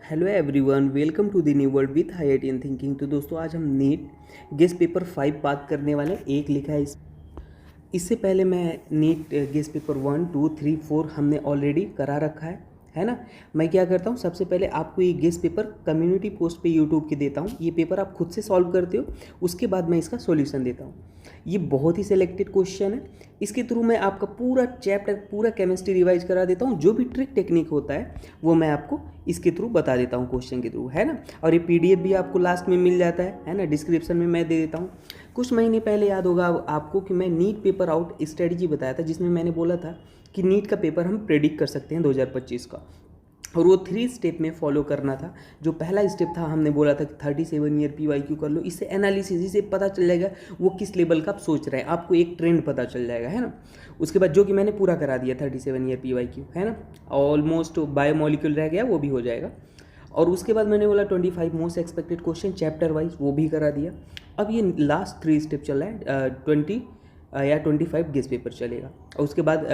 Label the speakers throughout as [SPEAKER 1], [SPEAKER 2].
[SPEAKER 1] Hello everyone, welcome to the new world with IIT thinking. तो दोस्तों, आज हम नीट गेस्ट पेपर 5 बात करने वाले हैं। एक लिखा है इससे पहले मैं नीट गेस्ट पेपर 1, 2, 3, 4 हमने ऑलरेडी करा रखा है ना। मैं क्या करता हूँ, सबसे पहले आपको ये गेस्ट पेपर कम्युनिटी पोस्ट पे यूट्यूब के देता हूँ। ये पेपर आप खुद से सॉल्व करते हो, उसके बाद मैं इसका सॉल्यूशन देता हूँ। ये बहुत ही सिलेक्टेड क्वेश्चन है, इसके थ्रू मैं आपका पूरा चैप्टर, पूरा केमिस्ट्री रिवाइज करा देता हूँ। जो भी ट्रिक टेक्निक होता है वो मैं आपको इसके थ्रू बता देता हूँ, क्वेश्चन के थ्रू, है ना। और ये PDF भी आपको लास्ट में मिल जाता है ना, डिस्क्रिप्शन में मैं दे देता हूँ। कुछ महीने पहले याद होगा आपको कि मैं नीट पेपर आउट स्ट्रेटजी बताया था, जिसमें मैंने बोला था कि नीट का पेपर हम प्रेडिक्ट कर सकते हैं 2025 का। और वो 3 स्टेप में फॉलो करना था। जो पहला स्टेप था, हमने बोला था कि 37 ईयर PYQ कर लो। इससे एनालिसिस, इससे पता चल जाएगा वो किस लेवल का आप सोच रहे हैं, आपको एक ट्रेंड पता चल जाएगा, है ना। उसके बाद जो कि मैंने पूरा करा दिया 37 ईयर PYQ, है ना। ऑलमोस्ट बायोमोलिक्यूल रह गया, वो भी हो जाएगा। और उसके बाद मैंने बोला 25 most expected question chapter wise, वो भी करा दिया। अब ये लास्ट 3 स्टेप चल रहा है, 20 या 25 गेस्ट पेपर चलेगा। और उसके बाद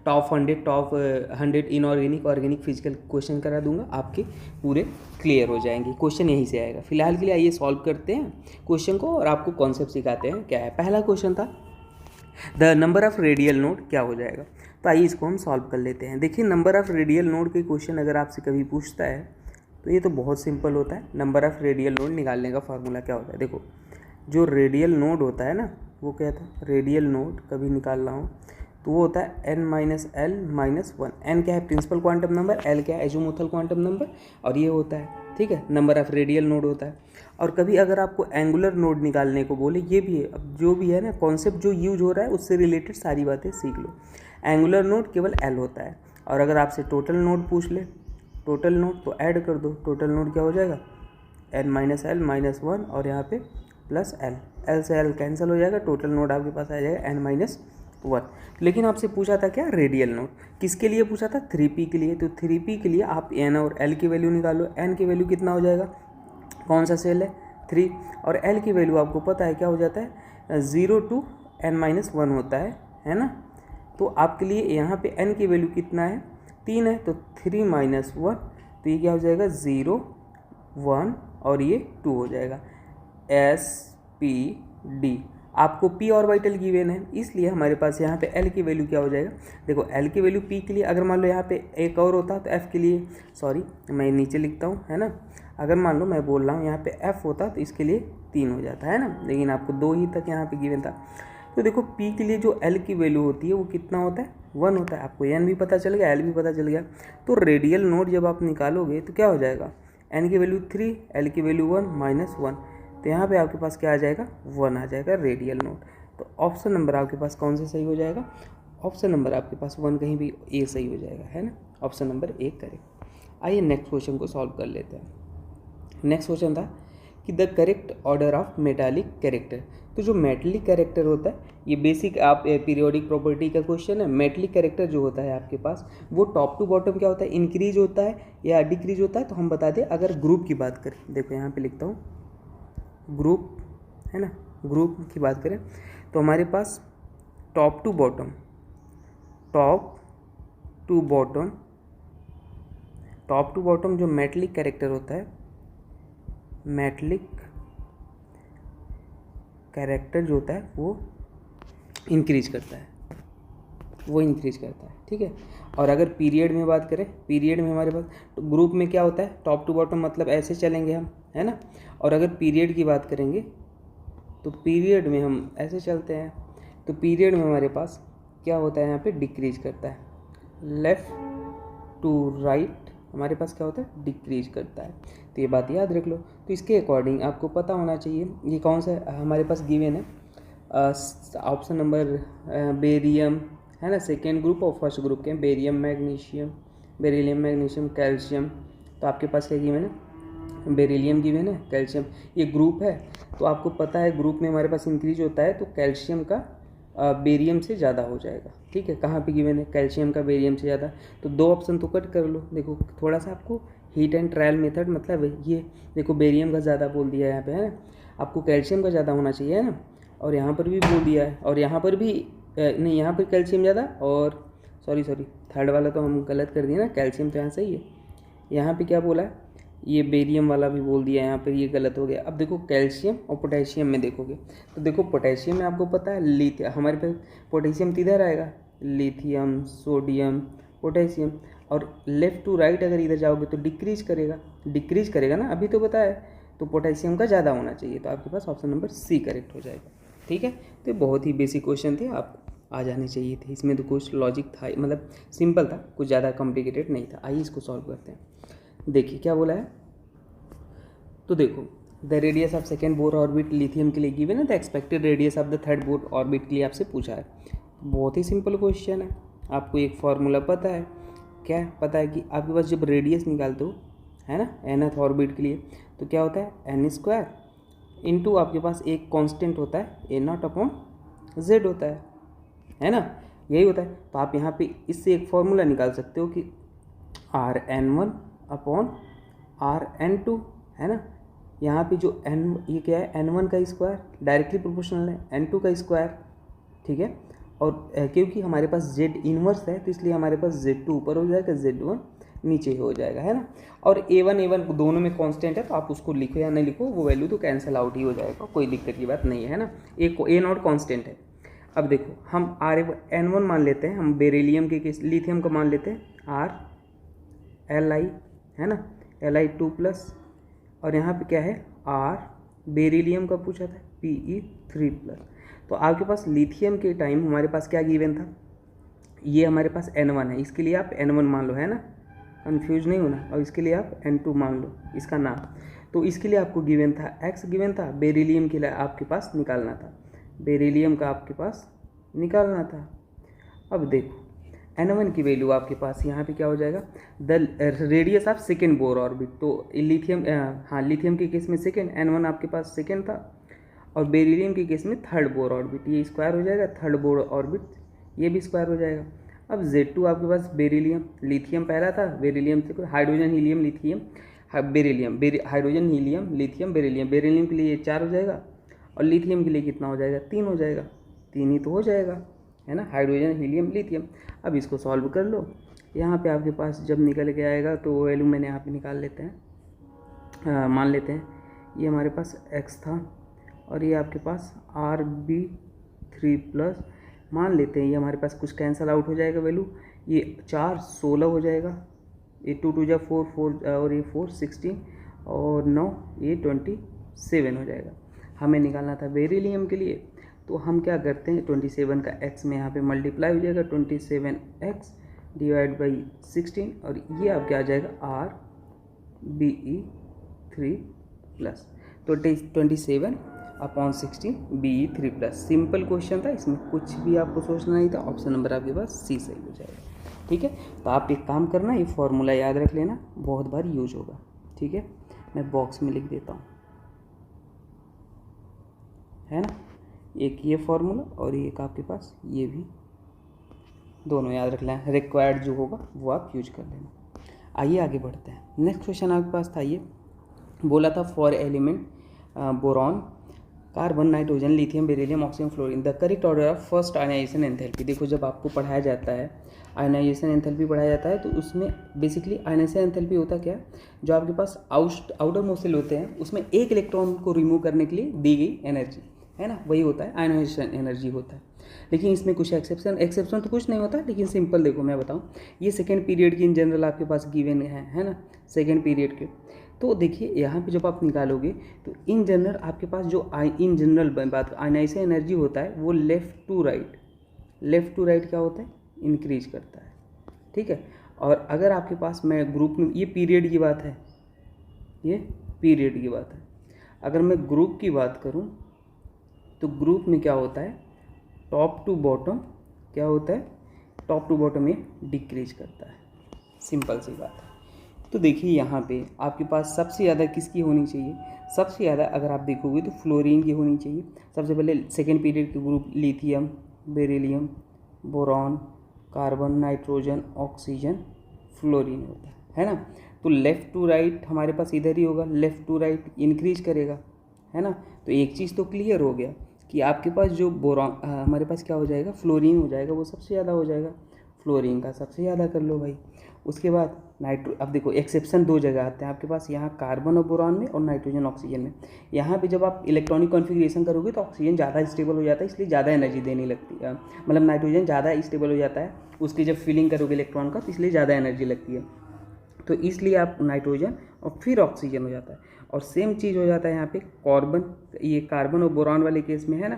[SPEAKER 1] top 100 inorganic organic physical question करा दूंगा, आपके पूरे क्लियर हो जाएंगे। क्वेश्चन यहीं से आएगा। फिलहाल के लिए आइए सॉल्व करते हैं क्वेश्चन को और आपको कॉन्सेप्ट सिखाते हैं क्या है। पहला क्वेश्चन था the number of radial node क्या हो जाएगा। तो आइए इसको हम सॉल्व कर लेते हैं। देखिए, नंबर ऑफ रेडियल नोड के क्वेश्चन अगर आपसे कभी पूछता है तो ये तो बहुत सिंपल होता है। नंबर ऑफ रेडियल नोड निकालने का फार्मूला क्या होता है, देखो, जो रेडियल नोड होता है ना, वो क्या था, रेडियल नोड कभी निकालना हो तो वो होता है n-l-1। n क्या है, प्रिंसिपल क्वांटम नंबर, l क्या है, एजोमुथल क्वांटम नंबर, और ये होता है, ठीक है, नंबर ऑफ रेडियल नोड होता है। और कभी अगर आपको एंगुलर नोड निकालने को बोले, ये भी है, अब जो भी है ना कॉन्सेप्ट जो यूज हो रहा है उससे रिलेटेड सारी बातें सीख लो। एंगुलर नोड केवल l होता है। और अगर आपसे टोटल नोड पूछ ले, टोटल नोड, तो ऐड कर दो। टोटल नोड क्या हो जाएगा, n-l-1 और यहाँ पे प्लस l से l कैंसिल हो जाएगा, टोटल नोड आपके पास आ जाएगा n-1। लेकिन आपसे पूछा था क्या, रेडियल नोड। किसके लिए पूछा था, 3p के लिए। तो 3p के लिए आप n और l की वैल्यू निकालो। n की वैल्यू कितना हो जाएगा, कौन सा सेल है, 3, और l की वैल्यू आपको पता है क्या हो जाता है, 0 to n-1 होता है ना। तो आपके लिए यहाँ पे n की वैल्यू कितना है, 3 है, तो 3 - 1, तो ये क्या हो जाएगा, 0, 1 और ये 2 हो जाएगा। SPD आपको p ऑर्बिटल गिवन है, इसलिए हमारे पास यहाँ पे l की वैल्यू क्या हो जाएगा, देखो l की वैल्यू p के लिए, अगर मान लो यहाँ पे एक और होता तो f के लिए, सॉरी मैं नीचे लिखता हूँ, है ना। अगर मान लो मैं बोल रहा हूँ यहाँ पे f होता तो इसके लिए 3 हो जाता है ना, लेकिन आपको 2 ही तक यहाँ पे गिवन था। तो देखो p के लिए जो l की वैल्यू होती है वो कितना होता है, 1 होता है। आपको n भी पता चल गया, l भी पता चल गया। तो रेडियल नोड जब आप निकालोगे तो क्या हो जाएगा, n की वैल्यू 3, l की वैल्यू 1 - 1, तो यहाँ पे आपके पास क्या आ जाएगा, 1 आ जाएगा रेडियल नोड। तो ऑप्शन नंबर आपके पास कौन सा सही हो जाएगा, ऑप्शन नंबर आपके पास 1, कहीं भी ए सही हो जाएगा, है ना। Option number 1 correct. आइए नेक्स्ट क्वेश्चन को सॉल्व कर लेते हैं। नेक्स्ट क्वेश्चन था कि the correct order of metallic character. तो जो मेटालिक कैरेक्टर होता है, ये बेसिक आप पीरियोडिक प्रॉपर्टी का क्वेश्चन है। मेटालिक कैरेक्टर जो होता है आपके पास, वो टॉप टू बॉटम क्या होता है, इंक्रीज होता है या डिक्रीज होता है। तो हम बता दें, अगर ग्रुप की बात करें, देखो यहाँ पे लिखता हूँ ग्रुप, है ना, ग्रुप की बात करें तो हमारे पास top to bottom, top to bottom, top to bottom जो मेटालिक कैरेक्टर होता है, मेटालिक कैरेक्टर जो होता है वो इंक्रीज करता है, वो इंक्रीज करता है, ठीक है। और अगर पीरियड में बात करें, पीरियड में हमारे पास तो ग्रुप में क्या होता है, टॉप टू बॉटम मतलब ऐसे चलेंगे हम, है ना। और अगर पीरियड की बात करेंगे तो पीरियड में हम ऐसे चलते हैं। तो पीरियड में हमारे पास क्या होता है, यहाँ पे डिक्रीज करता है, लेफ़्ट टू राइट हमारे पास क्या होता है, डिक्रीज करता है। तो ये बात याद रख लो। तो इसके अकॉर्डिंग आपको पता होना चाहिए ये कौन सा हमारे पास गिवन है, ऑप्शन नंबर बेरियम, है ना, सेकेंड ग्रुप और फर्स्ट ग्रुप के, barium magnesium, beryllium magnesium calcium. तो आपके पास क्या गिवन है, बेरिलियम गिवन है, कैल्शियम, ये ग्रुप है। तो आपको पता है ग्रुप में हमारे पास इंक्रीज होता है तो कैल्शियम का बेरियम से ज़्यादा हो जाएगा, ठीक है। कहाँ पे गिवन है, कैल्शियम का बेरियम से ज़्यादा। तो 2 ऑप्शन तो कट कर लो। देखो थोड़ा सा आपको हीट एंड ट्रायल मेथड, मतलब ये देखो बेरियम का ज़्यादा बोल दिया है यहाँ पे, है ना, आपको कैल्शियम का ज़्यादा होना चाहिए, है ना। और यहाँ पर भी बोल दिया है, और यहाँ पर भी नहीं, यहाँ पर कैल्शियम ज़्यादा, और सॉरी थर्ड वाला तो हम गलत कर दिए ना, कैल्शियम तो यहाँ सही है। यहाँ पे क्या बोला है, ये बेरियम वाला भी बोल दिया यहाँ पर, ये गलत हो गया। अब देखो कैल्शियम और पोटेशियम में देखोगे तो देखो पोटेशियम में आपको पता है लिथियम, हमारे पास पोटेशियम किधर आएगा, लिथियम, सोडियम, पोटेशियम, और लेफ़्ट टू राइट अगर इधर जाओगे तो डिक्रीज करेगा ना, अभी तो बताया। तो पोटेशियम का ज़्यादा होना चाहिए, तो आपके पास ऑप्शन नंबर सी करेक्ट हो जाएगा। ठीक है, तो बहुत ही बेसिक क्वेश्चन थे, आप आ जाने चाहिए थे। इसमें तो कुछ लॉजिक था, मतलब सिंपल था, कुछ ज़्यादा कॉम्प्लिकेटेड नहीं था। आइए इसको सॉल्व करते हैं। देखिए क्या बोला है, तो देखो the radius of second Bohr orbit lithium के लिए गिवन है, the expected radius of the third Bohr orbit के लिए आपसे पूछा है। बहुत ही सिंपल क्वेश्चन है, आपको एक फॉर्मूला पता है। क्या पता है कि आपके पास जब रेडियस निकालते हो, है ना, nth ऑर्बिट के लिए, तो क्या होता है n स्क्वायर इंटू आपके पास एक कांस्टेंट होता है a0 अपॉन z होता है ना, यही होता है। तो आप यहाँ पे इससे एक फॉर्मूला निकाल सकते हो कि Rn1 अपॉन Rn2, है ना। यहाँ पे जो ये क्या है, n1 का स्क्वायर डायरेक्टली प्रोपोर्शनल है n2 का स्क्वायर, ठीक है। और क्योंकि हमारे पास z इनवर्स है तो इसलिए हमारे पास z2 ऊपर हो जाएगा, z1 नीचे हो जाएगा, है ना। और a1 दोनों में कांस्टेंट है, तो आप उसको लिखो या नहीं लिखो, वो वैल्यू तो कैंसिल आउट ही हो जाएगा, कोई दिक्कत की बात नहीं है ना। एक a0 कांस्टेंट है। अब देखो हम Rn1 मान लेते हैं, हम बेरिलियम के लिथियम का मान लेते हैं Rli, है ना, Li2+, और यहाँ पे क्या है R बेरिलियम का पूछा था Pe3+। तो आपके पास लिथियम के टाइम हमारे पास क्या गिवन था, ये हमारे पास N1 है, इसके लिए आप N1 मान लो, है ना, कंफ्यूज नहीं होना। और इसके लिए आप N2 मान लो इसका नाम। तो इसके लिए आपको गिवन था X गिवन था, बेरिलियम के लिए आपके पास निकालना था, बेरिलियम का आपके पास निकालना था। अब देखो N1 की वैल्यू आपके पास यहाँ पे क्या हो जाएगा, the radius of second Bohr orbit. तो लिथियम, हाँ लिथियम के केस में सेकेंड, N1 आपके पास सेकेंड था, और बेरिलियम के केस में थर्ड बोर ऑर्बिट, ये स्क्वायर हो जाएगा, थर्ड बोर ऑर्बिट ये भी स्क्वायर हो जाएगा। अब Z2 आपके पास बेरिलियम, लिथियम पहला था, बेरिलियम से hydrogen helium lithium beryllium, hydrogen helium lithium beryllium, beryllium के लिए ये 4 हो जाएगा, और लिथियम के लिए कितना हो जाएगा, 3 हो जाएगा, 3 ही तो हो जाएगा, है ना, हाइड्रोजन हीलियम लिथियम। अब इसको सॉल्व कर लो, यहाँ पे आपके पास जब निकल के आएगा तो वैल्यू मैंने यहाँ पे निकाल लेते हैं, मान लेते हैं ये हमारे पास x था, और ये आपके पास Rb3+ मान लेते हैं, ये हमारे पास कुछ कैंसिल आउट हो जाएगा वैल्यू, ये 4 16 हो जाएगा, ये 2 2 जा 4 4 और ये 4 16 और 9 ये 27 हो जाएगा। हमें निकालना था बेरिलियम के लिए, तो हम क्या करते हैं 27 का x में यहाँ पे मल्टीप्लाई हो जाएगा, 27x डिवाइड बाई 16, और ये आप क्या आ जाएगा Rbe3+, तो 27 अपॉन 16 Be3+। सिंपल क्वेश्चन था, इसमें कुछ भी आपको सोचना नहीं था, ऑप्शन नंबर आपके पास सी सही हो जाएगा। ठीक है, तो आप एक काम करना, ये फॉर्मूला याद रख लेना, बहुत बार यूज होगा। ठीक है, मैं बॉक्स में लिख देता हूँ, है ना, एक ये फॉर्मूला और एक आपके पास ये भी, दोनों याद रख लेना, रिक्वायर्ड जो होगा वो आप यूज कर लेना। आइए आगे बढ़ते हैं। नेक्स्ट क्वेश्चन आपके पास था, ये बोला था for element boron, carbon, nitrogen, lithium, beryllium, oxygen, fluorine, the correct order of first ionisation enthalpy. देखो जब आपको पढ़ाया जाता है आयनाइजेशन एंथैल्पी पढ़ाया जाता है, तो उसमें बेसिकली आयनाइजेशन एंथैल्पी होता क्या है, जो आपके पास आउटर मोस्ट होते हैं उसमें एक इलेक्ट्रॉन को रिमूव करने के लिए दी गई एनर्जी, है ना, वही होता है आयनाइजेशन एनर्जी होता है। लेकिन इसमें कुछ एक्सेप्शन तो कुछ नहीं होता, लेकिन सिंपल देखो मैं बताऊं, ये सेकेंड पीरियड की इन जनरल आपके पास गिवन है ना, सेकेंड पीरियड के। तो देखिए यहाँ पे जब आप निकालोगे तो इन जनरल आपके पास जो इन जनरल बात आयनाइजेशन एनर्जी होता है वो लेफ़्ट टू राइट क्या होता है, इंक्रीज करता है। ठीक है, और अगर आपके पास मैं ग्रुप में, ये पीरियड की बात है, ये पीरियड की बात है, अगर मैं ग्रुप की बात करूँ तो ग्रुप में क्या होता है, टॉप टू बॉटम क्या होता है, टॉप टू बॉटम ये डिक्रीज करता है, सिंपल सी बात है। तो देखिए यहाँ पे आपके पास सबसे ज़्यादा किसकी होनी चाहिए, सबसे ज़्यादा अगर आप देखोगे तो फ्लोरीन की होनी चाहिए। सबसे पहले सेकेंड पीरियड के group lithium, beryllium, boron, carbon, nitrogen, oxygen, fluorine होता है ना। तो लेफ़्ट टू राइट हमारे पास इधर ही होगा, लेफ़्ट टू राइट इंक्रीज करेगा, है ना। तो एक चीज़ तो क्लियर हो गया कि आपके पास जो बोरॉन हमारे पास क्या हो जाएगा, फ्लोरीन हो जाएगा, वो सबसे ज़्यादा हो जाएगा, फ्लोरीन का सबसे ज़्यादा कर लो भाई। उसके बाद अब देखो एक्सेप्शन दो जगह आते हैं आपके पास, यहाँ कार्बन और बोरॉन में और नाइट्रोजन ऑक्सीजन में। यहाँ पे जब आप इलेक्ट्रॉनिक कॉन्फ़िगरेशन करोगे तो ऑक्सीजन ज़्यादा स्टेबल हो जाता है, इसलिए ज़्यादा एनर्जी देने लगती है, मतलब नाइट्रोजन ज़्यादा स्टेबल हो जाता है, उसकी जब फिलिंग करोगे इलेक्ट्रॉन का तो इसलिए ज़्यादा एनर्जी लगती है, तो इसलिए आप नाइट्रोजन और फिर ऑक्सीजन हो जाता है। और सेम चीज़ हो जाता है यहाँ पे ये कार्बन और बोरॉन वाले केस में है ना।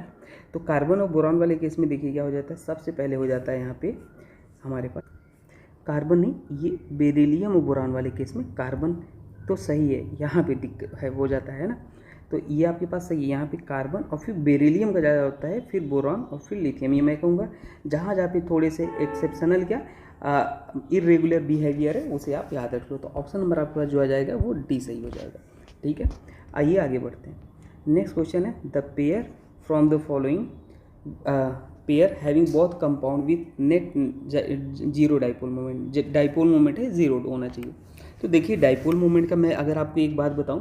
[SPEAKER 1] तो कार्बन और बोरॉन वाले केस में देखिए क्या हो जाता है, सबसे पहले हो जाता है यहाँ पे हमारे पास कार्बन नहीं, ये बेरिलियम और बोरॉन वाले केस में कार्बन तो सही है, यहाँ पे दिक्कत है हो जाता है ना। तो ये आपके पास सही है, यहाँ पे कार्बन और फिर बेरिलियम का ज़्यादा होता है, फिर बोरॉन और फिर लिथियम। ये मैं कहूँगा जहाँ जहाँ पे थोड़े से एक्सेप्शनल क्या इरेगुलर बिहेवियर है उसे आप याद रख लो। तो ऑप्शन नंबर आपके पास जो आ जाएगा वो डी सही हो जाएगा। ठीक है, आइए आगे बढ़ते हैं। नेक्स्ट क्वेश्चन है the pair from the following pair having both compound with net zero dipole moment. Dipole moment है जीरो होना चाहिए। तो देखिए डाइपोल मोमेंट का मैं अगर आपको एक बात बताऊं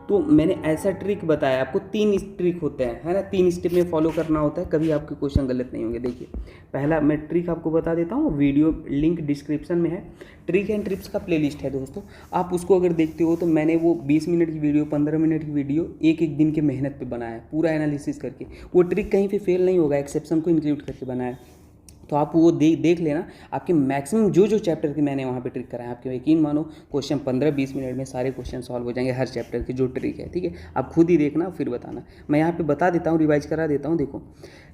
[SPEAKER 1] तो मैंने ऐसा ट्रिक बताया आपको, 3 ट्रिक होते हैं है ना, 3 स्टेप में फॉलो करना होता है, कभी आपके क्वेश्चन गलत नहीं होंगे। देखिए पहला मैं ट्रिक आपको बता देता हूँ, वीडियो लिंक डिस्क्रिप्शन में है, ट्रिक एंड ट्रिप्स का प्लेलिस्ट है दोस्तों, आप उसको अगर देखते हो तो मैंने वो 20 मिनट की वीडियो 15 मिनट की वीडियो एक दिन के मेहनत पे बनाया है, पूरा एनालिसिस करके। वो ट्रिक कहीं पे फेल नहीं होगा, एक्सेप्शन को इंक्लूड करके बनाया, तो आप वो देख लेना। आपके मैक्सिमम जो चैप्टर के मैंने वहाँ पे ट्रिक कराया, आपके यकीन मानो क्वेश्चन 15-20 मिनट में सारे क्वेश्चन सॉल्व हो जाएंगे, हर चैप्टर की जो ट्रिक है। ठीक है, आप खुद ही देखना फिर बताना, मैं यहाँ पे बता देता हूँ, रिवाइज करा देता हूँ। देखो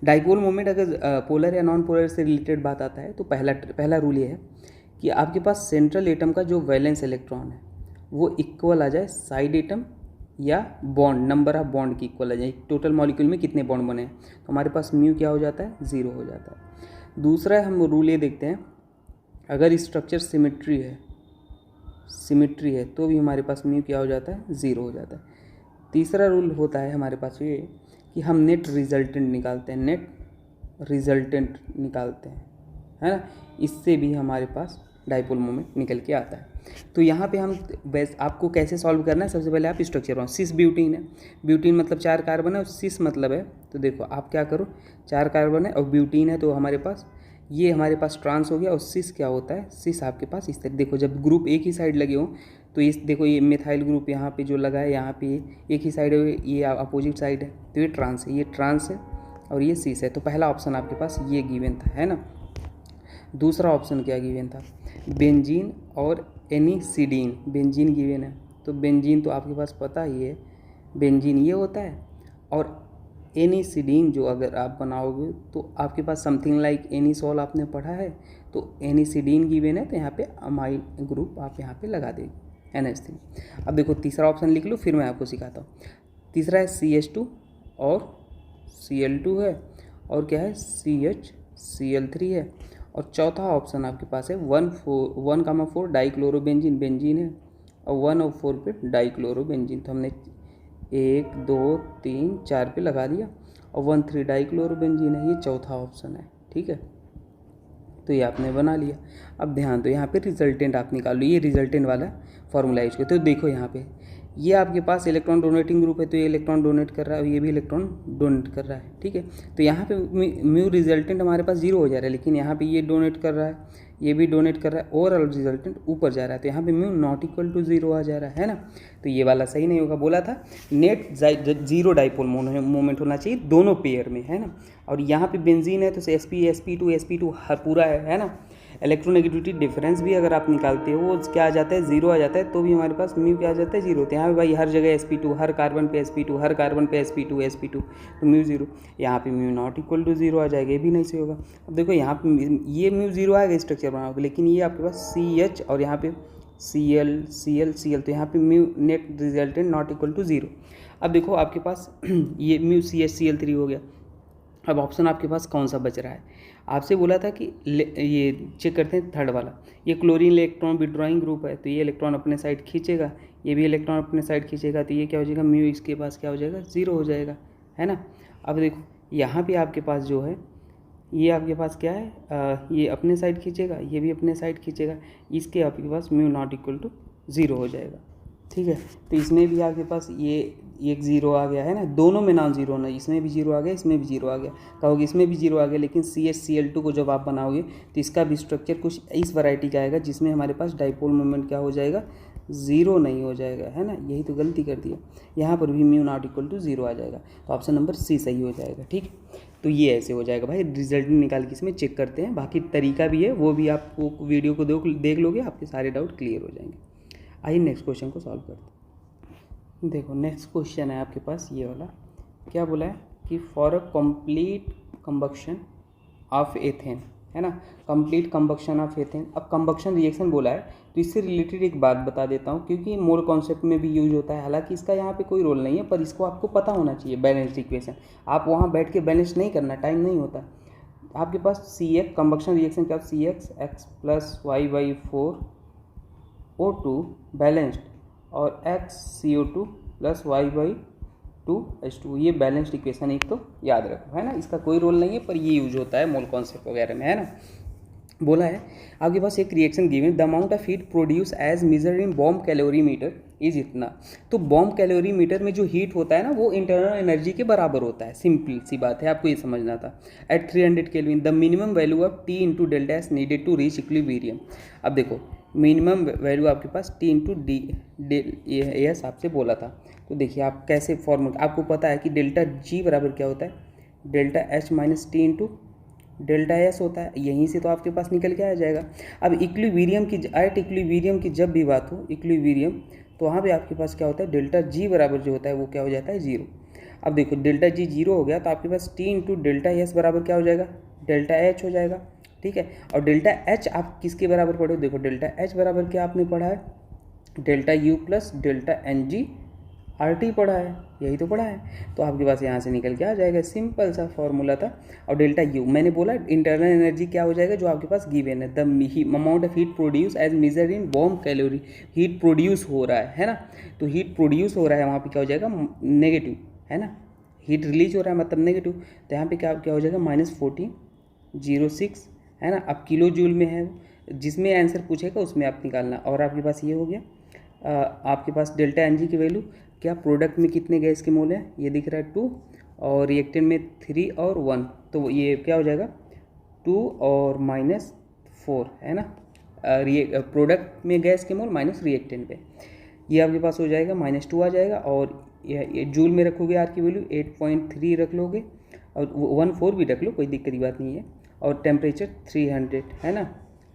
[SPEAKER 1] डाइपोल मोमेंट अगर पोलर या नॉन पोलर से रिलेटेड बात आता है तो पहला रूल ये है कि आपके पास सेंट्रल एटम का जो वैलेंस इलेक्ट्रॉन है वो इक्वल आ जाए साइड एटम या बॉन्ड, नंबर ऑफ बॉन्ड की इक्वल आ जाए, टोटल मॉलिक्यूल में कितने बॉन्ड बने हैं, तो हमारे पास म्यू क्या हो जाता है, 0 हो जाता है। दूसरा हम रूल ये देखते हैं, अगर स्ट्रक्चर सिमेट्री है तो भी हमारे पास म्यू क्या हो जाता है, 0 हो जाता है। तीसरा रूल होता है हमारे पास ये कि हम नेट रिजल्टेंट निकालते हैं, है ना, इससे भी हमारे पास डाइपोल मोमेंट निकल के आता है। तो यहाँ पे हम आपको कैसे सॉल्व करना है, सबसे पहले आप स्ट्रक्चर बनाओ। सिस ब्यूटीन है, ब्यूटीन मतलब 4 कार्बन है और सिस मतलब है, तो देखो आप क्या करो, 4 कार्बन है और ब्यूटीन है, तो हमारे पास ये हमारे पास ट्रांस हो गया। और सिस क्या होता है, सिस आपके पास इस तरह, देखो जब ग्रुप एक ही साइड लगे हो तो इस देखो ये मिथाइल ग्रुप यहाँ पे जो लगा है, यहाँ पे एक ही साइड है, ये अपोजिट साइड है, तो ये ट्रांस है, ये ट्रांस है और ये सिस है। तो पहला ऑप्शन आपके पास ये गिवन था, है ना। दूसरा ऑप्शन क्या गिवन था, बेंजीन और एनिसिडीन। बेंजीन गिवन है, तो बेंजीन तो आपके पास पता ही है, बेंजीन ये होता है। और एनिसिडीन जो अगर आप बनाओगे तो आपके पास समथिंग लाइक एनिसोल आपने पढ़ा है, तो एनिसिडीन गिवन है, तो यहाँ पे अमाइन ग्रुप आप यहाँ पे लगा देंगे NH3। अब देखो तीसरा ऑप्शन लिख लो, फिर मैं आपको सिखाता हूँ। तीसरा है CH2 और Cl2 है, और क्या है CH Cl3 है। और चौथा ऑप्शन आपके पास है 1,4 डाइक्लोरोबेंजीन, बेंजीन है, और 1 और 4 पे डाइक्लोरोबेंजीन। तो हमने 1 2 3 4 पे लगा दिया, और 1,3 डाइक्लोरोबेंजीन है, ये चौथा ऑप्शन है। ठीक है, तो ये आपने बना लिया। अब ध्यान दो, यहाँ पे रिजल्टेंट आप निकाल लो, ये रिजल्टेंट वाला फॉर्मूला यूज करो। तो देखो यहाँ पे ये आपके पास इलेक्ट्रॉन डोनेटिंग ग्रुप है, तो ये इलेक्ट्रॉन डोनेट कर रहा है और ये भी इलेक्ट्रॉन डोनेट कर रहा है। ठीक है, तो यहाँ पे म्यू रिजल्टेंट हमारे पास 0 हो जा रहा है, लेकिन यहाँ पे ये डोनेट कर रहा है, ये भी डोनेट कर रहा है, ओवरऑल रिजल्टेंट ऊपर जा रहा है, तो यहाँ पे म्यू नॉट इक्वल टू 0 आ जा रहा है ना। तो ये वाला सही नहीं होगा, बोला था नेट 0 डाइपोल मोमेंट होना चाहिए दोनों पेयर में, है ना। और यहाँ पे बेंजीन है तो sp2 पूरा है ना। इलेक्ट्रोनेगेटिविटी डिफरेंस भी अगर आप निकालते हो वो क्या आ जाता है, 0 आ जाता है, तो भी हमारे पास म्यू क्या आ जाता है, 0 होता है। यहाँ पे भाई हर जगह sp2, हर कार्बन पे sp2, हर कार्बन पे sp2, तो म्यू 0, यहाँ पे म्यू नॉट इक्वल टू 0 आ जाएगा, ये भी नहीं सही होगा। अब देखो यहाँ पे ये म्यू 0 आएगा स्ट्रक्चर बनाओगे, लेकिन ये आपके पास CH और यहाँ पे Cl, तो यहाँ पे mu net resultant not equal to 0। अब देखो आपके पास ये म्यू CH Cl3 हो गया। अब ऑप्शन आपके पास कौन सा बच रहा है, आपसे बोला था कि ये चेक करते हैं थर्ड वाला, ये क्लोरीन इलेक्ट्रॉन विड्रॉइंग ग्रुप है, तो ये इलेक्ट्रॉन अपने साइड खींचेगा, ये भी इलेक्ट्रॉन अपने साइड खींचेगा, तो ये क्या हो जाएगा, म्यू इसके पास क्या हो जाएगा, 0 हो जाएगा, है ना। अब देखो यहाँ पे आपके पास जो है ये आपके पास क्या है, ये अपने साइड खींचेगा, ये भी अपने साइड खींचेगा, इसके आपके पास म्यू नॉट इक्वल टू 0 हो जाएगा। ठीक है, तो इसमें भी आपके पास ये एक ज़ीरो आ गया है ना, दोनों में नॉन ज़ीरो ना, इसमें भी जीरो आ गया, इसमें भी जीरो आ गया, कहोगे इसमें भी जीरो आ गया, लेकिन CH Cl2 को जब आप बनाओगे तो इसका भी स्ट्रक्चर कुछ इस वैरायटी का आएगा जिसमें हमारे पास डाइपोल मोमेंट क्या हो जाएगा, ज़ीरो नहीं हो जाएगा, है ना। यही तो गलती कर दिया, यहाँ पर भी mu not equal to zero आ जाएगा, तो ऑप्शन नंबर सी सही हो जाएगा। ठीक, तो ये ऐसे हो जाएगा भाई। रिजल्ट निकाल के इसमें चेक करते हैं, बाकी तरीका भी है, वो भी आपको वीडियो को देख लोगे, आपके सारे डाउट क्लियर हो जाएंगे। आइए नेक्स्ट क्वेश्चन को सॉल्व करते हैं। देखो नेक्स्ट क्वेश्चन है आपके पास ये वाला, क्या बोला है कि for a complete combustion of ethane, है ना, कंप्लीट कंबक्शन ऑफ एथेन। अब कंबक्शन रिएक्शन बोला है तो इससे रिलेटेड एक बात बता देता हूँ, क्योंकि मोल कॉन्सेप्ट में भी यूज होता है, हालांकि इसका यहाँ पे कोई रोल नहीं है, पर इसको आपको पता होना चाहिए। बैलेंस्ड इक्वेशन आप वहाँ बैठ के बैलेंस नहीं करना, टाइम नहीं होता। आपके पास CX कंबक्शन रिएक्शन क्या, CX x + y/4O2 बैलेंस्ड और x CO2 + y/2H2, ये बैलेंस्ड इक्वेशन एक तो याद रखो, है ना। इसका कोई रोल नहीं है, पर ये यूज होता है मोल कॉन्सेप्ट वगैरह में, है ना। बोला है आपके पास एक reaction given, the amount of heat produce as measured in bomb calorimeter is इतना। तो बॉम्ब कैलोरीमीटर में जो हीट होता है ना, वो इंटरनल एनर्जी के बराबर होता है। सिंपल सी बात है, आपको ये समझना था। At 300 kelvin the minimum value of T × ΔS needed to reach equilibrium. अब देखो मिनिमम वैल्यू आपके पास T × ΔS आपसे बोला था, तो देखिए आप कैसे फॉर्मूला, आपको पता है कि ΔG बराबर क्या होता है, ΔH - T × ΔS होता है, यहीं से तो आपके पास निकल के आ जाएगा। अब इक्विलिब्रियम की, एट इक्विलिब्रियम की जब भी बात हो, इक्विलिब्रियम, तो वहाँ पे आपके पास क्या होता है, ΔG बराबर जो होता है वो क्या हो जाता है, ज़ीरो। अब देखो ΔG ज़ीरो हो गया तो आपके पास T × ΔS बराबर क्या हो जाएगा, ΔH हो जाएगा। ठीक है, और ΔH आप किसके बराबर पढ़े हो, देखो ΔH बराबर क्या आपने पढ़ा है, ΔU + ΔNG RT पढ़ा है, यही तो पढ़ा है। तो आपके पास यहाँ से निकल के आ जाएगा, सिंपल सा फॉर्मूला था। और ΔU मैंने बोला इंटरनल एनर्जी क्या हो जाएगा, जो आपके पास गिवन है, the amount of heat produce as measured in bomb calorie. Heat produce हो रहा है ना, तो हीट प्रोड्यूस हो रहा है, वहाँ पे क्या हो जाएगा, नेगेटिव, है ना। हीट रिलीज हो रहा है मतलब नेगेटिव, तो यहाँ पे क्या हो जाएगा, -1406, है ना। अब किलो जूल में है, जिसमें आंसर पूछेगा उसमें आप निकालना। और आपके पास ये हो गया, आपके पास ΔNG की वैल्यू क्या, प्रोडक्ट में कितने गैस के मोल हैं, ये दिख रहा है 2, और रिएक्टेंट में 3 और 1, तो ये क्या हो जाएगा 2 और -4, है ना। प्रोडक्ट में गैस के मोल माइनस रिएक्टेंट पे, ये आपके पास हो जाएगा -2 आ जाएगा। और ये जूल में रखोगे आर की वैल्यू 8.3 रख लोगे, और 14 भी रख लो, कोई दिक्कत की बात नहीं है। और टेम्परेचर 300, है ना,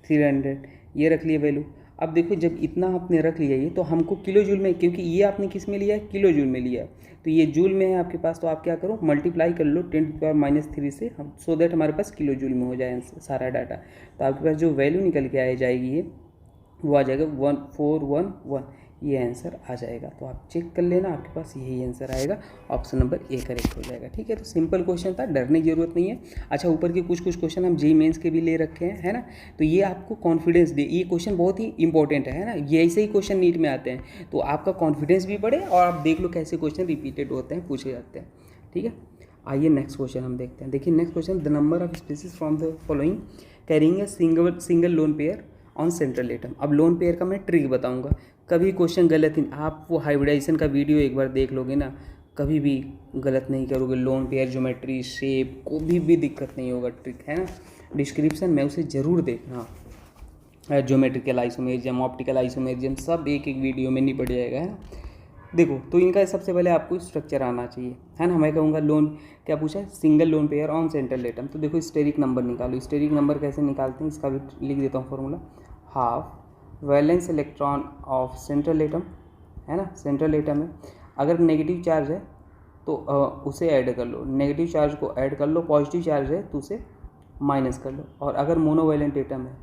[SPEAKER 1] 300 ये रख लिए वैल्यू। अब देखो जब इतना आपने रख लिया ये, तो हमको किलो जूल में, क्योंकि ये आपने किस में लिया है, किलो जूल में लिया है, तो ये जूल में है आपके पास, तो आप क्या करो मल्टीप्लाई कर लो 10⁻³ से, हम सो दैट हमारे पास किलो जूल में हो जाए सारा डाटा। तो आपके पास जो वैल्यू निकल के आ जाएगी ये, वो आ जाएगा 1411, ये आंसर आ जाएगा। तो आप चेक कर लेना, आपके पास यही आंसर आएगा, ऑप्शन नंबर ए करेक्ट हो जाएगा। ठीक है, तो सिंपल क्वेश्चन था, डरने की जरूरत नहीं है। अच्छा, ऊपर के कुछ क्वेश्चन हम JEE मेंस के भी ले रखे हैं, है ना, तो ये आपको कॉन्फिडेंस दे, ये क्वेश्चन बहुत ही इंपॉर्टेंट है ना, ये ऐसे ही क्वेश्चन नीट में आते हैं, तो आपका कॉन्फिडेंस भी बढ़े और आप देख लो कैसे क्वेश्चन रिपीटेड होते हैं, पूछे जाते हैं। ठीक है, आइए नेक्स्ट क्वेश्चन हम देखते हैं। देखिए next question, the number of species from the following carrying a single lone pair on central atom. अब लोन पेयर का मैं ट्रिक बताऊंगा, कभी क्वेश्चन गलत ही, आप वो हाइब्रिडाइजेशन का वीडियो एक बार देख लोगे ना, कभी भी गलत नहीं करोगे, लोन पेयर ज्योमेट्री शेप को भी दिक्कत नहीं होगा, ट्रिक है ना, डिस्क्रिप्शन में उसे ज़रूर देखना। ज्योमेट्रिकल आइसोमेरिज्म, ऑप्टिकल आइसोमेरिज्म सब एक वीडियो में नहीं पड़ जाएगा, है ना। देखो तो इनका सबसे पहले आपको स्ट्रक्चर आना चाहिए, है ना। मैं कहूँगा लोन क्या पूछा है, single lone pair on central atom, तो देखो स्टेरिक नंबर निकालो। स्टेरिक नंबर कैसे निकालते हैं, इसका भी लिख देता हूँ formula, half valence electron of central atom, है ना, सेंट्रल एटम है। अगर नेगेटिव चार्ज है तो उसे ऐड कर लो, नेगेटिव चार्ज को ऐड कर लो, पॉजिटिव चार्ज है तो उसे माइनस कर लो। और अगर मोनोवैलेंट एटम है,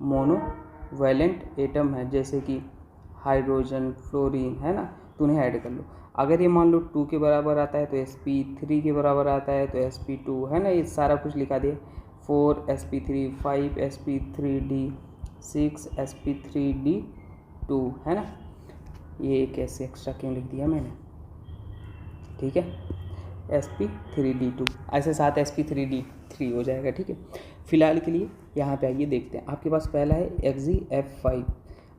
[SPEAKER 1] मोनोवैलेंट एटम है जैसे कि हाइड्रोजन, फ्लोरीन, है ना, तो उन्हें ऐड कर लो। अगर ये मान लो 2 के बराबर आता है तो sp3 के बराबर आता है तो sp2, है ना, ये सारा कुछ लिखा दिया, 4 sp3, 5 sp3d, 6 sp3d2, है ना। ये कैसे एक्स्ट्रा क्यों लिख दिया मैंने, ठीक है, sp3d2, ऐसे 7 sp3d3 हो जाएगा। ठीक है, फिलहाल के लिए यहाँ पे आइए देखते हैं। आपके पास पहला है XeF5,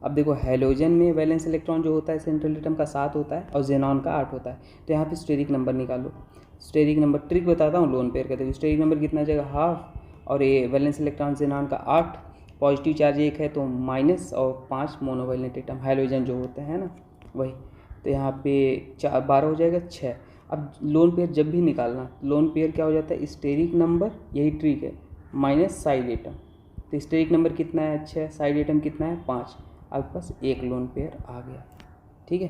[SPEAKER 1] अब देखो हैलोजन में वैलेंस इलेक्ट्रॉन जो होता है सेंट्रल एटम का 7 होता है और जेनॉन का 8 होता है। तो यहाँ पे स्टेरिक नंबर निकालो। स्टेरिक नंबर ट्रिक बताता हूँ लोन पेयर का। देखो स्टेरिक नंबर कितना आ जाएगा हाफ, और ये वैलेंस इलेक्ट्रॉन जेनॉन का 8, पॉजिटिव चार्ज 1 है तो माइनस, और 5 मोनोवैलेंट एटम हैलोजन जो होते हैं ना वही। तो यहाँ पे 12 हो जाएगा 6। अब लोन पेयर जब भी निकालना, लोन पेयर क्या हो जाता है, स्टेरिक नंबर, यही ट्रिक है, माइनस साइड एटम। तो स्टेरिक नंबर कितना है 6, साइड एटम कितना है 5, आपके पास एक लोन पेयर आ गया। ठीक है,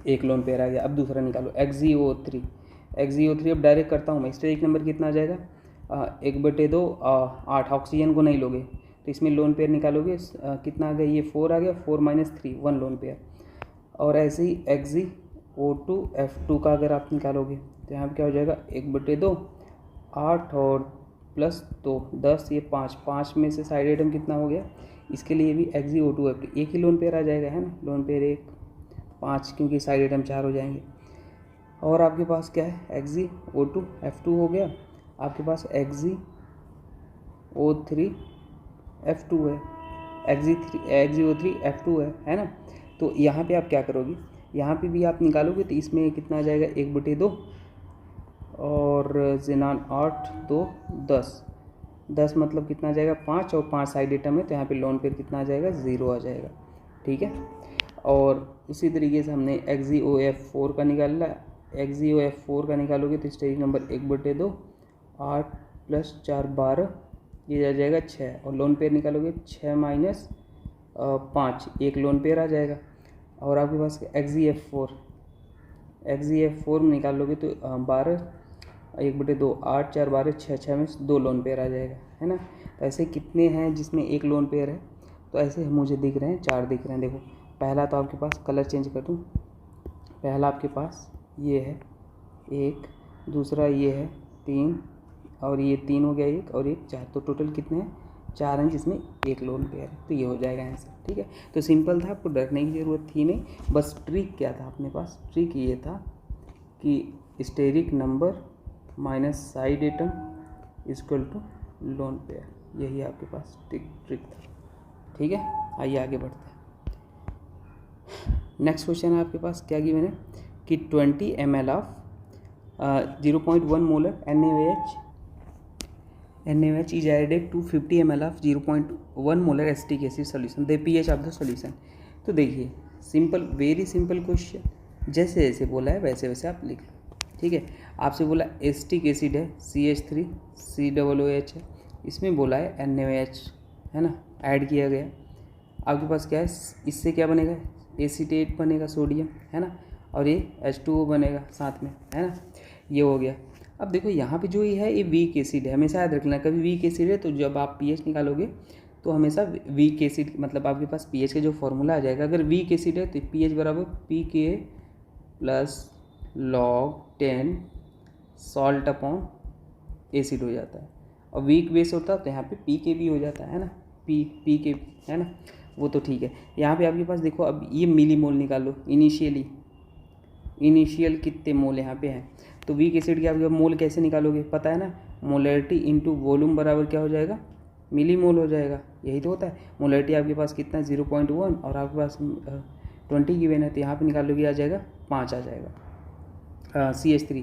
[SPEAKER 1] एक लोन पेयर आ गया। अब दूसरा निकालो XeO3। XeO3 अब डायरेक्ट करता हूँ मैं। स्टेरिक नंबर कितना आ जाएगा 1/2, 8, ऑक्सीजन को नहीं लोगे तो इसमें लोन पेयर निकालोगे कितना आ गया, ये 4 आ गया, 4 - 3 1 लोन पेयर। और ऐसे ही XeO2 F2 का अगर आप निकालोगे तो यहाँ पे क्या हो जाएगा 1/2, 8 और प्लस 2 10, ये 5 में से साइड एटम कितना हो गया, इसके लिए भी XeO2 F2 एक ही लोन पेयर आ जाएगा, है ना, लोन पेयर 1 5 क्योंकि साइड एटम 4 हो जाएंगे। और आपके पास क्या है XeO2 F2 हो गया, आपके पास XeO3 F2 है, XeO3 F2 है ना। तो यहाँ पे आप क्या करोगे, यहाँ पे भी आप निकालोगे तो इसमें कितना आ जाएगा 1/2 और जेनॉन 8 2 10 मतलब कितना आ जाएगा 5, और 5 साइड एटम है तो यहाँ पे लोन पेयर कितना आ जाएगा 0 आ जाएगा। ठीक है, और उसी तरीके से हमने XeOF4 का निकाला। XeOF4 का निकालोगे तो स्टेरिक नंबर 1/2, 8 + 4 12, ये आ जाएगा 6, और लोन पेयर निकालोगे 6 - 5, एक लोन पेयर आ जाएगा। और आपके पास XeF4 में निकालोगे तो 12 1/2, 8 4 12 6 में 2 लोन पेयर आ जाएगा, है ना। तो ऐसे कितने हैं जिसमें एक लोन पेयर है, तो ऐसे मुझे दिख रहे हैं 4 दिख रहे हैं। देखो पहला तो आपके पास, कलर चेंज कर दूँ, पहला आपके पास ये है 1, दूसरा ये है 3, और ये 3 हो गया 1 और 1 4, तो टोटल कितने हैं 4 हैं जिसमें एक लोन पेयर है। तो ये हो जाएगा आंसर। ठीक है, तो सिंपल था, आपको डरने की ज़रूरत थी नहीं। बस ट्रिक क्या था अपने पास, ट्रिक ये था कि steric number minus side atom equal to lone pair, यही आपके पास ट्रिक था। ठीक है, आइए आगे बढ़ते हैं। नेक्स्ट क्वेश्चन है आपके पास, क्या गिवन है कि 20 ml of 0.1 molar NaOH is added to 50 ml of 0.1 molar acetic acid solution, the pH of the solution. तो देखिए सिंपल, वेरी सिंपल क्वेश्चन, जैसे जैसे बोला है वैसे वैसे आप लिख लो। ठीक है, आपसे बोला एसिटिक एसिड है CH3 COOH है, इसमें बोला है NaOH, है ना, ऐड किया गया। आपके पास क्या है, इससे क्या बनेगा एसीटेट बनेगा सोडियम, है ना, और ये H2O बनेगा साथ में, है ना, ये हो गया। अब देखो यहाँ पे जो ये है ये वीक एसिड है, हमेशा याद रखना, कभी वीक एसिड है तो जब आप pH निकालोगे तो हमेशा वीक एसिड, मतलब आपके पास pH का जो फॉर्मूला आ जाएगा, अगर वीक एसिड है तो pH बराबर pK + log 10 salt upon acid हो जाता है, और वीक बेस होता है तो यहाँ पे pK भी हो जाता है ना, pK, है ना, वो तो ठीक है। यहाँ पे आपके पास देखो अब ये मिली मोल निकालो, इनिशियल कितने मोल यहाँ पे हैं, तो वीक एसिड के आपके मोल कैसे निकालोगे पता है ना, मोलैरिटी इंटू वॉल्यूम बराबर क्या हो जाएगा, मिली मोल हो जाएगा, यही तो होता है। मोलैरिटी आपके पास कितना 0.1 और आपके पास 20 गिवन है, तो यहाँ पे निकालोगे आ जाएगा 5 आ जाएगा। CH3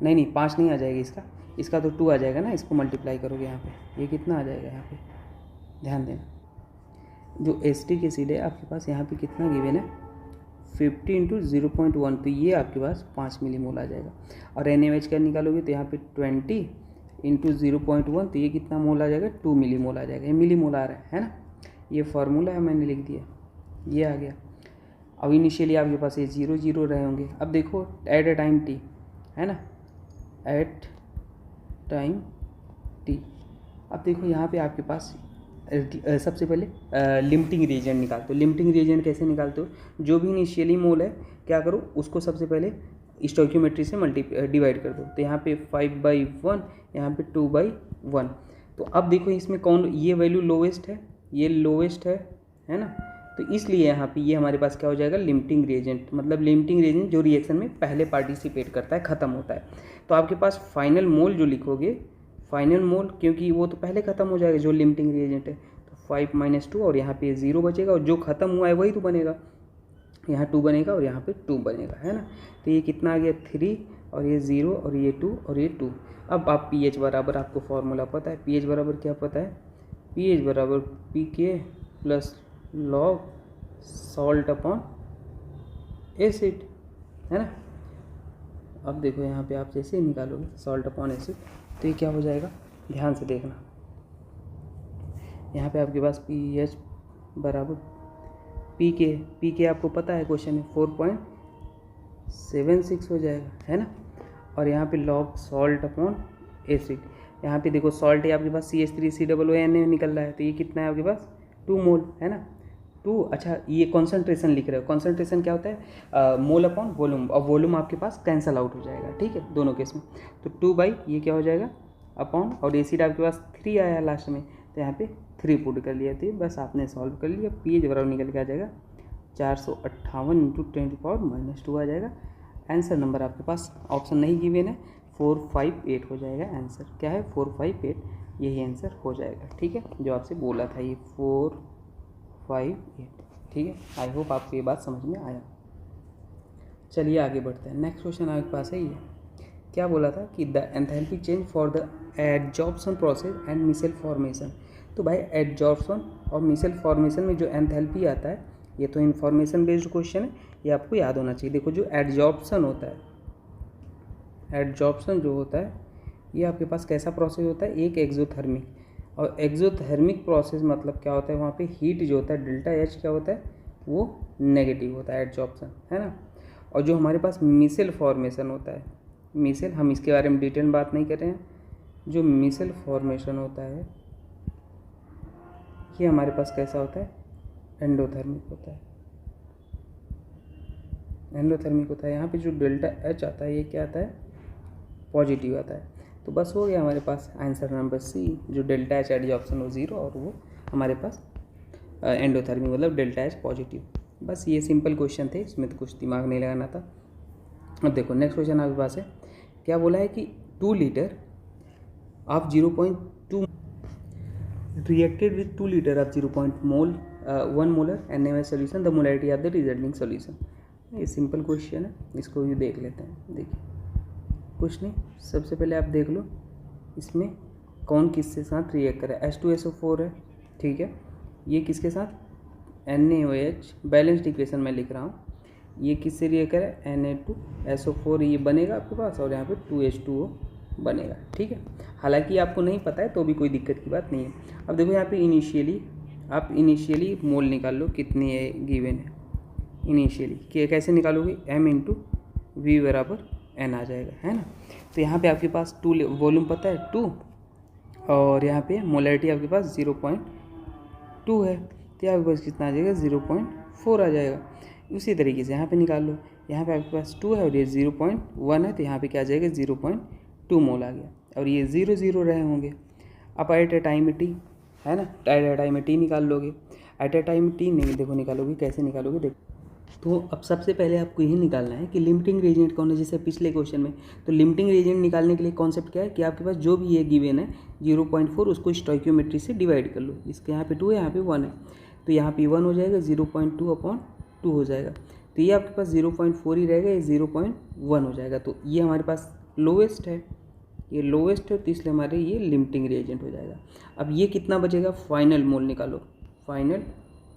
[SPEAKER 1] नहीं 5 नहीं आ जाएगा, इसका तो 2 आ जाएगा ना, इसको मल्टीप्लाई करोगे यहाँ पे, ये कितना आ जाएगा यहाँ पे, ध्यान देना। जो एसिटिक एसिड है आपके पास यहाँ पे कितना गिवन है 50 × 0.1, तो ये आपके पास 5 मिलीमोल आ जाएगा। और NaOH का निकालोगे तो यहाँ पे 20 × 0.1, तो ये कितना मोल आ जाएगा 2 मिलीमोल आ जाएगा, ये मिलीमोल आ रहा है ना, ये फार्मूला है मैंने लिख दिया, ये आ गया। अब इनिशियली आपके पास ये 0 0 रहे होंगे। अब देखो एट अ टाइम t, है ना, एट टाइम t, अब देखो यहाँ पे आपके पास सबसे पहले लिमिटिंग रिएजेंट निकालते हो। लिमिटिंग रिएजेंट कैसे निकालते हो, जो भी इनिशियली मोल है क्या करो उसको सबसे पहले स्टोइकियोमेट्री से डिवाइड कर दो, तो यहाँ पे 5/1, यहाँ पे 2/1। तो अब देखो इसमें कौन, ये वैल्यू लोवेस्ट है, ये लोवेस्ट है ना, तो इसलिए यहाँ पे ये हमारे पास क्या हो जाएगा लिमिटिंग रिएजेंट, मतलब लिमिटिंग रिएजेंट जो रिएक्शन में पहले पार्टिसिपेट करता है, ख़त्म होता है। तो आपके पास फाइनल मोल जो लिखोगे, फाइनल मोल, क्योंकि वो तो पहले ख़त्म हो जाएगा जो लिमिटिंग रिएजेंट है, तो 5 माइनस 2 और यहाँ पे 0 बचेगा और जो ख़त्म हुआ है वही तो बनेगा, यहाँ 2 बनेगा और यहाँ पे 2 बनेगा, है ना। तो ये कितना आ गया 3 और ये 0 और ये 2 और ये 2। अब आप pH बराबर, आपको फॉर्मूला पता है, pH बराबर क्या पता है, pH बराबर pK plus log salt upon acid, है ना। अब देखो यहाँ पे आप जैसे ही निकालोगे सॉल्ट अपॉन एसिड तो ये क्या हो जाएगा, ध्यान से देखना। यहाँ पे आपके पास pH बराबर पी के आपको पता है क्वेश्चन में 4.76 हो जाएगा, है ना। और यहाँ पे लॉग सॉल्ट अपॉन एसिड, यहाँ पे देखो सॉल्ट है आपके पास CH3COON निकल रहा है, तो ये कितना है आपके पास 2 मोल, है ना। 2, अच्छा ये कॉन्सेंट्रेशन लिख रहे हो, कॉन्सेंट्रेशन क्या होता है मोल अपॉन वॉल्यूम, और वॉल्यूम आपके पास कैंसल आउट हो जाएगा, ठीक है, दोनों केस में। तो 2 बाई ये क्या हो जाएगा अपॉन, और एसिड आपके पास 3 आया लास्ट में, तो यहाँ पे 3 पुट कर लिया, तो बस आपने सॉल्व कर लिया। pH बराबर निकल के आ जाएगा 458 × 10⁻² आ जाएगा। आंसर नंबर आपके पास ऑप्शन नहीं गिवन है, 458 हो जाएगा आंसर। क्या है 458, यही आंसर हो जाएगा, ठीक है, जो आपसे बोला था ये 458, ठीक है। आई होप आपको ये बात समझ में आया। चलिए आगे बढ़ते हैं। नेक्स्ट क्वेश्चन आपके पास है ये, क्या बोला था कि the enthalpy change for the adsorption process and micelle formation. तो भाई एडजॉर्प्शन और मिसेल फॉर्मेशन में जो एंथैल्पी आता है, ये तो इन्फॉर्मेशन बेस्ड क्वेश्चन है, ये आपको याद होना चाहिए। देखो जो एडजॉर्प्शन होता है, एडजॉर्प्शन जो होता है ये आपके पास कैसा प्रोसेस होता है, एक एक्सोथर्मिक, और एक्सोथर्मिक प्रोसेस मतलब क्या होता है, वहाँ पे हीट जो होता है डेल्टा एच क्या होता है वो नेगेटिव होता है एडजॉर्प्शन, है ना। और जो हमारे पास मिसेल फॉर्मेशन होता है, मिसेल, हम इसके बारे में डिटेल में बात नहीं कर रहे हैं, जो मिसेल फॉर्मेशन होता है ये हमारे पास कैसा होता है एंडोथर्मिक होता है, एंडोथर्मिक होता है। यहाँ पे जो डेल्टा एच आता है ये क्या आता है पॉजिटिव आता है। तो बस हो गया हमारे पास आंसर नंबर सी, जो डेल्टा एच एडजॉर्प्शन वो 0 और वो हमारे पास एंडोथर्मिक मतलब डेल्टा एच पॉजिटिव। बस ये सिंपल क्वेश्चन थे, इसमें तो कुछ दिमाग नहीं लगाना था। अब देखो नेक्स्ट क्वेश्चन आपके पास है, क्या बोला है कि 2 litre of 0.2 reacted with 2 liter of 0.1 molar NaOH solution, the molarity of the resulting solution। ये सिंपल क्वेश्चन है, इसको भी देख लेते हैं। देखिए कुछ नहीं, सबसे पहले आप देख लो इसमें कौन किसके साथ रिएक्ट करे, H2SO4 है, ठीक है, ये किसके साथ NaOH बैलेंस्ड इक्वेशन में लिख रहा हूँ, ये किससे रिएक्ट करे Na2SO4 ये बनेगा आपके पास, और यहाँ पे 2H2O बनेगा, ठीक है। हालांकि आपको नहीं पता है तो भी कोई दिक्कत की बात नहीं है। अब देखो यहाँ पे आप इनिशियली मोल निकाल लो कितनी है गिवन है, इनिशियली कैसे निकालोगे M/V बराबर N आ जाएगा, है ना। तो यहाँ पे आपके पास 2 वॉल्यूम पता है 2, और यहाँ पे मोलैरिटी आपके पास 0.2 है, तो आपके पास कितना आ जाएगा 0.4 आ जाएगा। उसी तरीके से यहाँ पे निकाल लो, यहाँ पे आपके पास 2 है और ये 0.1 है, तो यहाँ पे क्या आ जाएगा 0.2 मोल आ गया, और ये 0 0 रहे होंगे। अब एट ए टाइम टी, है ना, एट ए टाइम टी निकाल लोगे, एट ए टाइम टी नहीं देखो निकालोगे, कैसे निकालोगे देखो। तो अब सबसे पहले आपको यही निकालना है कि लिमिटिंग रिएजेंट कौन है, जैसे पिछले क्वेश्चन में। तो लिमिटिंग रिएजेंट निकालने के लिए कॉन्सेप्ट क्या है कि आपके पास जो भी ये गिवन है 0.4 उसको स्टोइकियोमेट्री से डिवाइड कर लो। इसके यहाँ पे 2 है, यहाँ पे 1 है, तो यहाँ पे 1 हो जाएगा, 0.2/2 हो जाएगा, तो ये आपके पास 0.4 ही रहेगा, ये 0.1 हो जाएगा। तो ये हमारे पास लोवेस्ट है, ये लोवेस्ट है, तो इसलिए हमारे ये लिमिटिंग रिएजेंट हो जाएगा। अब ये कितना बचेगा, फाइनल मोल निकालो, फाइनल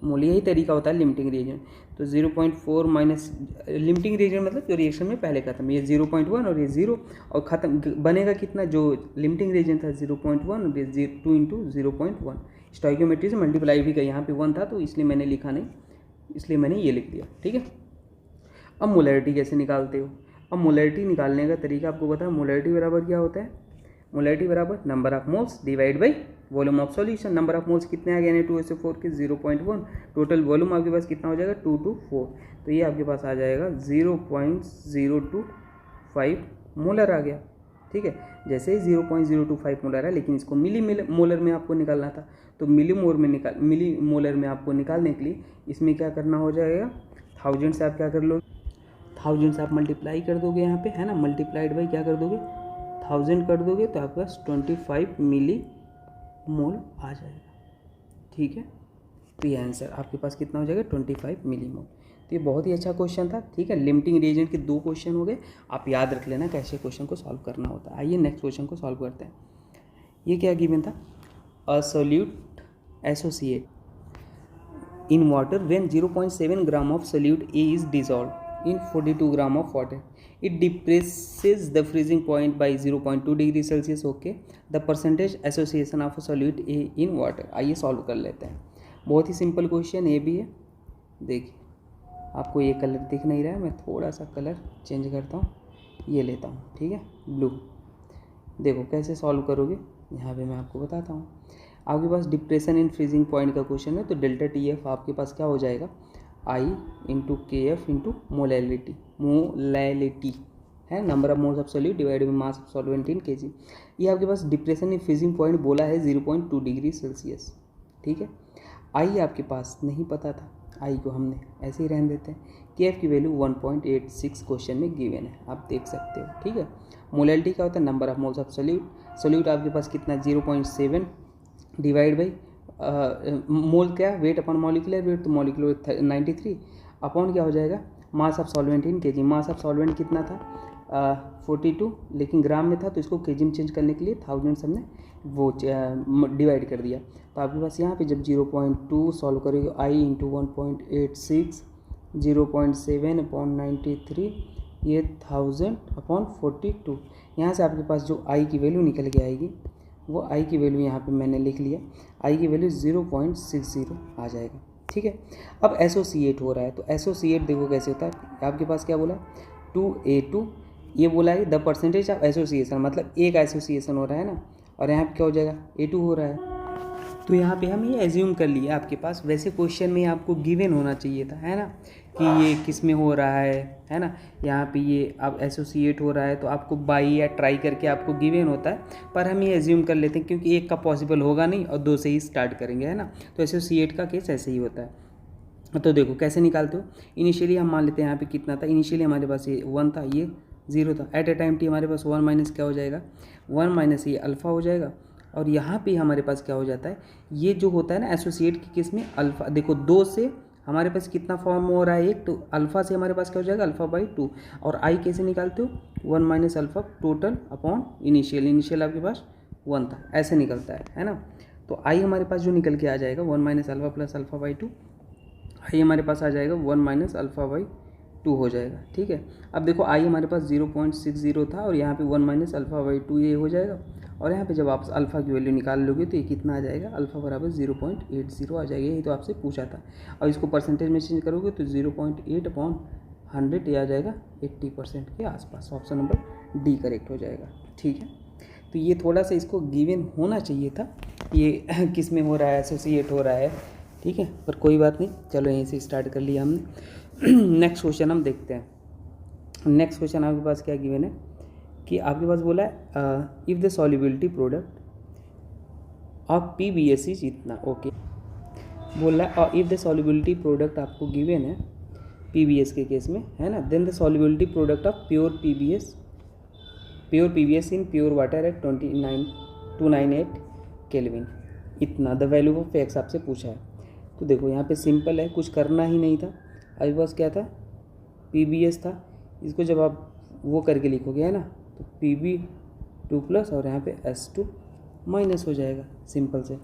[SPEAKER 1] मोल, यही तरीका होता है लिमिटिंग रिएजेंट। तो 0.4 माइनस लिमिटिंग रिएजेंट मतलब जो रिएक्शन में पहले खत्म, ये 0.1 और ये 0, और ख़त्म बनेगा कितना, जो लिमिटिंग रिएजेंट था 0.1 और ये 2 × 0.1 स्टोइकियोमेट्री से मल्टीप्लाई भी कर, यहाँ पे 1 था तो इसलिए मैंने लिखा नहीं, इसलिए मैंने ये लिख दिया, ठीक है। अब मोलैरिटी कैसे निकालते हो, अब मोलैरिटी निकालने का तरीका आपको पता है, मोलैरिटी बराबर क्या होता है, मोलैरिटी बराबर number of moles divide by volume of solution. Number of moles कितने आ गए Na2SO4 के 0.1, टोटल वॉल्यूम आपके पास कितना हो जाएगा 224, तो ये आपके पास आ जाएगा 0.025 मोलर आ गया, ठीक है। जैसे ही 0.025 मोलर है, लेकिन इसको मिली मोलर में आपको निकालना था, तो मिली मोलर में आपको निकालने के लिए इसमें क्या करना हो जाएगा, 1000 से आप क्या कर लो, 1000 से आप मल्टीप्लाई कर दोगे यहाँ पे, है ना, मल्टीप्लाइड बाई क्या कर दोगे 1000 कर दोगे, तो आपके पास 25 मिली मोल आ जाएगा, ठीक है। तो ये आंसर आपके पास कितना हो जाएगा 25 मिलीमोल। तो ये बहुत ही अच्छा क्वेश्चन था, ठीक है। लिमिटिंग रिएजेंट के 2 क्वेश्चन हो गए, आप याद रख लेना कैसे क्वेश्चन को सॉल्व करना होता है। आइए नेक्स्ट क्वेश्चन को सॉल्व करते हैं। ये क्या गिवन था, a solute associate in water when 0.7 gram of solute A is dissolved in 42 gram of water. It depresses the freezing point by 0.2 degree Celsius. Okay, the percentage association of a solute A in water. आइए solve कर लेते हैं। बहुत ही simple question ये भी है। देखिए आपको ये कलर दिख नहीं रहा है, मैं थोड़ा सा कलर चेंज करता हूँ, ये लेता हूँ, ठीक है, ब्लू। देखो कैसे सॉल्व करोगे, यहाँ पे मैं आपको बताता हूँ। आपके पास डिप्रेशन इन फ्रीजिंग पॉइंट का क्वेश्चन है, तो डेल्टा टी एफ आपके पास क्या हो जाएगा, आई इंटू के एफ इंटू मोलैलिटी है, number of moles of solute divide by mass of solvent in KG. ये आपके पास डिप्रेशन इन फ्रीजिंग पॉइंट बोला है 0.2 डिग्री सेल्सियस, ठीक है। आई आपके पास नहीं पता था, आई को हमने ऐसे ही रहने देते हैं। के एफ की वैल्यू 1.86 क्वेश्चन में गिवन है, आप देख सकते हो, ठीक है। मोलैलिटी क्या होता है, number of moles of solute. Solute आपके पास कितना 0.7 डिवाइड बाई मोल क्या, वेट अपॉन मॉलिकुलर वेट, तो मॉलिकुलर 93 अपॉन क्या हो जाएगा, मास of solvent in KG. Mass of solvent कितना था 42, लेकिन ग्राम में था, तो इसको केजी में चेंज करने के लिए 1000 हमने वो डिवाइड कर दिया। तो आपके पास यहाँ पे जब 0.2 सॉल्व करोगे, आई इंटू 1.86 0.7 अपॉन 93, ये 1000 अपॉन 42। यहाँ से आपके पास जो आई की वैल्यू निकल के आएगी, वो आई की वैल्यू यहाँ पे मैंने लिख लिया, आई की वैल्यू 0.60 आ जाएगा, ठीक है। अब एसोसिएट हो रहा है, तो एसोसिएट देखो कैसे होता है। आपके पास क्या बोला 2A2, ये बोला है द परसेंटेज ऑफ एसोसिएशन, मतलब एक एसोसिएशन हो रहा है ना, और यहाँ पे क्या हो जाएगा A2 हो रहा है। तो यहाँ पे हम ये एज्यूम कर लिए आपके पास, वैसे क्वेश्चन में आपको गिवन होना चाहिए था, है ना, कि ये किस में हो रहा है ना। यहाँ पे ये अब एसोसिएट हो रहा है, तो आपको बाई या ट्राई करके आपको गिवन होता है, पर हम ये एज्यूम कर लेते हैं क्योंकि एक का पॉसिबल होगा नहीं और 2 से ही स्टार्ट करेंगे, है ना। तो एसोसिएट का केस ऐसे ही होता है। तो देखो कैसे निकालते हो, इनिशियली हम मान लेते हैं यहाँ पे कितना था, इनिशियली हमारे पास ये 1 था, ये 0 था। एट ए टाइम टी हमारे पास 1 माइनस क्या हो जाएगा, 1 माइनस ये अल्फ़ा हो जाएगा, और यहाँ पे हमारे पास क्या हो जाता है, ये जो होता है ना एसोसिएट के केस में अल्फ़ा, देखो 2 से हमारे पास कितना फॉर्म हो रहा है, एक, तो अल्फ़ा से हमारे पास क्या हो जाएगा अल्फ़ा बाई 2, और आई कैसे निकालते हो 1 minus alpha total upon initial आपके पास 1 था, ऐसे निकलता है ना। तो आई हमारे पास जो निकल के आ जाएगा 1 minus alpha plus alpha by 2, आई हमारे पास आ जाएगा 1 माइनस अल्फ़ा बाई 2 हो जाएगा, ठीक है। अब देखो आई हमारे पास 0.60 था, और यहाँ पे 1 माइनस अल्फ़ा बाई 2 ये हो जाएगा, और यहाँ पे जब आप अल्फ़ा की वैल्यू निकाल लोगे तो ये कितना आ जाएगा, अल्फ़ा बराबर 0.80 आ जाएगा, यही तो आपसे पूछा था। और इसको परसेंटेज में चेंज करोगे तो 0.8 अपॉन 100 ये आ जाएगा 80% के आसपास। ऑप्शन नंबर डी करेक्ट हो जाएगा, ठीक है। तो ये थोड़ा सा इसको गिवन होना चाहिए था, ये किस में हो रहा है, एसोसिएट हो रहा है, ठीक है, पर कोई बात नहीं, चलो यहीं से स्टार्ट कर लिया हमने। नेक्स्ट क्वेश्चन हम देखते हैं। नेक्स्ट क्वेश्चन आपके पास क्या गिवन है कि आपके पास बोला है if the solubility product of PBS is इतना, ओके, बोला है इफ़ द सॉल्युबिलिटी प्रोडक्ट आपको गिवन है PBS के केस में, है ना, then the solubility product of pure PBS in pure water at 298 kelvin इतना, द वैल्यू ऑफ एक्स आपसे पूछा है। तो देखो यहाँ पे सिंपल है, कुछ करना ही नहीं था, अभी बस क्या था PBS था, इसको जब आप वो करके लिखोगे, है ना, तो PB2 प्लस और यहाँ पे S2 माइनस हो जाएगा सिंपल से।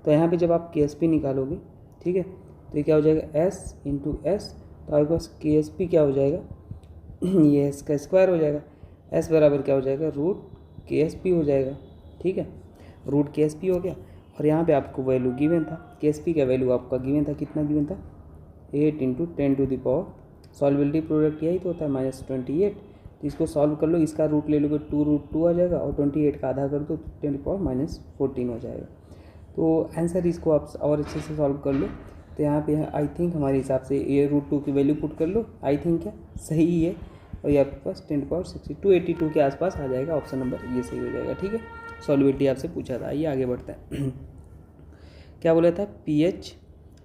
[SPEAKER 1] तो यहाँ पे जब आप KSP निकालोगे, ठीक है, तो ये क्या हो जाएगा S इंटू एस, तो आपके पास KSP क्या हो जाएगा, ये S का स्क्वायर हो जाएगा, S बराबर क्या हो जाएगा रूट KSP हो जाएगा, ठीक है, रूट KSP हो गया। और यहाँ पे आपको वैल्यू गिवन था, KSP का वैल्यू आपका गिवन था, कितना गिवन था 8 into 10 to the power, solubility product यही तो होता है -28, तो इसको सॉल्व कर लो, इसका रूट ले लोगे 2√2 आ जाएगा, और 28 का आधा कर दो तो 10 की पावर -14 हो जाएगा। तो आंसर इसको आप और अच्छे से सॉल्व कर लो। तो यहाँ पे आई थिंक हमारे हिसाब से ये √2 की वैल्यू पुट कर लो, आई थिंक क्या सही ही है, और ये आपके पास 10 की पावर 282 के आसपास आ जाएगा, ऑप्शन नंबर ये सही हो जाएगा, ठीक है। सॉल्युबिलिटी आपसे पूछा था, आइए आगे बढ़ते हैं। क्या बोला था, pH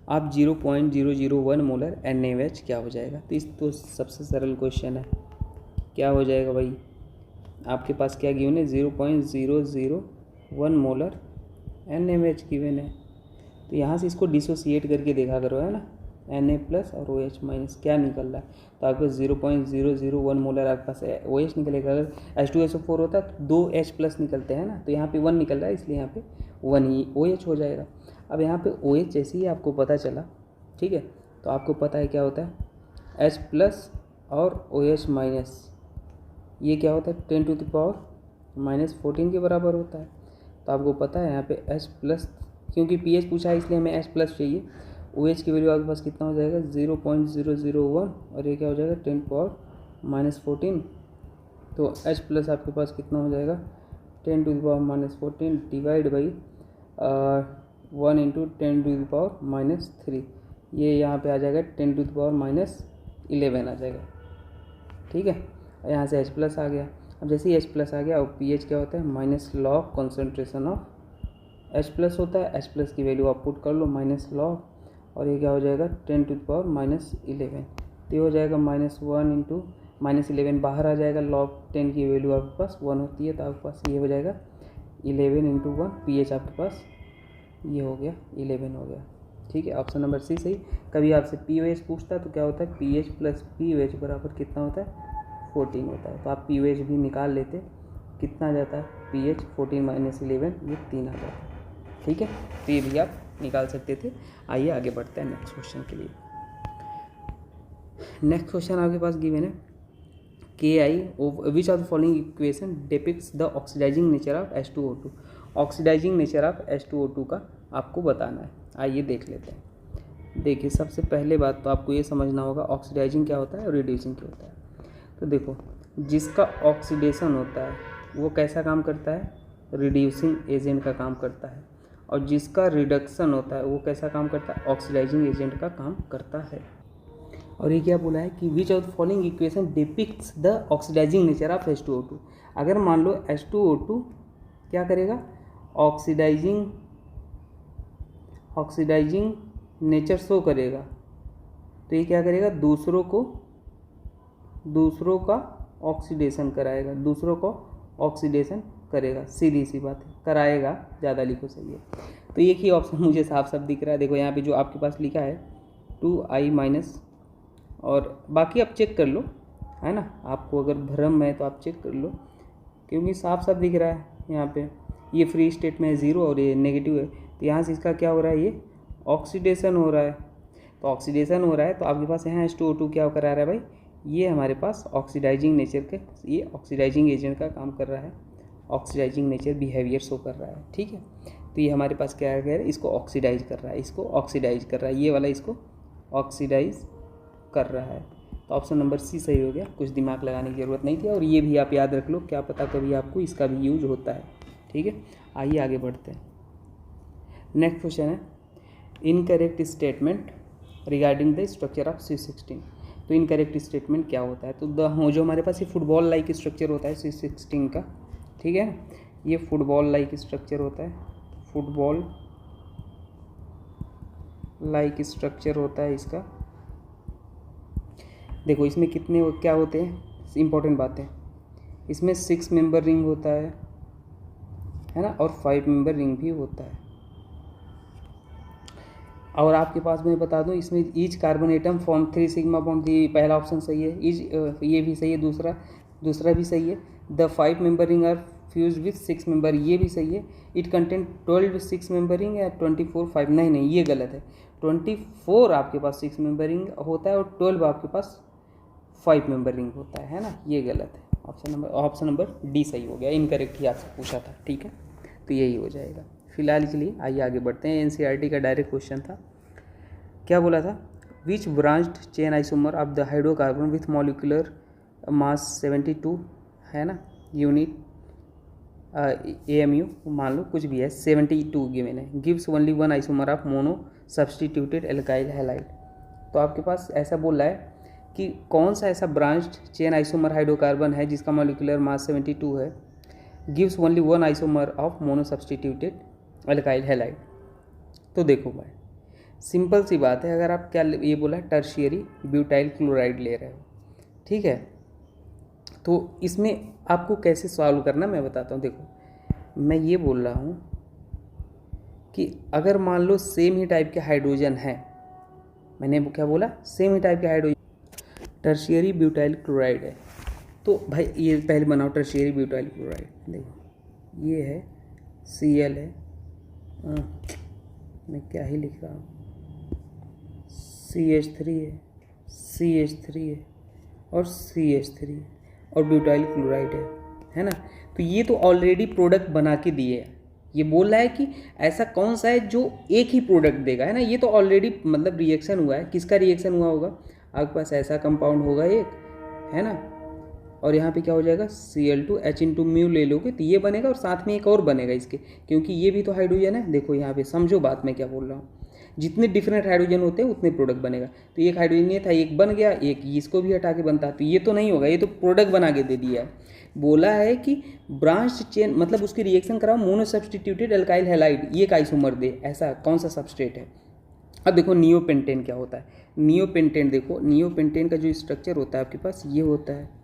[SPEAKER 1] आप 0.001 मोलर NaOH क्या हो जाएगा। तो इस तो सबसे सरल क्वेश्चन है, क्या हो जाएगा भाई, आपके पास क्या गिवन है 0.001 मोलर NaOH गिवन है, तो यहाँ से इसको डिसोसिएट करके देखा करो, है ना, Na प्लस और OH माइनस क्या निकल रहा है, तो आपके पास 0.001 मोलर आपके पास OH निकलेगा। अगर H2SO4 होता तो 2 H प्लस निकलते हैं ना, तो यहाँ पे 1 निकल रहा है, इसलिए यहाँ पे 1 ही OH हो जाएगा। अब यहाँ पे OH जैसे ही आपको पता चला, ठीक है, तो आपको पता है क्या होता है H प्लस और OH माइनस, ये क्या होता है 10⁻⁻14 के बराबर होता है। तो आपको पता है यहाँ पे H प्लस, क्योंकि pH पूछा है इसलिए हमें H प्लस चाहिए। OH की वैल्यू आपके पास कितना हो जाएगा 0.001 और ये क्या हो जाएगा 10⁻⁻14। तो H प्लस आपके पास कितना हो जाएगा 10⁻⁻14 डिवाइड बाई 1 इंटू 10⁻⁻3, ये यहाँ पे आ जाएगा 10⁻11 आ जाएगा, ठीक है। यहाँ से H प्लस आ गया। अब जैसे ही H प्लस आ गया और pH क्या होता है minus log concentration of H plus होता है। H प्लस की वैल्यू आप पुट कर लो माइनस लॉग, और ये क्या हो जाएगा 10⁻⁻11, तो ये हो जाएगा -1 इंटू -11 बाहर आ जाएगा। लॉग 10 की वैल्यू आपके पास 1 होती है, तो आपके पास ये हो जाएगा 11 इंटू 1। pH आपके पास ये हो गया 11 हो गया, ठीक है। ऑप्शन नंबर सी सही। कभी आपसे POH पूछता है तो क्या होता है pH प्लस POH बराबर कितना होता है 14 होता है। तो आप POH भी निकाल लेते, कितना आ जाता है pH 14 माइनस 11, ये 3 आ जाता है, ठीक है। तो ये भी आप निकाल सकते थे। आइए आगे बढ़ते हैं नेक्स्ट क्वेश्चन के लिए। नेक्स्ट क्वेश्चन आपके पास गिवन है KI which of the following equation depicts the oxidising nature of H2O2। Oxidising nature of H2O2 का आपको बताना है। आइए देख लेते हैं। देखिए सबसे पहले बात तो आपको ये समझना होगा ऑक्सीडाइजिंग क्या होता है और रिड्यूसिंग क्या होता है। तो देखो जिसका ऑक्सीडेशन होता है वो कैसा काम करता है, रिड्यूसिंग एजेंट का काम करता है, और जिसका रिडक्शन होता है वो कैसा काम करता है, ऑक्सीडाइजिंग एजेंट का काम करता है। और ये क्या बोला है कि which of the following equation depicts the oxidising nature of H2O2। अगर मान लो H2O2 क्या करेगा, ऑक्सीडाइजिंग नेचर शो करेगा, तो ये क्या करेगा दूसरों का ऑक्सीडेशन कराएगा, दूसरों को ऑक्सीडेशन करेगा, सीधी सी बात है, कराएगा, ज़्यादा लिखो सही है। तो एक ही ऑप्शन मुझे साफ साफ दिख रहा है। देखो यहाँ पे जो आपके पास लिखा है 2I माइनस, और बाकी आप चेक कर लो, है ना, आपको अगर भ्रम है तो आप चेक कर लो, क्योंकि साफ साफ दिख रहा है यहाँ पे ये फ्री स्टेट में है 0 और ये नेगेटिव है, तो यहाँ से इसका क्या हो रहा है, ये ऑक्सीडेशन हो रहा है। तो ऑक्सीडेशन हो रहा है तो आपके पास यहाँ H2O2 क्या करा रहा है भाई, ये हमारे पास ऑक्सीडाइजिंग नेचर के, ये ऑक्सीडाइजिंग एजेंट का काम कर रहा है, ऑक्सीडाइजिंग नेचर बिहेवियर शो कर रहा है, ठीक है। तो ये हमारे पास क्या है, इसको ऑक्सीडाइज कर रहा है, इसको ऑक्सीडाइज कर रहा है, ये वाला इसको ऑक्सीडाइज कर रहा है। तो ऑप्शन नंबर सी सही हो गया, कुछ दिमाग लगाने की ज़रूरत नहीं थी। और ये भी आप याद रख लो, क्या पता कभी आपको इसका भी यूज होता है, ठीक है। आइए आगे बढ़ते हैं। नेक्स्ट क्वेश्चन है incorrect statement regarding the structure of C16। तो इनकरेक्ट स्टेटमेंट क्या होता है, तो जो हमारे पास ये फुटबॉल लाइक स्ट्रक्चर होता है C16 का, ठीक है, ये फुटबॉल लाइक स्ट्रक्चर होता है, फुटबॉल लाइक स्ट्रक्चर होता है इसका। देखो इसमें कितने क्या होते हैं, इंपॉर्टेंट बातें, इसमें 6 मेंबर रिंग होता है ना, और 5 मेंबर रिंग भी होता है। और आपके पास मैं बता दूं इसमें each carbon atom form 3 sigma bond, पहला ऑप्शन सही है, ये भी सही है, दूसरा भी सही है। The 5 member ring are fused with 6 member, ये भी सही है। इट कंटेन 12 6 मेंबर रिंग या 24 5, नहीं ये गलत है। 24 आपके पास 6 मेंबर रिंग होता है और 12 आपके पास 5 मेंबर रिंग होता है ना, ये गलत है। ऑप्शन नंबर डी सही हो गया, इनकरेक्ट ही आपसे पूछा था, ठीक है, तो यही हो जाएगा फिलहाल के लिए। आइए आगे बढ़ते हैं। NCERT का डायरेक्ट क्वेश्चन था, क्या बोला था, which branched chain isomer of the hydrocarbon with molecular mass 72 है ना, यूनिट AMU मान लो कुछ भी है, 72 गिवन है, gives only 1 isomer of mono substituted alkyl halide. तो आपके पास ऐसा बोल रहा है कि कौन सा ऐसा ब्रांच्ड चेन आइसोमर हाइड्रोकार्बन है जिसका मॉलिक्यूलर मास 72 है, gives only 1 isomer of mono substituted alkyl halide. तो देखो भाई सिंपल सी बात है, अगर आप क्या ये बोला टर्शियरी ब्यूटाइल क्लोराइड ले रहे हो, ठीक है, तो इसमें आपको कैसे सॉल्व करना मैं बताता हूँ। देखो मैं ये बोल रहा हूँ कि अगर मान लो सेम ही टाइप के हाइड्रोजन है, मैंने क्या बोला, सेम ही टाइप के हाइड्रोजन, टर्शियरी ब्यूटाइल क्लोराइड है, तो भाई ये पहले बनाओ टर्शियरी ब्यूटाइल क्लोराइड। देखो ये है Cl है, मैं क्या ही लिख रहा हूँ, CH3 है, CH3 है और CH3 है और ब्यूटाइल क्लोराइड है ना। तो ये तो ऑलरेडी प्रोडक्ट बना के दिए है, ये बोल रहा है कि ऐसा कौन सा है जो एक ही प्रोडक्ट देगा, है ना। ये तो ऑलरेडी मतलब रिएक्शन हुआ है, किसका रिएक्शन हुआ होगा, आपके पास ऐसा कंपाउंड होगा एक, है ना, और यहाँ पे क्या हो जाएगा Cl2 H/μ ले लोगे तो ये बनेगा और साथ में एक और बनेगा इसके, क्योंकि ये भी तो हाइड्रोजन है। देखो यहाँ पे समझो बात मैं क्या बोल रहा हूँ, जितने डिफरेंट हाइड्रोजन होते हैं उतने प्रोडक्ट बनेगा। तो एक हाइड्रोजन ये था, एक बन गया, एक इसको भी हटा के बनता, तो ये तो नहीं होगा, ये तो प्रोडक्ट बना के दे दिया है। बोला है कि ब्रांच चेन मतलब उसकी रिएक्शन कराओ मोनो सब्सटीट्यूटेड एल्काइल हैलाइड, ये एक आइसोमर दे, ऐसा कौन सा सबस्ट्रेट है। अब देखो नियोपेंटेन क्या होता है, नियोपेंटेन देखो, नियोपेंटेन का जो स्ट्रक्चर होता है आपके पास ये होता है।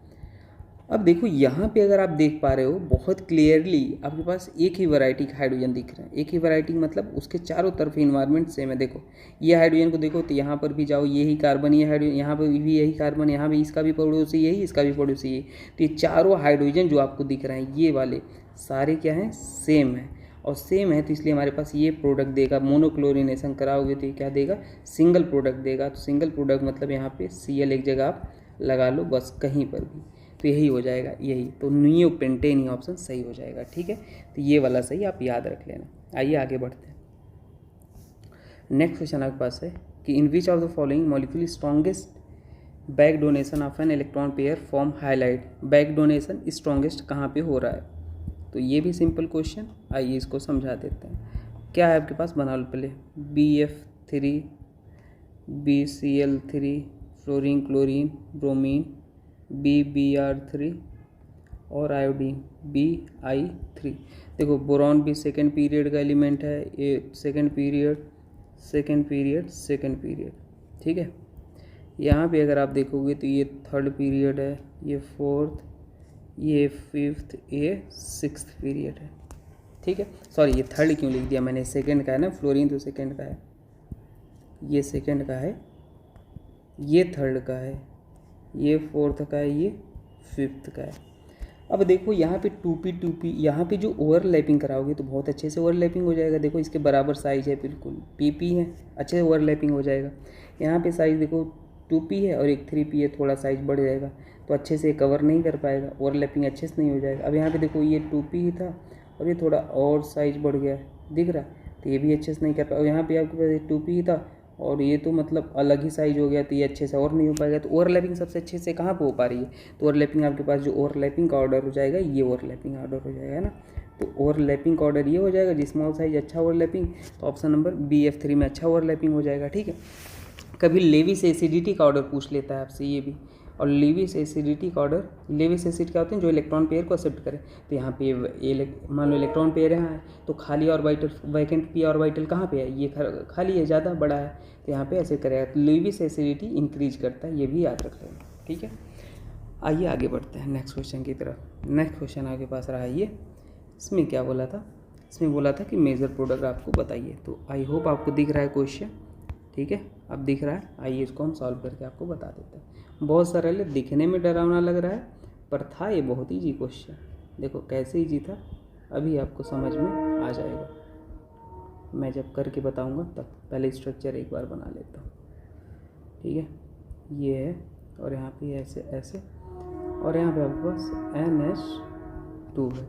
[SPEAKER 1] अब देखो यहाँ पे अगर आप देख पा रहे हो बहुत क्लियरली आपके पास एक ही वैरायटी का हाइड्रोजन दिख रहा है, एक ही वैरायटी मतलब उसके चारों तरफ इन्वायरमेंट सेम है। देखो ये हाइड्रोजन को देखो तो यहाँ पर भी जाओ यही कार्बन, ये हाइड्रोजन यहाँ पर भी यही कार्बन, यहाँ भी इसका भी पड़ोसी यही, इसका भी पड़ोसी यही। तो ये चारों हाइड्रोजन जो आपको दिख रहे हैं ये वाले सारे क्या हैं, सेम है, और सेम है तो इसलिए हमारे पास ये प्रोडक्ट देगा। मोनोक्लोरिनेशन कराओगे तो ये क्या देगा, सिंगल प्रोडक्ट देगा। तो सिंगल प्रोडक्ट मतलब यहाँ पे Cl एक जगह आप लगा लो बस कहीं पर भी, तो यही हो जाएगा, यही तो नियोपेंटेन ही ऑप्शन सही हो जाएगा। ठीक है, तो ये वाला सही आप याद रख लेना। आइए आगे बढ़ते हैं। नेक्स्ट क्वेश्चन आपके पास है कि in which of the following molecule strongest back donation of an electron pair form highlight, back donation strongest कहाँ पे हो रहा है। तो ये भी सिंपल क्वेश्चन, आइए इसको समझा देते हैं। क्या है आपके पास, बना लो पहले, BF3 BCl3 fluorine chlorine bromine BBr3 और आयोडीन BI3। देखो बोरॉन भी सेकेंड पीरियड का एलिमेंट है, ये सेकेंड पीरियड, ठीक है। यहाँ पे अगर आप देखोगे तो ये थर्ड पीरियड है, ये फोर्थ, ये फिफ्थ, ये सिक्स्थ पीरियड है। ठीक है, सॉरी ये थर्ड क्यों लिख दिया मैंने, सेकेंड का है ना, फ्लोरीन तो सेकेंड का है, ये सेकेंड का है, ये थर्ड का है, ये फोर्थ का है, ये फिफ्थ का है। अब देखो यहाँ पे 2p यहाँ पे जो ओवरलैपिंग कराओगे तो बहुत अच्छे से ओवरलैपिंग हो जाएगा। देखो इसके बराबर साइज है, बिल्कुल PP है, अच्छे से ओवरलैपिंग हो जाएगा। यहाँ पे साइज देखो 2p है और एक 3p है, थोड़ा साइज बढ़ जाएगा तो अच्छे से कवर नहीं कर पाएगा, ओवरलैपिंग अच्छे से नहीं हो जाएगा। अब यहाँ पे देखो ये 2p ही था और ये थोड़ा और साइज बढ़ गया है, दिख रहा, तो ये भी अच्छे से नहीं कर पाएगा। यहाँ पे आपके पास 2p ही था और ये तो मतलब अलग ही साइज हो गया, तो ये अच्छे से और नहीं हो पाएगा। तो ओवरलैपिंग सबसे अच्छे से कहाँ पे हो पा रही है, तो ओवरलैपिंग आपके पास जो ओवरलैपिंग का ऑर्डर हो जाएगा ये ओवरलैपिंग ऑर्डर हो जाएगा, है ना। तो ओवरलैपिंग का ऑर्डर ये हो जाएगा, स्मॉल साइज अच्छा ओवरलैपिंग, तो ऑप्शन नंबर BF3 में अच्छा ओवरलैपिंग हो जाएगा। ठीक है, कभी लेविस एसिडिटी का ऑर्डर पूछ लेता है आपसे ये भी, और लेविस एसिडिटी का ऑर्डर, लेविस एसिड क्या होते हैं, जो इलेक्ट्रॉन पेयर को एक्सेप्ट करें। तो यहाँ पे मान लो इलेक्ट्रॉन पेयर यहाँ है तो खाली ऑर्बिटल, वैकेंट p ऑर्बिटल कहाँ पे है, ये खाली है, ज़्यादा बड़ा है, तो यहाँ पे ऐसे करेगा। तो लेविस एसिडिटी इंक्रीज करता है, ये भी याद रख लेना। ठीक है, आइए आगे बढ़ते हैं नेक्स्ट क्वेश्चन की तरफ। नेक्स्ट क्वेश्चन आपके पास रहा ये, इसमें क्या बोला था, इसमें बोला था कि मेजर प्रोडक्ट आपको बताइए। तो आई होप आपको दिख रहा है क्वेश्चन, ठीक है, अब दिख रहा है। आइए इसको हम सॉल्व करके आपको बता देते हैं। बहुत सरल है, दिखने में डरावना लग रहा है पर था ये बहुत ईजी क्वेश्चन। देखो कैसे ईजी था, अभी आपको समझ में आ जाएगा, मैं जब करके बताऊंगा तब। पहले स्ट्रक्चर एक बार बना लेता हूँ, ठीक है। ये है और यहाँ पे ऐसे ऐसे, और यहाँ पे आपके पास NH2 है।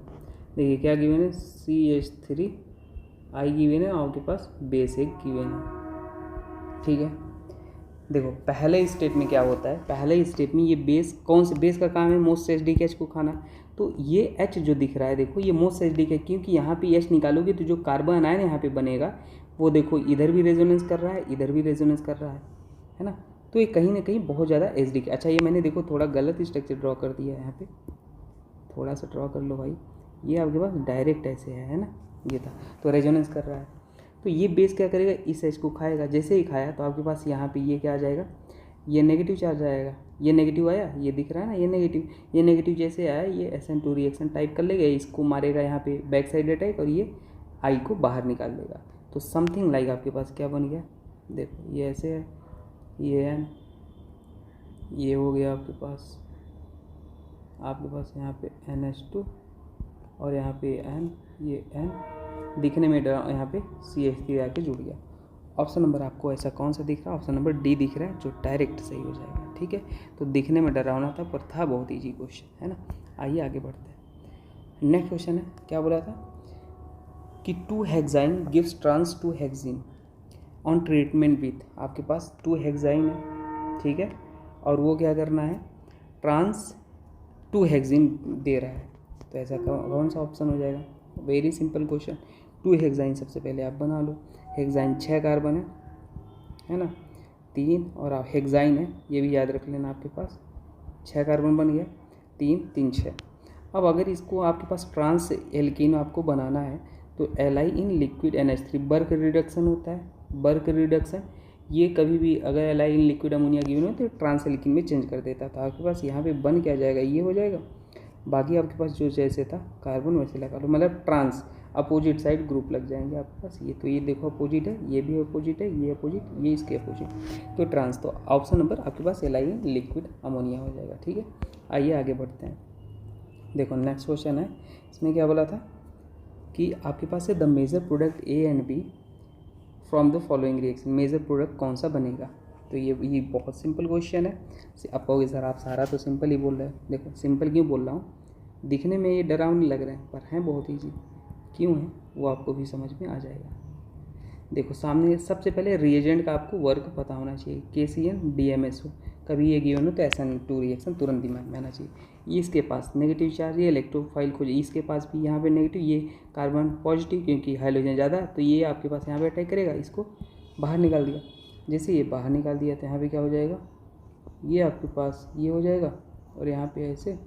[SPEAKER 1] देखिए क्या गिवन है, CH3 I गिवन है, आपके पास बेस एक गिवन है। ठीक है, देखो पहले स्टेप में क्या होता है, पहले स्टेप में ये बेस, कौन से बेस का काम है, मोस्ट एसिडिक H को खाना। तो ये H जो दिख रहा है देखो ये मोस्ट एसिडिक है, क्योंकि यहाँ पे H निकालोगे तो जो कार्बन आयन यहाँ पे बनेगा वो देखो इधर भी रेजोनेंस कर रहा है, इधर भी रेजोनेंस कर रहा है ना। तो ये कहीं ना कहीं बहुत ज़्यादा एसिडिक है। अच्छा ये मैंने देखो थोड़ा गलत स्ट्रक्चर ड्रॉ कर दिया है, यहाँ पे थोड़ा सा ड्रॉ कर लो भाई, ये आपके पास डायरेक्ट ऐसे है ना, ये था तो रेजोनेंस कर रहा है। तो ये बेस क्या करेगा, इस H को खाएगा, जैसे ही खाया तो आपके पास यहाँ पे ये क्या आ जाएगा, ये नेगेटिव चार्ज आएगा, ये नेगेटिव आया, ये दिख रहा है ना, ये नेगेटिव जैसे आया ये SN2 रिएक्शन टाइप कर लेगा, इसको मारेगा यहाँ पे बैक साइड अटैक और ये I को बाहर निकाल देगा। तो समथिंग लाइक आपके पास क्या बन गया, देखो ये ऐसे है, ये N, ये हो गया आपके पास यहाँ पे NH2 और यहाँ पे N, ये N दिखने में यहाँ पे CH3 आके जुड़ गया। ऑप्शन नंबर आपको ऐसा कौन सा दिख रहा है, ऑप्शन नंबर डी दिख रहा है, जो डायरेक्ट सही हो जाएगा। ठीक है, तो दिखने में डरावना था पर था बहुत ईजी क्वेश्चन, है ना। आइए आगे बढ़ते हैं। नेक्स्ट क्वेश्चन है, क्या बोला था कि 2 hexyne gives trans 2 hexene on treatment with, आपके पास 2 हेक्साइन है, ठीक है, और वो क्या करना है, ट्रांस 2 हेक्सीन दे रहा है, तो ऐसा कौन सा ऑप्शन हो जाएगा। वेरी सिंपल क्वेश्चन, 2 हेक्साइन सबसे पहले आप बना लो। हेक्साइन 6 कार्बन है ना, 3 और हेक्साइन है, ये भी याद रख लेना आपके पास, 6 कार्बन बन गया, 3 3 6। अब अगर इसको आपके पास ट्रांस एल्कीन आपको बनाना है तो Li in liquid NH3 Birch reduction होता है, बर्क रिडक्शन ये कभी भी अगर Li in liquid ammonia given हो तो ट्रांस एल्कीन में चेंज कर देता था। आपके पास यहाँ पे बन क्या जाएगा, ये हो जाएगा, बाकी आपके पास जो जैसे था कार्बन वैसे लगा लो, मतलब ट्रांस अपोजिट साइड ग्रुप लग जाएंगे आपके पास। ये तो ये देखो अपोजिट है, ये भी अपोजिट है, ये अपोजिट, ये इसके अपोजिट, तो ट्रांस, तो ऑप्शन नंबर आपके पास Li इन लिक्विड अमोनिया हो जाएगा। ठीक है, आइए आगे बढ़ते हैं। देखो नेक्स्ट क्वेश्चन है, इसमें क्या बोला था कि आपके पास है the major product A and B from the following reaction, major product कौन सा बनेगा। तो ये बहुत सिंपल क्वेश्चन है। आप कहोगे सर आप सारा तो सिंपल ही बोल रहे हैं, देखो सिंपल क्यों बोल रहा हूँ, दिखने में ये डरावने लग रहे हैं पर हैं बहुत ईजी, क्यों है वो आपको भी समझ में आ जाएगा। देखो सामने सबसे पहले रिएजेंट का आपको वर्क पता होना चाहिए, KCl DMSO, कभी ये गिवन हो तो SN2 रिएक्शन तुरंत दिमाग में आना चाहिए। ये इसके पास नेगेटिव चार्ज, ये इलेक्ट्रोफाइल खोजिए, इसके पास भी यहाँ पे नेगेटिव, ये कार्बन पॉजिटिव क्योंकि हाइड्रोजन ज़्यादा, तो ये आपके पास यहाँ पे अटैक करेगा, इसको बाहर निकाल दिया। जैसे ये बाहर निकाल दिया तो यहाँ पे क्या हो जाएगा, ये आपके पास ये हो जाएगा और यहाँ पे ऐसे,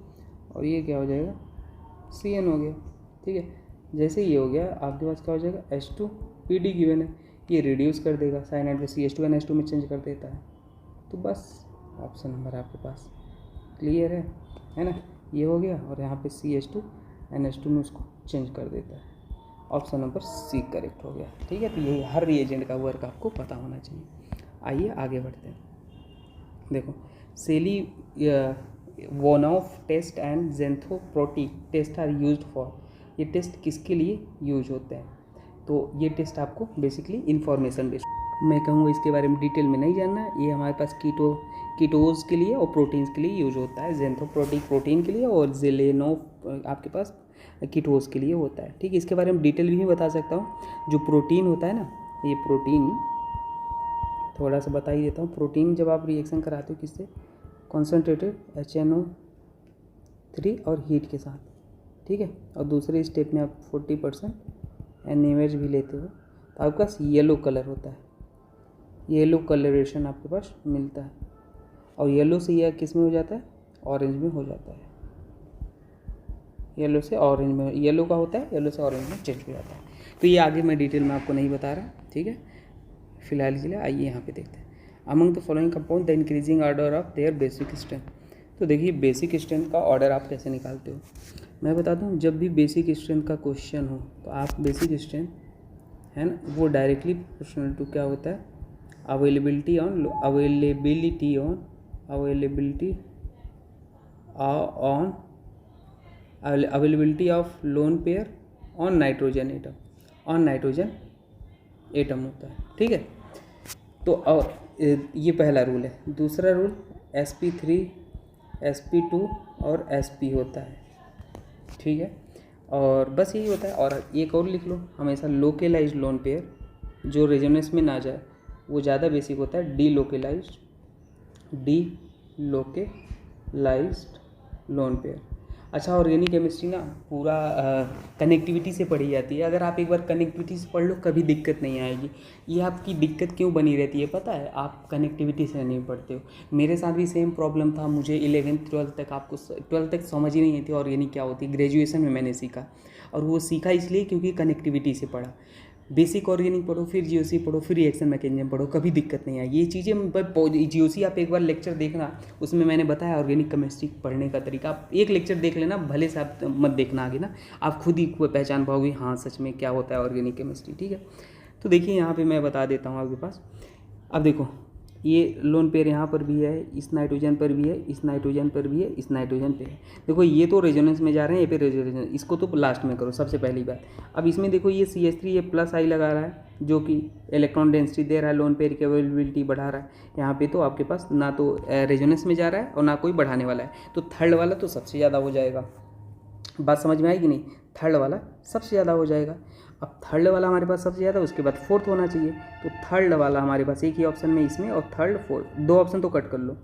[SPEAKER 1] और ये क्या हो जाएगा CN हो गया। ठीक है, जैसे ये हो गया आपके पास क्या हो जाएगा H2PD गिवन है, ये रिड्यूस कर देगा साइनाइड को CH2NH2 में चेंज कर देता है। तो बस ऑप्शन नंबर आपके पास क्लियर है ना, ये हो गया और यहाँ पे CH2NH2 में उसको चेंज कर देता है। ऑप्शन नंबर C करेक्ट हो गया। ठीक है, तो ये हर रिएजेंट का वर्क आपको पता होना चाहिए। आइए आगे बढ़ते हैं। देखो Seliwanoff test and xanthoproteic test are used for, ये टेस्ट किसके लिए यूज होते हैं, तो ये टेस्ट आपको बेसिकली इंफॉर्मेशन बेस्ड, मैं कहूँगा इसके बारे में डिटेल में नहीं जानना है। ये हमारे पास कीटोज के लिए और प्रोटीन्स के लिए यूज होता है, जेंथोप्रोटी प्रोटीन के लिए और जेलेनो आपके पास कीटोज के लिए होता है। ठीक है, इसके बारे में डिटेल भी बता सकता हूँ। जो प्रोटीन होता है ना, ये प्रोटीन थोड़ा सा बता ही देता हूँ। प्रोटीन जब आप रिएक्शन कराते हो किससे, कॉन्सनट्रेटेड HNO3 और हीट के साथ, ठीक है, और दूसरे स्टेप में आप 40% NaOH भी लेते हो तो आपके पास येलो कलर होता है, येलो कलरेशन आपके पास मिलता है, और येलो से यह किस में हो जाता है, ऑरेंज में हो जाता है, येलो से ऑरेंज में, येलो का होता है, येलो से ऑरेंज में चेंज हो जाता है। तो ये आगे मैं डिटेल में आपको नहीं बता रहा, ठीक है, फिलहाल के लिए आइए यहाँ पे देखते हैं। Among the following compound the increasing order of their basic strength, तो देखिए बेसिक स्ट्रेंथ का ऑर्डर आप कैसे निकालते हो, मैं बता दूं। जब भी बेसिक स्ट्रेंथ का क्वेश्चन हो तो आप बेसिक स्ट्रेंथ है ना, वो डायरेक्टली प्रोपोर्शनल टू क्या होता है, availability of lone pair on nitrogen atom होता है। ठीक है, तो और ये पहला रूल है। दूसरा रूल sp3 sp2 और sp होता है, ठीक है, और बस यही होता है। और एक और लिख लो, हमेशा लोकेलाइज्ड लोन पेयर जो रेजोनेंस में ना जाए वो ज़्यादा बेसिक होता है, डी लोकेलाइज्ड लोन पेयर। अच्छा, ऑर्गेनिक केमिस्ट्री ना पूरा कनेक्टिविटी से पढ़ी जाती है। अगर आप एक बार कनेक्टिविटी से पढ़ लो कभी दिक्कत नहीं आएगी। ये आपकी दिक्कत क्यों बनी रहती है पता है, आप कनेक्टिविटी से नहीं पढ़ते हो। मेरे साथ भी सेम प्रॉब्लम था, मुझे 11th 12th तक, आपको 12th तक समझ ही नहीं थी ऑर्गेनिक क्या होती। ग्रेजुएशन में मैंने सीखा, और वो सीखा इसलिए क्योंकि कनेक्टिविटी से पढ़ा। बेसिक ऑर्गेनिक पढ़ो, फिर जीओसी पढ़ो, फिर रिएक्शन मैकेनिज्म पढ़ो, कभी दिक्कत नहीं आई। ये चीज़ें जीओसी आप एक बार लेक्चर देखना, उसमें मैंने बताया ऑर्गेनिक केमिस्ट्री पढ़ने का तरीका। आप एक लेक्चर देख लेना, भले से आप मत देखना आगे ना, आप खुद ही पहचान पाओगे हाँ सच में क्या होता है ऑर्गेनिक केमिस्ट्री। ठीक है, तो देखिए यहाँ पे मैं बता देता हूँ आपके पास। अब देखो ये लोन पेयर यहाँ पर भी है, इस नाइट्रोजन पर भी है, इस नाइट्रोजन पर भी है, इस नाइट्रोजन पे है। देखो ये तो रेजोनेंस में जा रहे हैं, ये पे रेजोनेंस, इसको तो लास्ट में करो सबसे पहली बात। अब इसमें देखो ये CH3 ये प्लस आई लगा रहा है जो कि इलेक्ट्रॉन डेंसिटी दे रहा है, लोन पेयर की अवेलेबिलिटी बढ़ा रहा है। यहाँ पे तो आपके पास ना तो रेजोनेंस में जा रहा है और ना कोई बढ़ाने वाला है, तो थर्ड वाला तो सबसे ज़्यादा हो जाएगा। बात समझ में आएगी नहीं? थर्ड वाला सबसे ज़्यादा हो जाएगा। अब थर्ड वाला हमारे पास सबसे ज़्यादा, उसके बाद फोर्थ होना चाहिए, तो थर्ड वाला हमारे पास एक ही ऑप्शन में इसमें, और थर्ड फोर्थ दो ऑप्शन तो कट कर लो।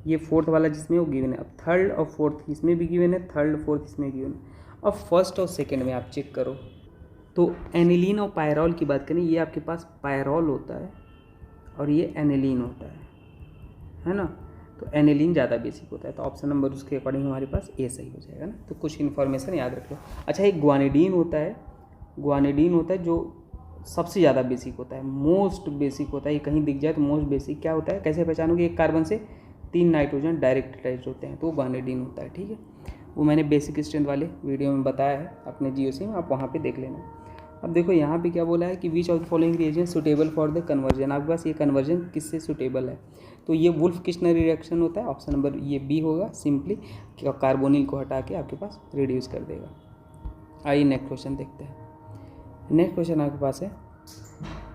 [SPEAKER 1] ये फोर्थ वाला जिसमें वो गिवन है, अब थर्ड और फोर्थ इसमें भी गिवन है, थर्ड फोर्थ इसमें गिवन है। अब फर्स्ट और सेकेंड में आप चेक करो, तो एनिलीन और पायरॉल की बात करें, ये आपके पास पायरॉल होता है और ये एनिलीन होता है ना। तो एनिलीन ज़्यादा बेसिक होता है, तो ऑप्शन नंबर उसके अकॉर्डिंग हमारे पास ए सही हो जाएगा ना। तो कुछ इन्फॉर्मेशन याद रख लो। अच्छा, एक ग्वानिडीन होता है, ग्वानिडीन होता है जो सबसे ज़्यादा बेसिक होता है, मोस्ट बेसिक होता है। ये कहीं दिख जाए तो मोस्ट बेसिक क्या होता है, कैसे पहचानोगे? एक कार्बन से 3 नाइट्रोजन डायरेक्ट अटैच होते हैं, तो वो ग्वानिडीन होता है। ठीक है, वो मैंने बेसिक स्ट्रेंथ वाले वीडियो में बताया है अपने GOC में, आप वहाँ पे देख लेना। अब देखो यहाँ पे क्या बोला है कि which of the following reaction suitable for the conversion. आपके पास ये कन्वर्जन किससे सुटेबल है, तो ये वुल्फ किश्नर रिएक्शन होता है। ऑप्शन नंबर ये बी होगा, सिंपली कार्बोनिल को हटा के आपके पास रिड्यूस कर देगा। आइए नेक्स्ट क्वेश्चन देखते हैं। नेक्स्ट क्वेश्चन आपके पास है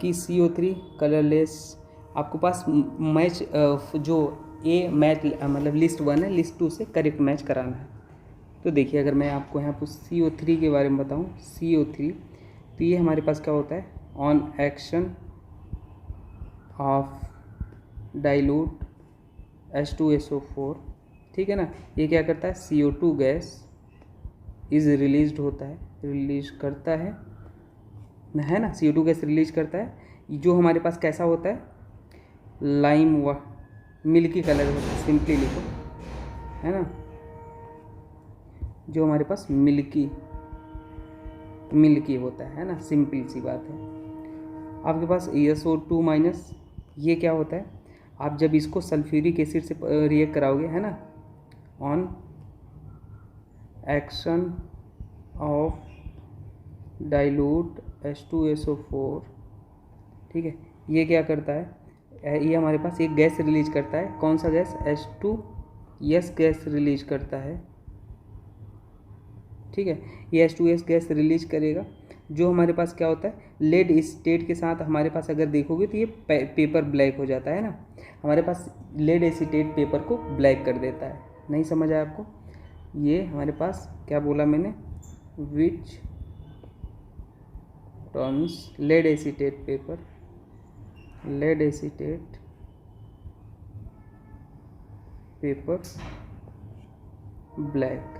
[SPEAKER 1] कि CO3 कलरलेस, आपके पास मैच जो ए मैच मतलब लिस्ट 1 है, लिस्ट 2 से करेक्ट मैच कराना है। तो देखिए अगर मैं आपको यहाँ पर CO3 के बारे में बताऊँ, CO3 तो ये हमारे पास क्या होता है, on action of dilute H2SO4, ठीक है ना। ये क्या करता है, CO2 गैस इज रिलीज्ड होता है, रिलीज करता है ना, CO2 गैस रिलीज करता है, जो हमारे पास कैसा होता है, लाइम व मिल्की कलर होता है, सिंपली लिखो, है ना, जो हमारे पास मिल्की होता है ना, सिंपल सी बात है। आपके पास SO2 माइनस, ये क्या होता है, आप जब इसको सल्फ्यूरिक एसिड से रिएक्ट कराओगे, है ना, on action of dilute H2SO4, ठीक है, ये क्या करता है, ये हमारे पास एक गैस रिलीज करता है। कौन सा गैस, H2S गैस रिलीज करता है, ठीक है। ये H2S गैस रिलीज करेगा, जो हमारे पास क्या होता है, लेड एसीटेट के साथ हमारे पास अगर देखोगे तो ये पेपर ब्लैक हो जाता है ना, हमारे पास लेड एसीटेट पेपर को ब्लैक कर देता है। नहीं समझ आया आपको? ये हमारे पास क्या बोला मैंने, which turns lead acetate paper, lead acetate paper black,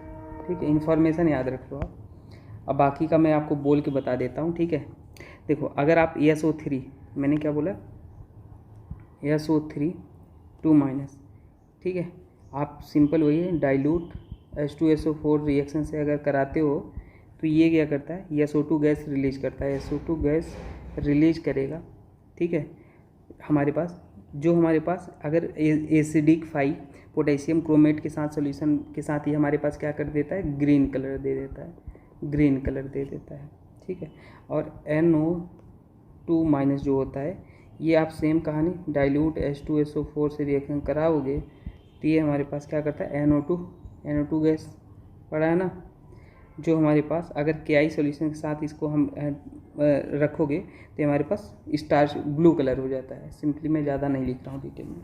[SPEAKER 1] ठीक है। इन्फॉर्मेशन याद रख लो आप। अब बाकी का मैं आपको बोल के बता देता हूँ, ठीक है। देखो अगर आप SO3, मैंने क्या बोला, SO3 2 माइनस, ठीक है, आप सिंपल वही है, डाइल्यूट H2SO4 रिएक्शन से अगर कराते हो तो ये क्या करता है, SO2 गैस रिलीज करता है, SO2 गैस रिलीज करेगा, ठीक है। हमारे पास जो हमारे पास अगर एसिडिक 5 पोटेशियम क्रोमेट के साथ सॉल्यूशन के साथ, ये हमारे पास क्या कर देता है, ग्रीन कलर दे देता है, ग्रीन कलर दे देता है, ठीक है। और NO2 माइनस जो होता है, ये आप सेम कहानी, डाइल्यूट H2SO4 से रिएक्शन कराओगे तो ये हमारे पास क्या करता है, NO2 गैस पड़ा है ना, जो हमारे पास अगर KI सॉल्यूशन के साथ इसको हम रखोगे तो हमारे पास स्टार्च ब्लू कलर हो जाता है। सिंपली मैं ज़्यादा नहीं लिख रहा हूँ डिटेल में।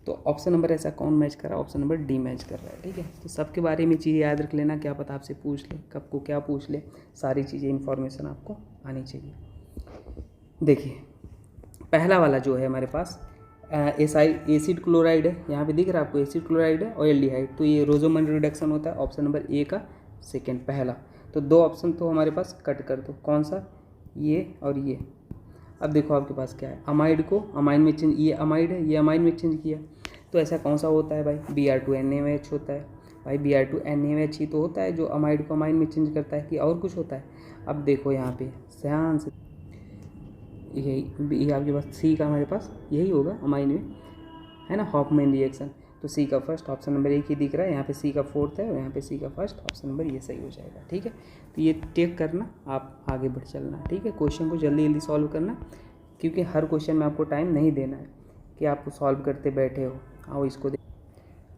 [SPEAKER 1] तो ऑप्शन नंबर ऐसा कौन मैच कर रहा है, ऑप्शन नंबर डी मैच कर रहा है, ठीक है। तो सबके बारे में चीज़ें याद रख लेना, क्या पता आपसे पूछ ले, कब को क्या पूछ ले, सारी चीज़ें इन्फॉर्मेशन आपको आनी चाहिए। देखिए पहला वाला जो है हमारे पास एसिड क्लोराइड है, यहाँ पे दिख रहा है आपको, एसिड क्लोराइड है और एल्डिहाइड, तो ये रोजोमन रिडक्शन होता है, ऑप्शन नंबर ए का सेकेंड पहला। तो दो ऑप्शन तो हमारे पास कट कर दो, कौन सा, ये और ये। अब देखो आपके पास क्या है, अमाइड को अमाइन में चेंज, ये अमाइड है, ये अमाइन में चेंज किया, तो ऐसा कौन सा होता है भाई, Br2NaOH होता है भाई, Br2NaOH ही तो होता है जो अमाइड को अमाइन में चेंज करता है, कि और कुछ होता है। अब देखो यहाँ पे ध्यान से, यही आपके पास सी का हमारे पास यही होगा अमाइन में, है ना, हॉफमैन रिएक्शन। तो सी का फर्स्ट, ऑप्शन नंबर एक ही दिख रहा है, यहाँ पे सी का फोर्थ है और यहाँ पे सी का फर्स्ट, ऑप्शन नंबर ये सही हो जाएगा। ठीक है, तो ये टेक करना, आप आगे बढ़ चलना। ठीक है, क्वेश्चन को जल्दी जल्दी सॉल्व करना, क्योंकि हर क्वेश्चन में आपको टाइम नहीं देना है कि आप सॉल्व करते बैठे हो। आओ इसको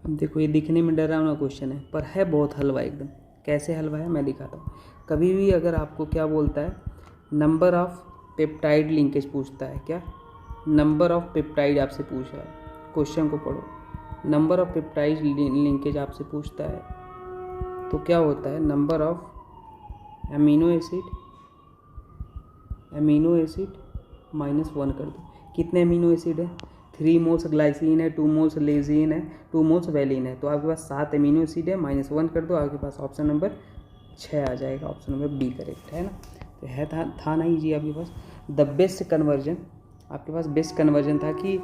[SPEAKER 1] देखो, ये दिखने में डरावना क्वेश्चन है पर है बहुत हलवा एकदम। कैसे हलवा है मैं दिखाता हूँ। कभी भी अगर आपको क्या बोलता है, नंबर ऑफ पेप्टाइड लिंकेज पूछता है, क्या नंबर ऑफ पेप्टाइड आपसे पूछ रहा है, क्वेश्चन को पढ़ो, नंबर ऑफ पेप्टाइड लिंकेज आपसे पूछता है तो क्या होता है, नंबर ऑफ अमीनो एसिड -1 कर दो। कितने अमीनो एसिड है, 3 मोल्स ग्लाइसिन है, 2 मोल्स लेजीन है, 2 मोल्स वैलिन है, तो आपके पास 7 अमीनो एसिड है, -1 कर दो, आपके पास ऑप्शन नंबर 6 आ जाएगा, ऑप्शन नंबर बी करेक्ट है ना। तो है था ना जी आपके पास। द बेस्ट कन्वर्जन, आपके पास बेस्ट कन्वर्जन था कि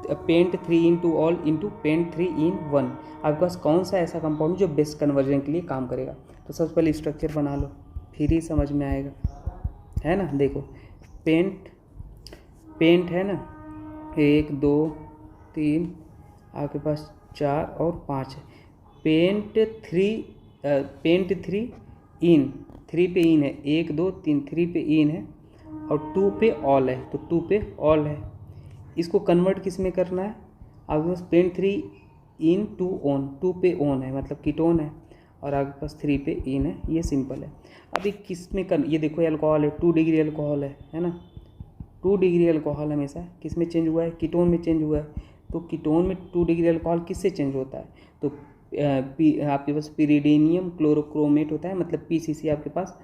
[SPEAKER 1] pent 3 into all into pent 3 in 1। आपके पास कौन सा ऐसा कंपाउंड जो बेस्ट कन्वर्जन के लिए काम करेगा। तो सबसे पहले स्ट्रक्चर बना लो, फिर ही समझ में आएगा, है ना। देखो पेंट है ना, 1 2 3, आपके पास 4 और 5 है। पेंट 3 इन, 3 पे इन है, 1 2 3, 3 पे इन है और 2 पे ऑल है, तो 2 पे ऑल है। इसको कन्वर्ट किस में करना है, आपके पास पेंट 3 इन 2 ऑन, 2 पे ऑन है मतलब कीटोन है, और आपके पास 3 पे इन है, ये सिंपल है। अभी किस में ये देखो अल्कोहल है, 2 डिग्री अल्कोहल है ना। 2 डिग्री अल्कोहल हमेशा किस में चेंज हुआ है, कीटोन में चेंज हुआ है। तो कीटोन में 2 डिग्री अल्कोहल किससे चेंज होता है, तो आपके पास पिरिडीनियम क्लोरोक्रोमेट होता है, मतलब पीसीसी आपके पास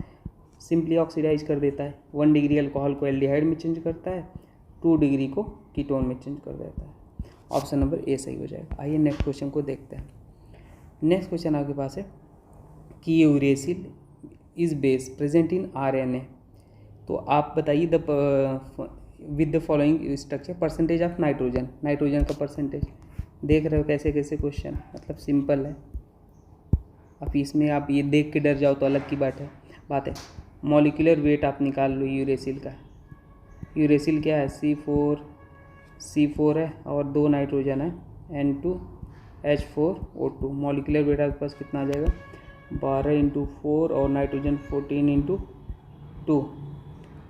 [SPEAKER 1] सिंपली ऑक्सीडाइज कर देता है। 1 डिग्री अल्कोहल को एल्डिहाइड में चेंज करता है, 2 डिग्री को कीटोन में चेंज कर देता है। ऑप्शन नंबर ए सही हो जाएगा। आइए नेक्स्ट क्वेश्चन को देखते हैं। नेक्स्ट क्वेश्चन आपके पास है कि uracil is base present in RNA. तो आप बताइए with the following structure percentage of nitrogen का परसेंटेज। देख रहे हो कैसे कैसे क्वेश्चन, मतलब सिंपल है। अब इसमें आप ये देख के डर जाओ तो अलग की बात है। मॉलिक्यूलर वेट आप निकाल लो यूरेसिल का। यूरेसिल क्या है, C4 है और 2 नाइट्रोजन है, N2H4O2। मॉलिक्यूलर वेट आपके पास कितना आ जाएगा, 12 × 4 और नाइट्रोजन 14 × 2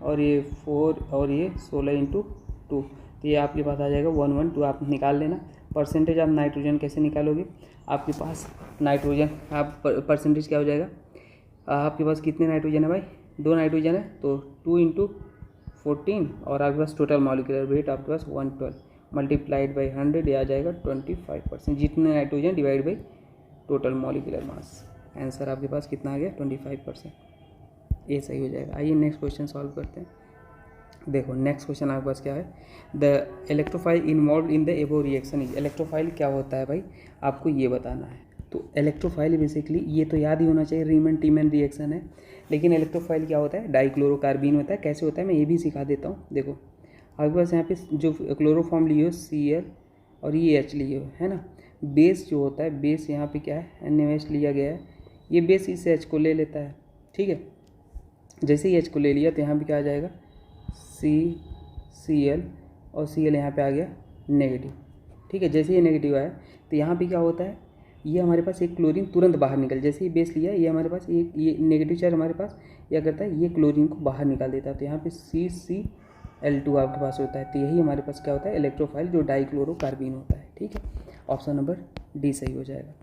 [SPEAKER 1] और ये 4 और ये 16 × 2, तो ये आपके पास आ जाएगा 112। आप निकाल लेना। परसेंटेज आप नाइट्रोजन कैसे निकालोगे, आपके पास नाइट्रोजन आप परसेंटेज क्या हो जाएगा, आपके पास कितने नाइट्रोजन है भाई, 2 नाइट्रोजन है, तो 2 × 14 और आपके पास टोटल मॉलिक्यूलर वेट आपके पास 112 मल्टीप्लाइड बाई 100, ये आ जाएगा 25%। जितने nitrogen divide by total molecular mass, answer आपके पास कितना आ गया, 25%। ये सही हो जाएगा। आइए नेक्स्ट क्वेश्चन सॉल्व करते हैं। देखो नेक्स्ट क्वेश्चन आपके पास क्या है, the electrophile involve in the एबो रिएक्शन इज। इलेक्ट्रोफाइल क्या होता है भाई, आपको ये बताना है। तो इलेक्ट्रोफाइल बेसिकली ये तो याद ही होना चाहिए, रीमन टीमन रिएक्शन है। लेकिन इलेक्ट्रोफाइल क्या होता है, डाइक्लोरोकार्बीन होता है। कैसे होता है मैं ये भी सिखा देता हूँ। देखो आपके पास यहाँ पे जो क्लोरोफॉर्म लिए हो Cl और ये H लिए हो, है ना। बेस जो होता है, बेस यहाँ पे क्या है, NaOH लिया गया है, ये बेस इस H को ले लेता है। ठीक है, जैसे ही H को ले लिया तो यहाँ पे क्या आ जाएगा, Cl और Cl यहाँ पे आ गया नेगेटिव। ठीक है, जैसे ये नेगेटिव आया तो यहाँ पे क्या होता है, ये हमारे पास एक क्लोरीन तुरंत बाहर निकल, जैसे ही बेस लिया ये हमारे पास ये नेगेटिव चार्ज हमारे पास क्या करता है, ये क्लोरीन को बाहर निकाल देता है। तो यहाँ पे CCl2 आपके पास होता है। तो यही हमारे पास क्या होता है, इलेक्ट्रोफाइल जो डाइक्लोरोकार्बीन होता है। ठीक है, ऑप्शन नंबर डी सही हो जाएगा।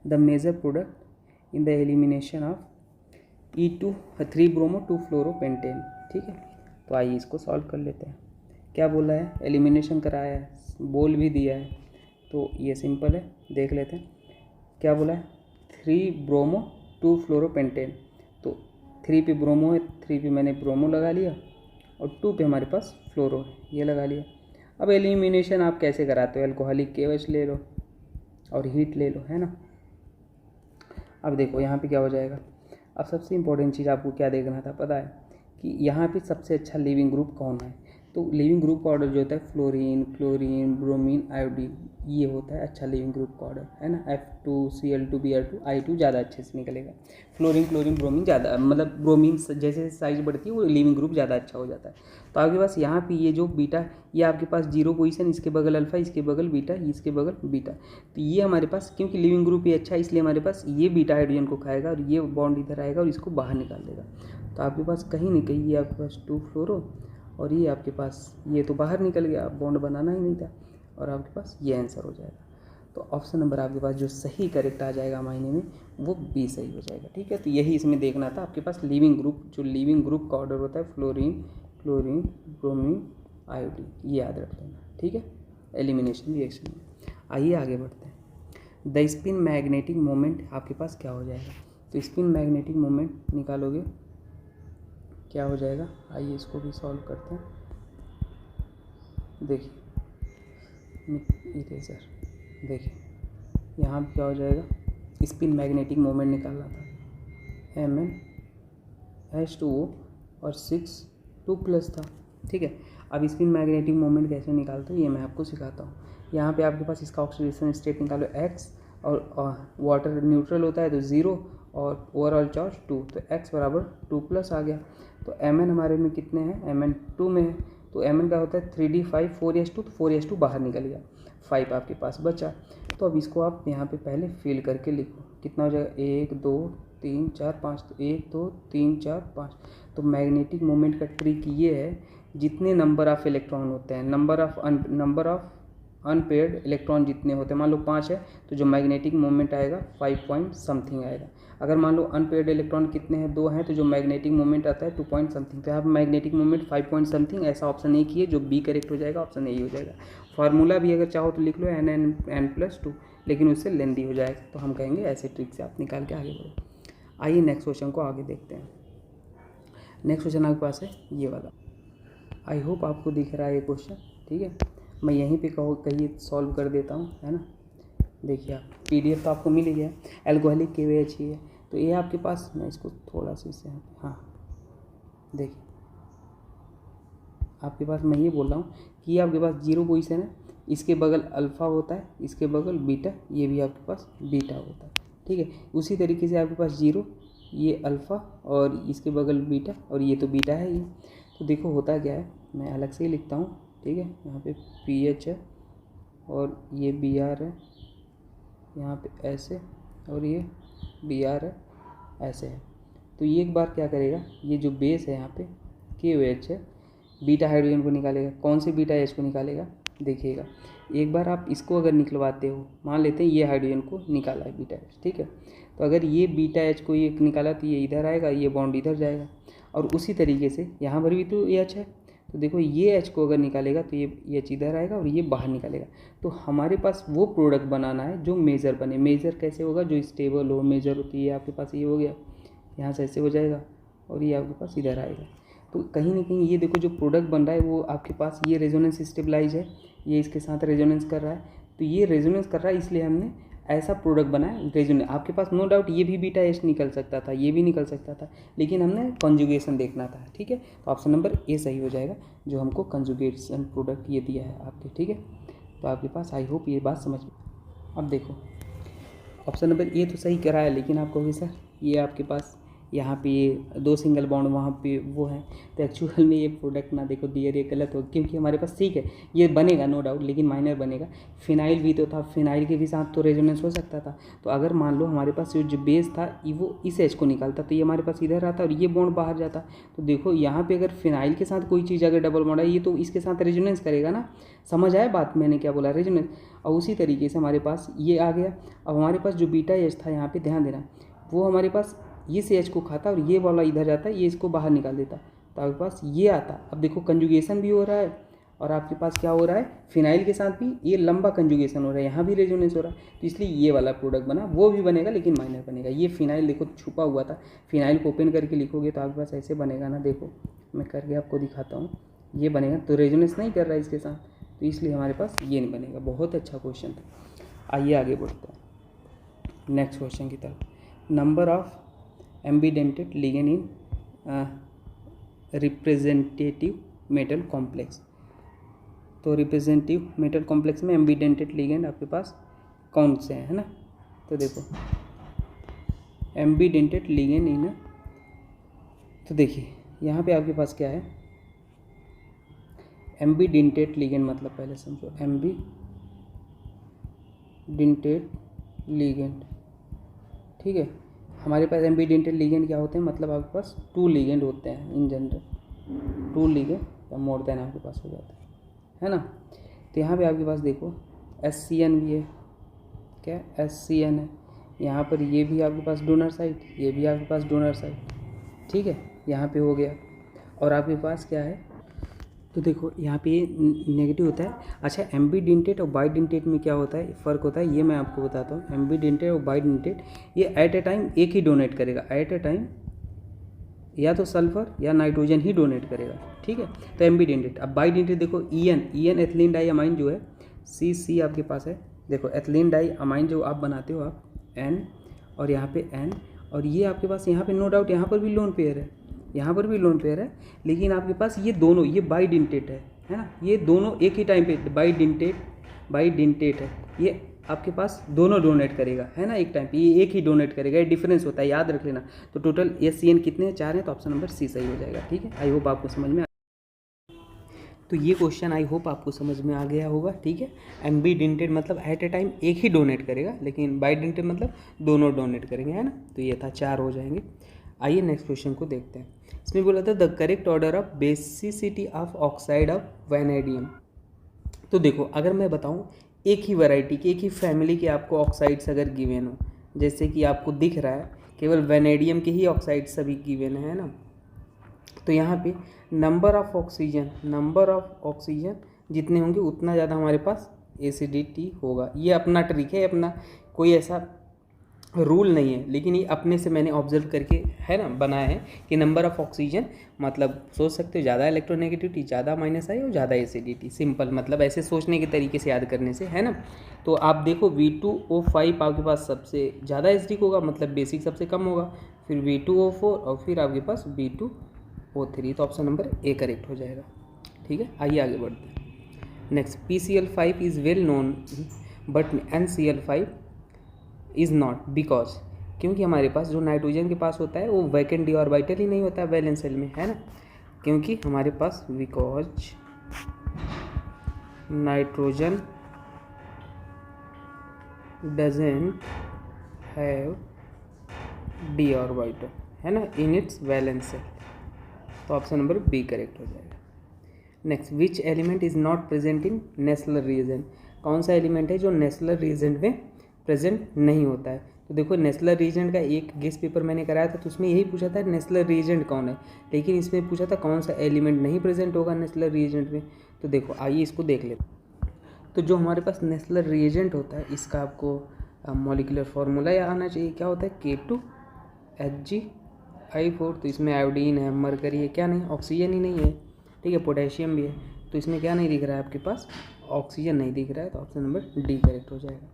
[SPEAKER 1] The major product in the elimination of E2 3 bromo 2 fluoropentane. ठीक है, तो आइए इसको सॉल्व कर लेते हैं। क्या बोला है, एलिमिनेशन कराया है, बोल भी दिया है, तो ये सिंपल है, देख लेते हैं क्या बोला है। 3 ब्रोमो 2 फ्लोरोपेंटेन, तो 3 पे ब्रोमो है, 3 पे मैंने ब्रोमो लगा लिया और 2 पे हमारे पास फ्लोरो है, ये लगा लिया। अब एलिमिनेशन आप कैसे कराते हो, अल्कोहलिक KOH ले लो और हीट ले लो, है ना। अब देखो यहाँ पे क्या हो जाएगा। अब सबसे इम्पोर्टेंट चीज़ आपको क्या देखना था पता है, कि यहाँ पे सबसे अच्छा लिविंग ग्रुप कौन है। तो लिविंग ग्रुप का ऑर्डर जो होता है फ्लोरीन, क्लोरीन, ब्रोमीन, आयोडीन, ये होता है अच्छा लिविंग ग्रुप का ऑर्डर, है ना। F2Cl2 Br2 I2 ज़्यादा अच्छे से निकलेगा। फ्लोरीन, क्लोरीन, ब्रोमीन ज़्यादा, मतलब ब्रोमीन जैसे साइज बढ़ती है वो लिविंग ग्रुप ज़्यादा अच्छा हो जाता है। तो आपके पास यहाँ पे ये जो बीटा, ये आपके पास 0 पोजीशन, इसके बगल अल्फा, इसके बगल बीटा, इसके बगल बीटा। तो ये हमारे पास क्योंकि लिविंग ग्रुप ये अच्छा है इसलिए हमारे पास ये बीटा हाइड्रोजन को खाएगा और ये बॉन्ड इधर आएगा और इसको बाहर निकाल देगा। तो आपके पास कहीं ना कहीं ये आपके पास 2 फ्लोरो और ये आपके पास ये तो बाहर निकल गया, बॉन्ड बनाना ही नहीं था और आपके पास ये आंसर हो जाएगा। तो ऑप्शन नंबर आपके पास जो सही करेक्ट आ जाएगा मायने में वो बी सही हो जाएगा। ठीक है, तो यही इसमें देखना था आपके पास लिविंग ग्रुप, जो लिविंग ग्रुप का ऑर्डर होता है फ्लोरीन, क्लोरीन, ब्रोमीन, आयोडीन, ये याद रख लेना। ठीक है, एलिमिनेशन रिएक्शन में। आइए आगे बढ़ते हैं। द स्पिन मैग्नेटिक मोमेंट आपके पास क्या हो जाएगा? तो स्पिन मैग्नेटिक मोमेंट निकालोगे क्या हो जाएगा? आइए इसको भी सॉल्व करते हैं। देखिए इरेजर, देखिए यहाँ क्या हो जाएगा, स्पिन मैग्नेटिक मोमेंट निकालना था, Mn H2O और 6 2+ था। ठीक है, अब स्पिन मैग्नेटिक मोमेंट कैसे निकालते हो ये मैं आपको सिखाता हूँ। यहाँ पे आपके पास इसका ऑक्सीडेशन स्टेट निकालो X, और वाटर न्यूट्रल होता है तो 0 और ओवरऑल चार्ज 2, तो X बराबर 2+ आ गया। तो Mn हमारे में कितने हैं? Mn 2 में है, तो Mn का होता है 3d5 4s2, तो 4s2 बाहर निकल गया, 5 आपके पास बचा। तो अब इसको आप यहाँ पे पहले फिल करके लिखो, कितना हो जाएगा? 1 2 3 4 5, तो 1 2 3 4 5। तो मैग्नेटिक मोमेंट का ट्रिक ये है, जितने नंबर ऑफ इलेक्ट्रॉन होते हैं, नंबर ऑफ अनपेयर्ड इलेक्ट्रॉन जितने होते हैं, मान लो 5 है तो जो मैग्नेटिक मोमेंट आएगा 5 पॉइंट समथिंग आएगा। अगर मान लो अनपेयर्ड इलेक्ट्रॉन कितने हैं? 2 हैं, तो जो मैग्नेटिक मोमेंट आता है 2 पॉइंट समथिंग। तो यहाँ पर मैग्नेटिक मोमेंट 5 पॉइंट समथिंग, ऐसा ऑप्शन एक ही है जो बी करेक्ट हो जाएगा, ऑप्शन ए हो जाएगा। फार्मूला भी अगर चाहो तो लिख लो Nn+2, लेकिन उससे लेंदी हो जाएगा, तो हम कहेंगे ऐसे ट्रिक से आप निकाल के आगे बढ़ो। आइए नेक्स्ट क्वेश्चन को आगे देखते हैं। नेक्स्ट क्वेश्चन आपके पास है ये वाला। आई होप आपको दिख रहा है ये क्वेश्चन। ठीक है, मैं यहीं पे कहिए सॉल्व कर देता हूँ, है ना। देखिए आप PDF तो आपको मिल ही गया, एल्कोहलिक KOH ही है। तो ये आपके पास, मैं इसको थोड़ा सा इससे, हाँ देखिए आपके पास मैं ये बोल रहा हूँ कि ये आपके पास 0 पोजीशन है, इसके बगल अल्फ़ा होता है, इसके बगल बीटा, ये भी आपके पास बीटा होता है। ठीक है, उसी तरीके से आपके पास 0, ये अल्फ़ा और इसके बगल बीटा, और ये तो बीटा है ये। तो देखो होता क्या है, मैं अलग से ही लिखता हूँ। ठीक है, यहाँ पे PH है और ये Br है, यहाँ पे ऐसे, और ये Br है ऐसे है। तो ये एक बार क्या करेगा, ये जो बेस है यहाँ पे KOH है, बीटा हाइड्रोजन को निकालेगा। कौन से बीटा H को निकालेगा? देखिएगा एक बार आप इसको अगर निकलवाते हो, मान लेते हैं ये हाइड्रोजन को निकाला है बीटा H, ठीक है। तो अगर ये बीटा H को ये निकाला तो ये इधर आएगा, ये बॉन्ड इधर जाएगा, और उसी तरीके से यहाँ पर भी तो H है, तो देखो ये H को अगर निकालेगा तो ये H इधर आएगा और ये बाहर निकालेगा। तो हमारे पास वो प्रोडक्ट बनाना है जो मेजर बने। मेजर कैसे होगा? जो स्टेबल हो। मेजर होती है आपके पास, ये हो गया, यहाँ से ऐसे हो जाएगा और ये आपके पास इधर आएगा। तो कहीं ना कहीं ये देखो जो प्रोडक्ट बन रहा है वो आपके पास ये रेजोनेंस स्टेबलाइज है, ये इसके साथ रेजोनेंस कर रहा है, तो ये रेजोनेंस कर रहा है, इसलिए हमने ऐसा प्रोडक्ट बनाया रेजोनेंस। आपके पास नो डाउट ये भी बीटा H निकल सकता था, ये भी निकल सकता था, लेकिन हमने कंजुगेशन देखना था। ठीक है, तो ऑप्शन नंबर ए सही हो जाएगा, जो हमको कंजुगेशन प्रोडक्ट ये दिया है आपके। ठीक है, तो आपके पास आई होप ये बात समझ में। अब देखो ऑप्शन नंबर ए तो सही करा है, लेकिन आप कहोगे सर ये आपके पास यहाँ पे ये 2 सिंगल बॉन्ड वहाँ पे वो है, तो एक्चुअल में ये प्रोडक्ट ना देखो डियर, ये गलत हो, क्योंकि हमारे पास ठीक है ये बनेगा नो डाउट, लेकिन माइनर बनेगा। फिनाइल भी तो था, फिनाइल के भी साथ तो रेजोनेंस हो सकता था। तो अगर मान लो हमारे पास जो बेस था वो इस H को निकालता तो ये हमारे पास इधर आता और ये बॉन्ड बाहर जाता। तो देखो यहाँ पे अगर फिनाइल के साथ कोई चीज़ अगर डबल बॉन्ड है, ये तो इसके साथ रेजोनेंस करेगा ना। समझ आया बात मैंने क्या बोला? रेजोनेंस। और उसी तरीके से हमारे पास ये आ गया। अब हमारे पास जो बीटा H था यहाँ पर ध्यान देना, वो हमारे पास ये से H को खाता और ये वाला इधर जाता है, ये इसको बाहर निकाल देता, तो आपके पास ये आता। अब देखो कंजुगेशन भी हो रहा है और आपके पास क्या हो रहा है, फिनाइल के साथ भी ये लंबा कंजुगेशन हो रहा है, यहाँ भी रेजोनेंस हो रहा है, तो इसलिए ये वाला प्रोडक्ट बना। वो भी बनेगा लेकिन माइनर बनेगा। ये फिनाइल देखो छुपा हुआ था, फिनाइल को ओपन करके लिखोगे तो आपके पास ऐसे बनेगा ना। देखो मैं करके आपको दिखाता हूँ, ये बनेगा, तो रेजोनेंस नहीं कर रहा है इसके साथ, तो इसलिए हमारे पास ये नहीं बनेगा। बहुत अच्छा क्वेश्चन था। आइए आगे बढ़ते हैं नेक्स्ट क्वेश्चन की तरफ। Number of ambidentate ligand in representative metal complex. तो रिप्रेजेंटेटिव मेटल कॉम्प्लेक्स में एम्बीडेंटेड लिगेंड आपके पास कौन से हैं, है ना। तो देखो एम्बीडेंटेड लिगेंड इन, तो देखिए यहाँ पे आपके पास क्या है, एम्बीडेंटेड लिगेंड मतलब पहले समझो, एम्बीडेंटेड लिगेंड, ठीक है। हमारे पास एम्बीडेंटेड लिगेंड क्या होते हैं, मतलब आपके पास 2 लिगेंड होते हैं इन जनरल, 2 लिगेंड या मोर देन आपके पास हो जाता है ना। तो यहाँ पे आपके पास देखो SCN भी है, क्या SCN है, यहाँ पर ये भी आपके पास डोनर साइड, ये भी आपके पास डोनर साइड, ठीक है, यहाँ पे हो गया। और आपके पास क्या है, तो देखो यहाँ पे नेगेटिव होता है। अच्छा, एम्बीडेंटेड और बाइडेंटेड में क्या होता है, फ़र्क होता है, ये मैं आपको बताता हूँ। एम्बीडेंटेड और बाइडेंटेड ये एट ए टाइम एक ही डोनेट करेगा, एट ए टाइम या तो सल्फर या नाइट्रोजन ही डोनेट करेगा, ठीक है। तो एम्बीडेंटेड। अब बाइडेंटेड देखो EN एथिलीन डाई अमाइन जो है CC आपके पास है, देखो एथिलीन डाई अमाइन जो आप बनाते हो आप N और यहाँ पे N, और ये आपके पास यहाँ पे नो डाउट यहाँ पर भी लोन पेयर है, यहाँ पर भी लोन पेयर है, लेकिन आपके पास ये दोनों ये बाइडेंटेड है ना, ये दोनों एक ही टाइम पे बाइडेंटेड है, ये आपके पास दोनों डोनेट करेगा, है ना, एक टाइम पे ये एक ही डोनेट करेगा, ये डिफरेंस होता है, याद रख लेना। तो टोटल SCN कितने हैं, 4 हैं, तो ऑप्शन नंबर C सही हो जाएगा, ठीक है। आई होप आपको समझ में तो ये क्वेश्चन आई होप आपको समझ में आ गया होगा, ठीक है। एम्बीडेंटेड मतलब एट ए टाइम एक ही डोनेट करेगा, लेकिन बाइडेंटेड मतलब दोनों डोनेट करेंगे, है ना। तो ये था, 4 हो जाएंगे। आइए नेक्स्ट क्वेश्चन को देखते हैं। इसमें बोला था the correct order of basicity of oxide of vanadium. तो देखो अगर मैं बताऊं एक ही वैरायटी के, एक ही फैमिली के आपको ऑक्साइड्स अगर गिवन हो, जैसे कि आपको दिख रहा है केवल वैनेडियम के ही ऑक्साइड्स सभी गिवन है ना, तो यहाँ पे नंबर ऑफ ऑक्सीजन जितने होंगे उतना ज़्यादा हमारे पास एसिडिटी होगा। ये अपना ट्रिक है, अपना कोई ऐसा रूल नहीं है, लेकिन ये अपने से मैंने ऑब्जर्व करके है ना बनाया है कि नंबर ऑफ ऑक्सीजन मतलब सोच सकते हो ज़्यादा इलेक्ट्रोनेगेटिविटी, ज़्यादा माइनस आई और ज़्यादा एसिडिटी, सिंपल मतलब ऐसे सोचने के तरीके से याद करने से, है ना। तो आप देखो V2O5 आपके पास सबसे ज़्यादा एसिडिक होगा, मतलब बेसिक सबसे कम होगा, फिर V2O4 और फिर आपके पास V2O3, तो ऑप्शन नंबर A करेक्ट हो जाएगा, ठीक है। आइए आगे बढ़ते हैं। Next PCl5 is well known but NCl5 is not, because क्योंकि हमारे पास जो नाइट्रोजन के पास होता है वो वैकेंट डी ऑर्बिटल ही नहीं होता है वैलेंस शेल में, है ना, क्योंकि हमारे पास because nitrogen doesn't have d orbital, है ना, इन इट्स वैलेंस शेल, तो ऑप्शन नंबर B करेक्ट हो जाएगा। Next which element is not present in Nessler reagent, कौन सा एलिमेंट है जो नेस्लर रिएजेंट में प्रेजेंट नहीं होता है। तो देखो नेस्लर रिएजेंट का एक गेस्ट पेपर मैंने कराया था, तो उसमें यही पूछा था नेस्लर रिएजेंट कौन है, लेकिन इसमें पूछा था कौन सा एलिमेंट नहीं प्रेजेंट होगा नेस्लर रिएजेंट में। तो देखो आइए इसको देख लेते। तो जो हमारे पास नेस्लर रिएजेंट होता है इसका आपको मॉलिक्यूलर फार्मूला या आना चाहिए, क्या होता है K2Hg(I4), तो इसमें आयोडीन है, मरकरी है, क्या नहीं, ऑक्सीजन ही नहीं है, ठीक है, पोटेशियम भी है, तो इसमें क्या नहीं दिख रहा है आपके पास, ऑक्सीजन नहीं दिख रहा है, तो ऑप्शन नंबर D करेक्ट हो जाएगा।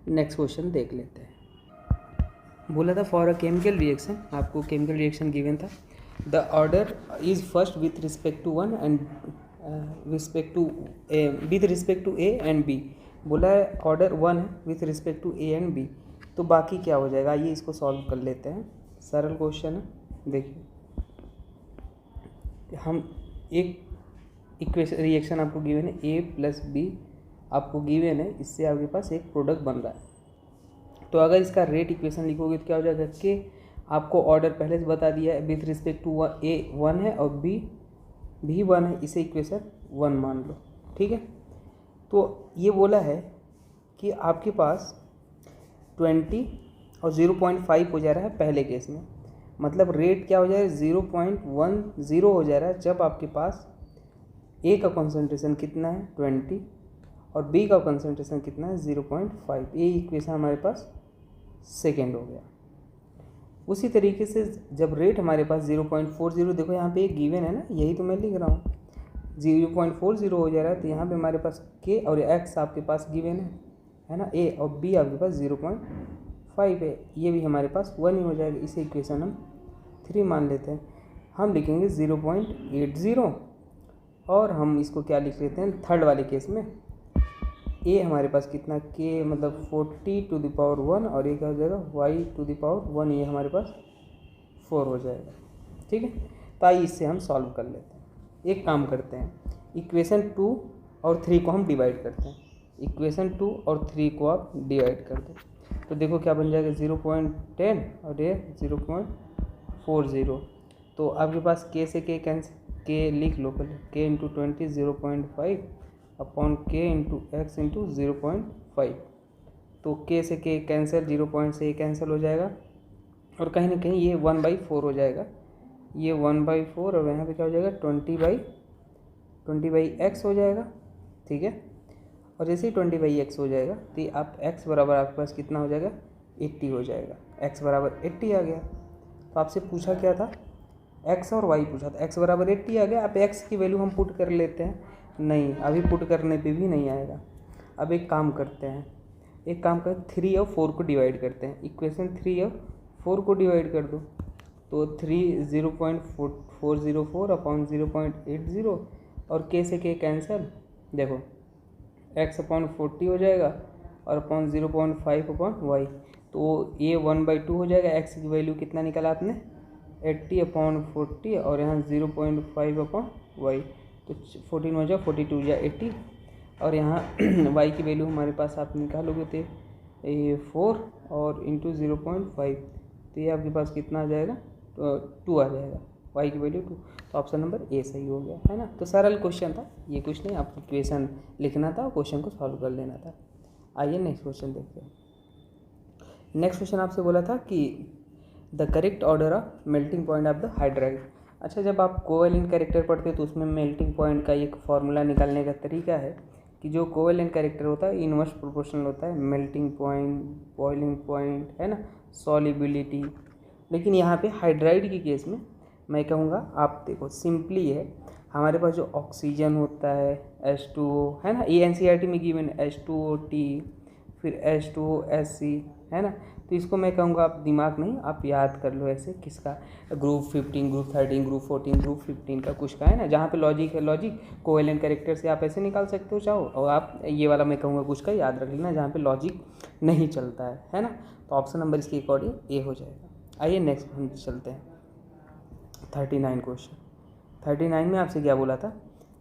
[SPEAKER 1] नेक्स्ट क्वेश्चन देख लेते हैं। बोला था फॉर अ केमिकल रिएक्शन, आपको केमिकल रिएक्शन गिवन था, the order is first with respect to one and with respect to A and B, बोला है ऑर्डर 1 है with respect to A and B, तो बाकी क्या हो जाएगा, आइए इसको सॉल्व कर लेते हैं। सरल क्वेश्चन है, देखिए हम एक इक्वेशन रिएक्शन आपको गिवन है A + B आपको गिवन है, इससे आपके पास एक प्रोडक्ट बन रहा है, तो अगर इसका रेट इक्वेशन लिखोगे तो क्या हो जाएगा कि आपको ऑर्डर पहले से बता दिया है, विथ रिस्पेक्ट टू A 1 है और B भी 1 है, इसे इक्वेशन 1 मान लो, ठीक है। तो ये बोला है कि आपके पास 20 और 0.5 हो जा रहा है पहले केस में, मतलब रेट क्या हो जाएगा 0.10 हो जा रहा है जब आपके पास A का कॉन्सेंट्रेशन कितना है 20 और B का कंसंट्रेशन कितना है 0.5, ये इक्वेशन हमारे पास सेकेंड हो गया। उसी तरीके से जब रेट हमारे पास 0.40, देखो यहाँ पे एक गिवन है ना, यही तो मैं लिख रहा हूँ, 0.40 हो जा रहा है, तो यहाँ पे हमारे पास K और X आपके पास गिवन है ना, A और B आपके पास 0.5 है, ये भी हमारे पास 1 ही हो जाएगा, इसे इक्वेशन हम 3 मान लेते हैं। हम लिखेंगे 0.80 और हम इसको क्या लिख लेते हैं थर्ड वाले केस में, ए हमारे पास कितना के मतलब 40 टू द पावर 1 और ये क्या हो जाएगा y टू द पावर 1, ये हमारे पास 4 हो जाएगा। ठीक है, तो आइए इससे हम सॉल्व कर लेते हैं। एक काम करते हैं, इक्वेशन 2 और 3 को हम डिवाइड करते हैं। इक्वेशन 2 और 3 को आप डिवाइड कर दो तो देखो क्या बन जाएगा 0.10 और ये 0.40। तो आपके पास के से के कैंसिल, के लिख लो पहले, के इंटू 20 0.5 अपॉन के इंटू एक्स इंटू 0.5। तो के से के कैंसिल, 0 पॉइंट से ये कैंसिल हो जाएगा और कहीं ना कहीं ये 1/4 हो जाएगा, ये 1/4 और यहाँ पे क्या हो जाएगा 20/x हो जाएगा। ठीक है, और जैसे ही 20/x हो जाएगा तो आप x बराबर आपके पास कितना हो जाएगा 80 हो जाएगा। x बराबर 80 आ गया। तो आपसे पूछा क्या था, x और y पूछा था, x बराबर 80 आ गया। अब x की वैल्यू हम पुट कर लेते हैं, नहीं अभी पुट करने पे भी नहीं आएगा। अब एक काम करते हैं, 3 और 4 को डिवाइड करते हैं। इक्वेशन 3 और 4 को डिवाइड कर दो तो 3 0.404 अपॉन 0.80 और के से के कैंसिल, देखो x अपॉन 40 हो जाएगा और अपॉन 0.5 अपॉन y, तो ये 1/2 हो जाएगा। x की वैल्यू कितना निकाला आपने 80 अपॉन 40 और यहाँ 0.5 अपॉन y, तो 14 हो जाए 42 या 80 और यहाँ y की वैल्यू हमारे पास आप निकालोगे तो ये 4 और इंटू 0.5, तो ये आपके पास कितना आ जाएगा तो 2 आ जाएगा, y की वैल्यू 2। तो ऑप्शन नंबर ए सही हो गया है ना। तो सरल क्वेश्चन था ये, कुछ नहीं, आपको इक्वेशन लिखना था और क्वेश्चन को सॉल्व कर लेना था। आइए नेक्स्ट क्वेश्चन देखते हैं। नेक्स्ट क्वेश्चन आपसे बोला था कि the correct order of melting point of the hydride. अच्छा, जब आप कोवेलेंट कैरेक्टर पढ़ते हो तो उसमें मेल्टिंग पॉइंट का एक फॉर्मूला निकालने का तरीका है कि जो कोवेलेंट कैरेक्टर होता है इनवर्स प्रोपोर्शनल होता है, मेल्टिंग पॉइंट, बॉइलिंग पॉइंट, है ना, सॉलिबिलिटी। लेकिन यहाँ पे हाइड्राइड की केस में मैं कहूँगा आप देखो सिंपली है, हमारे पास जो ऑक्सीजन होता है H2O है ना, ये NCERT में गिवन H2OT फिर H2OSC है ना, तो इसको मैं कहूँगा आप दिमाग नहीं आप याद कर लो ऐसे, किसका ग्रुप 15 ग्रुप 13 ग्रुप 14 ग्रुप 15 का कुछ का है ना, जहाँ पे लॉजिक है लॉजिक कोवेलेंट कैरेक्टर से आप ऐसे निकाल सकते हो चाहो, और आप ये वाला मैं कहूँगा कुछ का याद रख लेना जहाँ पे लॉजिक नहीं चलता है ना। तो ऑप्शन नंबर इसके अकॉर्डिंग ए हो जाएगा। आइए नेक्स्ट हम चलते हैं 39 क्वेश्चन। 39 में आपसे क्या बोला था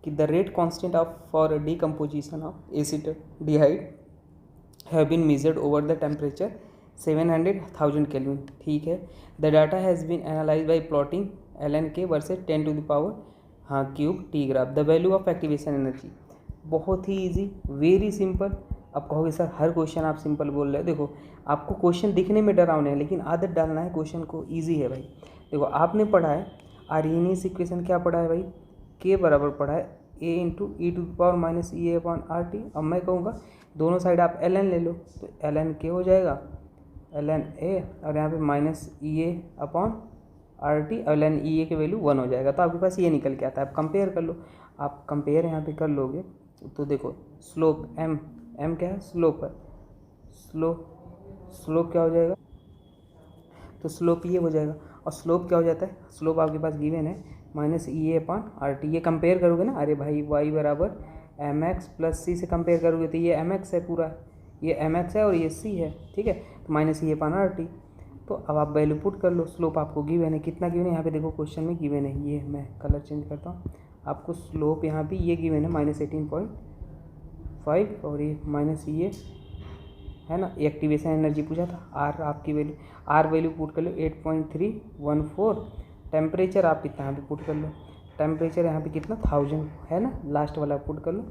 [SPEAKER 1] कि the rate constant of for decomposition of acetaldehyde have been measured over the temperature 700,000 kelvin. ठीक है, the data has been analyse by plotting ln versus 10 to the power cube T graph the value of activation energy. बहुत ही easy, very simple. अब कहोगे sir हर question आप simple बोल रहे हो, देखो आपको क्वेश्चन दिखने में डरावने हैं लेकिन आदत डालना है क्वेश्चन को, ईजी है भाई। देखो आपने पढ़ा है आर्हेनियस इक्वेशन, क्या पढ़ा है भाई, के बराबर पढ़ा है a into e to power minus E A upon R T. अब मैं कहूँगा दोनों साइड आप ln ले लो तो ln के हो जाएगा ln a और यहाँ पे minus E A upon R T और ln ई ए की वैल्यू 1 हो जाएगा। तो आपके पास ये निकल के आता है। आप कंपेयर कर लो, आप कंपेयर यहाँ पे कर लोगे तो देखो स्लोप m क्या है, स्लोप है, स्लोप क्या हो जाएगा, तो स्लोप ये हो जाएगा। और स्लोप क्या हो जाता है, स्लोप आपके पास गिवन है minus E A upon R T. ये कंपेयर करोगे ना, अरे भाई y बराबर एम एक्स प्लस सी से कंपेयर करोगे तो ये एम एक्स है पूरा, ये एम एक्स है और ये सी है। ठीक है, तो माइनस ई अपॉन आर टी। तो अब आप वैल्यू पुट कर लो, स्लोप आपको गिवन है, कितना गिवन है यहाँ पे देखो क्वेश्चन में गिवन है, ये मैं कलर चेंज करता हूँ, आपको स्लोप यहाँ पे ये गिवन है -18.5 और ये माइनस ये है ना, एक्टिवेशन एनर्जी पूछा था, आर आपकी वैल्यू, आर वैल्यू पुट कर लो 8.314। टेम्परेचर आप कितना यहाँ पे पुट कर लो, टेम्परेचर यहाँ पे कितना 1000 है ना, लास्ट वाला पुट कर लो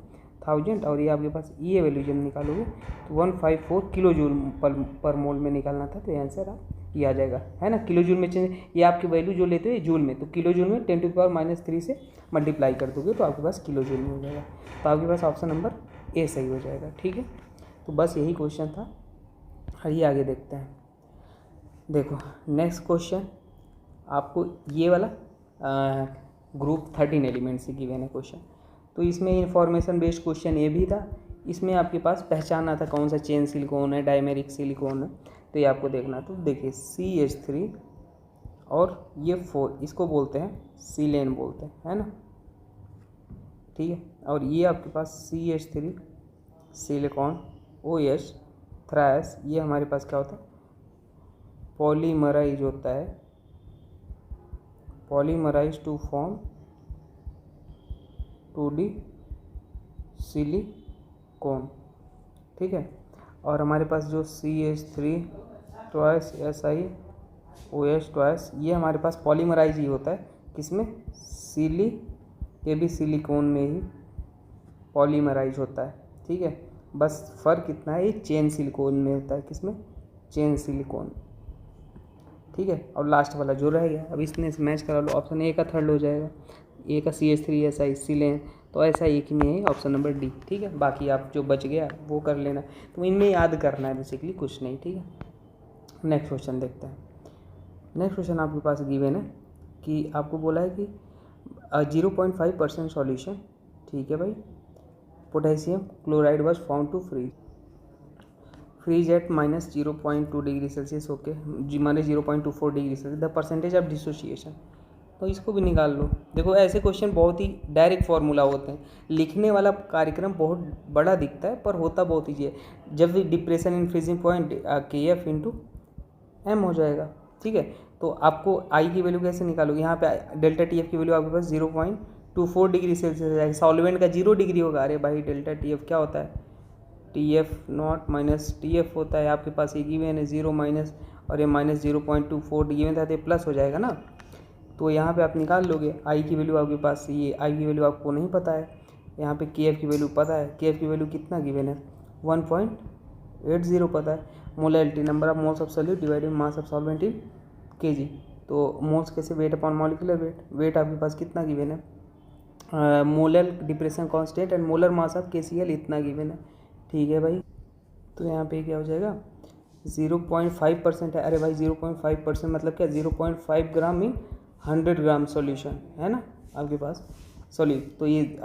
[SPEAKER 1] 1000 और ये आपके पास ये वैल्यू जब निकालोगे तो 154 किलो जूल पर मोल में निकालना था, तो आंसर आप ये आ जाएगा है ना। किलो जूल में चेंज, ये आपकी वैल्यू जो लेते हो ये जूल में, तो किलो जूल में 10 टू पावर -3 से मल्टीप्लाई कर दोगे तो आपके पास किलो जूल में हो जाएगा। तो आपके पास ऑप्शन नंबर ए सही हो जाएगा। ठीक है, तो बस यही क्वेश्चन था। आइए आगे देखते हैं। देखो नेक्स्ट क्वेश्चन आपको ये वाला ग्रुप 13 एलिमेंट से गिवन है क्वेश्चन, तो इसमें इंफॉर्मेशन बेस्ड क्वेश्चन ये भी था। इसमें आपके पास पहचानना था कौन सा चेन सिलिकॉन है, डाइमेरिक सिलिकॉन है, तो ये आपको देखना। तो देखिए CH3 और ये 4, इसको बोलते हैं सिलेन बोलते हैं, है ना। ठीक है। और ये आपके पास CH3 सिलिकॉन, OH थ्रायस, ये हमारे पास क्या होता है, पॉलीमराइज होता है, polymerase to form 2D silicon, ठीक है। और हमारे पास जो CH3 ट्वाइस SiOH ट्वाइस, ये हमारे पास पॉलीमराइज ही होता है, किसमें, ये भी सिलिकॉन में ही पॉलीमराइज होता है, ठीक है। बस फ़र्क कितना है, ये चेन सिलिकॉन में होता है, किसमें, चेन सिलिकॉन, ठीक है। और लास्ट वाला जो रह गया, अब इसमें मैच करा लो, ऑप्शन ए का थर्ड हो जाएगा, ए का CH3 SI सिलेन, तो ऐसा एक ही में है ऑप्शन नंबर डी, ठीक है। बाकी आप जो बच गया वो कर लेना, तो इनमें याद करना है बेसिकली, कुछ नहीं, ठीक है। नेक्स्ट क्वेश्चन देखते हैं। नेक्स्ट क्वेश्चन आपके पास गिवन है कि आपको बोला है कि 0.5% सॉल्यूशन, ठीक है भाई, potassium chloride was found to freeze at -0.2 degree Celsius, okay, -0.24 degree Celsius, the percentage of dissociation, तो इसको भी निकाल लो। देखो ऐसे क्वेश्चन बहुत ही डायरेक्ट फार्मूला होते हैं, लिखने वाला कार्यक्रम बहुत बड़ा दिखता है पर होता बहुत ईजी है। जब भी depression in freezing point KF into M हो जाएगा, ठीक है। तो आपको आई की वैल्यू कैसे निकालोगे, यहाँ पे डेल्टा TF की वैल्यू आपके पास 0.24 डिग्री सेल्सियस जाएगी, सॉल्वेंट का 0 डिग्री होगा। अरे भाई डेल्टा TF क्या होता है, TF नॉट माइनस TF होता है, आपके पास ये गिवन है 0 माइनस, और ये -0.24 गिवन था, तो प्लस हो जाएगा ना। तो यहाँ पे आप निकाल लोगे, आई की वैल्यू आपके पास, ये आई की वैल्यू आपको नहीं पता है, यहाँ पे KF की वैल्यू पता है, KF की वैल्यू कितना गिवन है, 1.80 पता है। Molality, number of moles of solute divided mass of solvent in kg, तो मोल्स कैसे, weight upon molecular weight, weight आपके पास कितना गिवन है, molar depression constant and molar mass of KCl इतना गिवन है, ठीक है भाई। तो यहाँ पे क्या हो जाएगा, 0.5% है। अरे भाई 0.5% मतलब क्या, 0.5 ग्राम इन 100 ग्राम सॉल्यूशन है ना आपके पास सॉल्यूट। तो ये